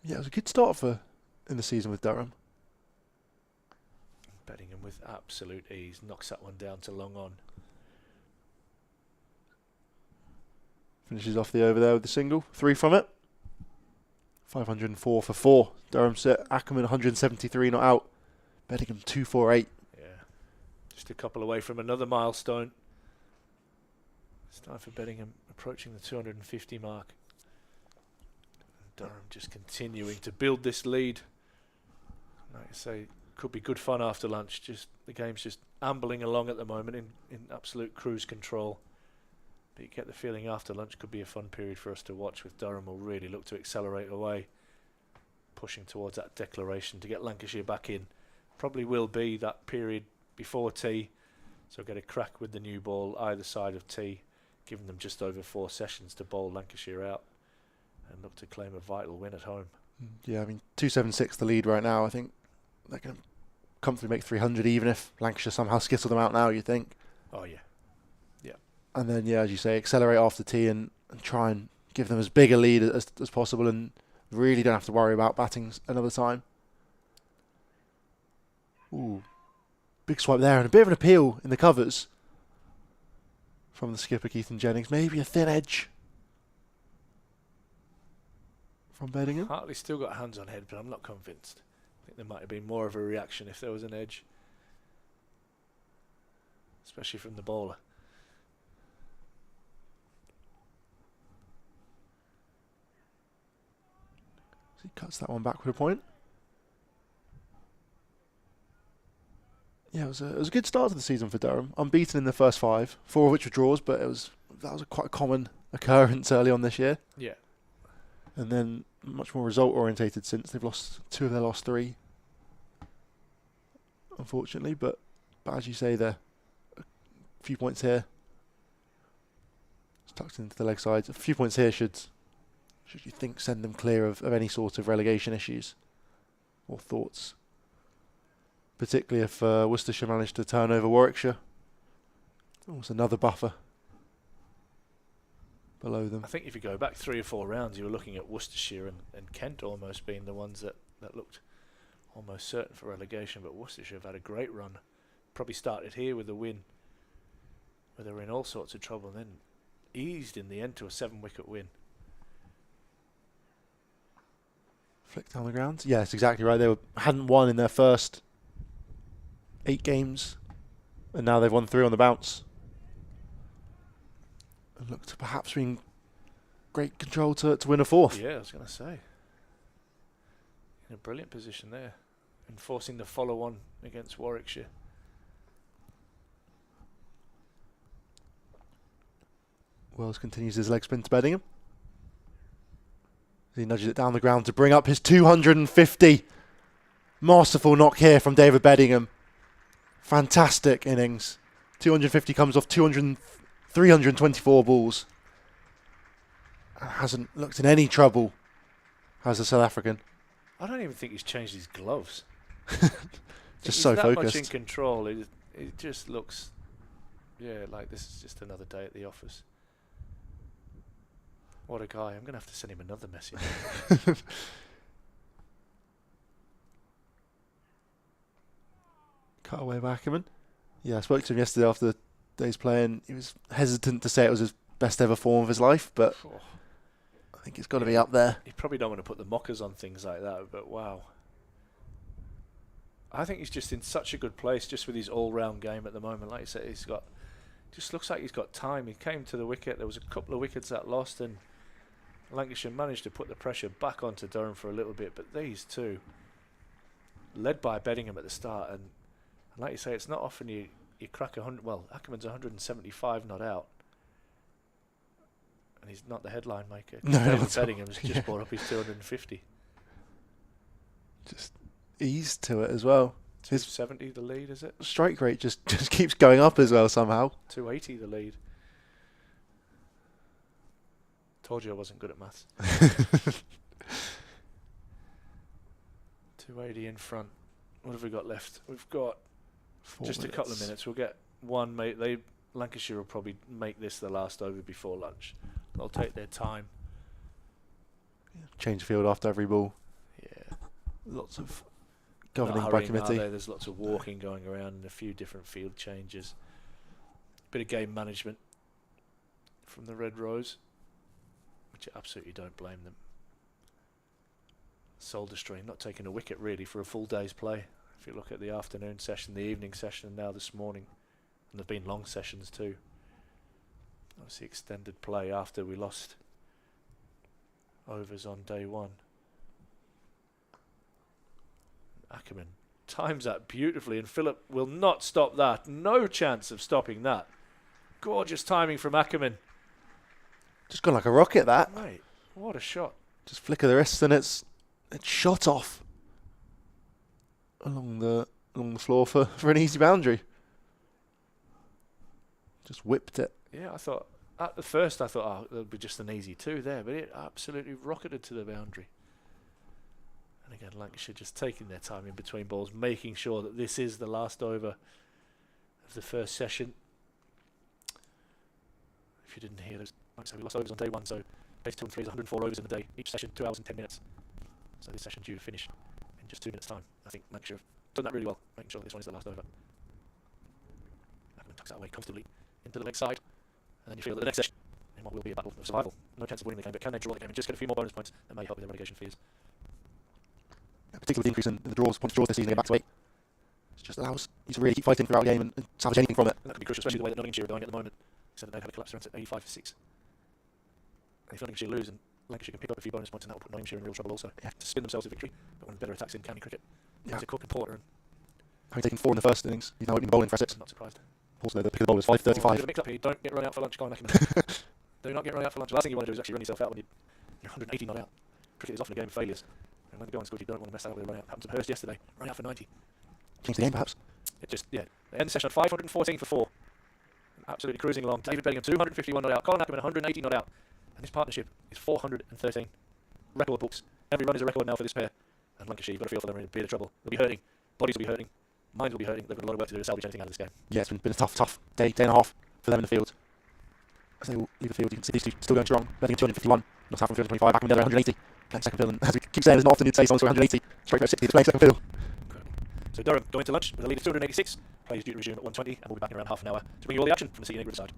Yeah, it was a good start in the season with Durham. Beddingham with absolute ease knocks that one down to long on. Finishes off the over there with the single. 3 from it. 504 for 4. Durham set. Ackerman 173 not out. Beddingham 248. Yeah, just a couple away from another milestone. It's time for Beddingham approaching the 250 mark. Durham just continuing to build this lead. Like I say, could be good fun after lunch. Just the game's just ambling along at the moment in absolute cruise control. But you get the feeling after lunch could be a fun period for us to watch, with Durham will really look to accelerate away, pushing towards that declaration to get Lancashire back in. Probably will be that period before tea, so get a crack with the new ball either side of tea. giving them just over 4 sessions to bowl Lancashire out and look to claim a vital win at home. Yeah, I mean, 276 the lead right now. I think they're going to comfortably make 300 even if Lancashire somehow skittle them out now, you think. Oh, yeah. Yeah. And then, yeah, as you say, accelerate after tea and try and give them as big a lead as possible and really don't have to worry about batting another time. Ooh, big swipe there and a bit of an appeal in the covers from the skipper, Keith Jennings. Maybe a thin edge from Beddingham. Hartley's still got hands on head, but I'm not convinced. I think there might have been more of a reaction if there was an edge, especially from the bowler. He cuts that one back with a point. Yeah, it was a good start to the season for Durham. Unbeaten in the first 5, 4 of which were draws, but that was quite a common occurrence early on this year. Yeah. And then much more result orientated since. They've lost 2 of their last 3, unfortunately. But as you say, there a few points here. It's tucked into the leg sides. A few points here should you think send them clear of any sort of relegation issues or thoughts. Particularly if Worcestershire managed to turn over Warwickshire. Almost another buffer below them. I think if you go back 3 or 4 rounds, you were looking at Worcestershire and Kent almost being the ones that looked almost certain for relegation. But Worcestershire have had a great run. Probably started here with a win, where they were in all sorts of trouble, and then eased in the end to a 7-wicket win. Flick down the ground. Yes, exactly right. They hadn't won in their first 8 games, and now they've won 3 on the bounce. And look to perhaps be in great control to win a 4th. Yeah, I was going to say. In a brilliant position there, enforcing the follow-on against Warwickshire. Wells continues his leg spin to Beddingham. He nudges it down the ground to bring up his 250. Masterful knock here from David Beddingham. Fantastic innings. 250 comes off 324 balls. Hasn't looked in any trouble as a South African. I don't even think he's changed his gloves. Just so that focused. Much in control. It just looks, yeah, like this is just another day at the office. What a guy. I'm going to have to send him another message. Cut away by Ackerman. Yeah, I spoke to him yesterday after the day's playing. He was hesitant to say it was his best ever form of his life, but I think it's got to be up there. You probably don't want to put the mockers on things like that, but wow. I think he's just in such a good place, just with his all-round game at the moment. Like you said, just looks like he's got time. He came to the wicket. There was a couple of wickets that lost, and Lancashire managed to put the pressure back onto Durham for a little bit. But these two, led by Beddingham at the start, and like you say, it's not often you crack 100. Well, Ackerman's 175 not out, and he's not the headline maker. No, David Beddingham's just brought up his 250. Just ease to it as well. His 270 the lead, is it? strike rate just keeps going up as well somehow. 280 the lead. Told you I wasn't good at maths. 280 in front. What have we got left? We've got 4 just minutes. a couple of minutes. We'll get one. Lancashire will probably make this the last over before lunch. They'll take their time. Change field after every ball. Yeah. Lots of Not governing by hurrying, are committee. they? There's lots of walking going around and a few different field changes. Bit of game management from the Red Rose, which I absolutely don't blame them. Soul destroying, not taking a wicket really for a full day's play. If you look at the afternoon session, the evening session, and now this morning, and there've been long sessions too. Obviously extended play after we lost overs on day 1. Ackerman times that beautifully, and Phillip will not stop that. No chance of stopping that. Gorgeous timing from Ackerman. Just gone like a rocket, that. Mate, what a shot. Just flick of the wrist and it's shot off along the floor for an easy boundary. Just whipped it. Yeah, I thought At the first, I thought, oh, it'll be just an easy 2 there, but it absolutely rocketed to the boundary. And again, Lancashire just taking their time in between balls, making sure that this is the last over of the first session. If you didn't hear, like I said, we lost overs on day 1, so base 2 and 3 is 104 overs in the day. Each session 2 hours and 10 minutes. So this session due to finish in just 2 minutes' time. I think Lancashire have done that really well, making sure that this one is the last over. Ackerman tucks that away comfortably into the leg side, and then you feel that the next session, in what will be a battle of survival, no chance of winning the game, but can they draw the game and just get a few more bonus points that may help with their relegation fears? Particularly the increase in the draws, points draws this season, back to 8. It just allows you to really keep fighting throughout the game and salvage anything from it. And that could be crucial, especially the way that Nottinghamshire are going at the moment. So that they'd have a collapse around to 85 for 6. And if Nottinghamshire lose, and Lancashire can pick up a few bonus points, and that will put Nottinghamshire in real trouble also. Yeah. To spin themselves a victory, but one of the better attacks in county cricket. Yeah. Cook and Porter, and Having taken 4 in the first innings, he's now opening bowling for Essex. I'm not surprised. Also, the pick of the bowlers, 5:35. There's a mix up here. Don't get run out for lunch, Guy Ackerman. Do not get run out for lunch. The last thing you want to do is actually run yourself out when you're 180 not out. Cricket is often a game of failures. And when they go on score, you don't want to mess that up with a run out. Happened to Hurst yesterday. Run out for 90. Change the game, perhaps. It just, yeah. They end the session at 514 for 4. Absolutely cruising along. David Bellingham, 251 not out. Colin Ackerman, 180 not out. And this partnership is 413. Record books. Every run is a record now for this pair. And Lancashire, you've got to feel for them in a bit of trouble. They'll be hurting. Bodies will be hurting. Minds will be hurting. They've got a lot of work to do to salvage anything out of this game. Yeah, it's been a tough day and a half for them in the field. As they all leave the field, you can see these two still going strong. Bellingham 251, Northampton 325, Ackerman the other 180. Playing second field, and as we keep saying, there's not often you'd say someone's 180. Straight for 60 to play second field. Incredible. So Durham going to lunch with a lead of 286. Play is due to resume at 1:20, and we'll be back in around half an hour to bring you all the action from the City Neighbourhood side.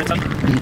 Milestones.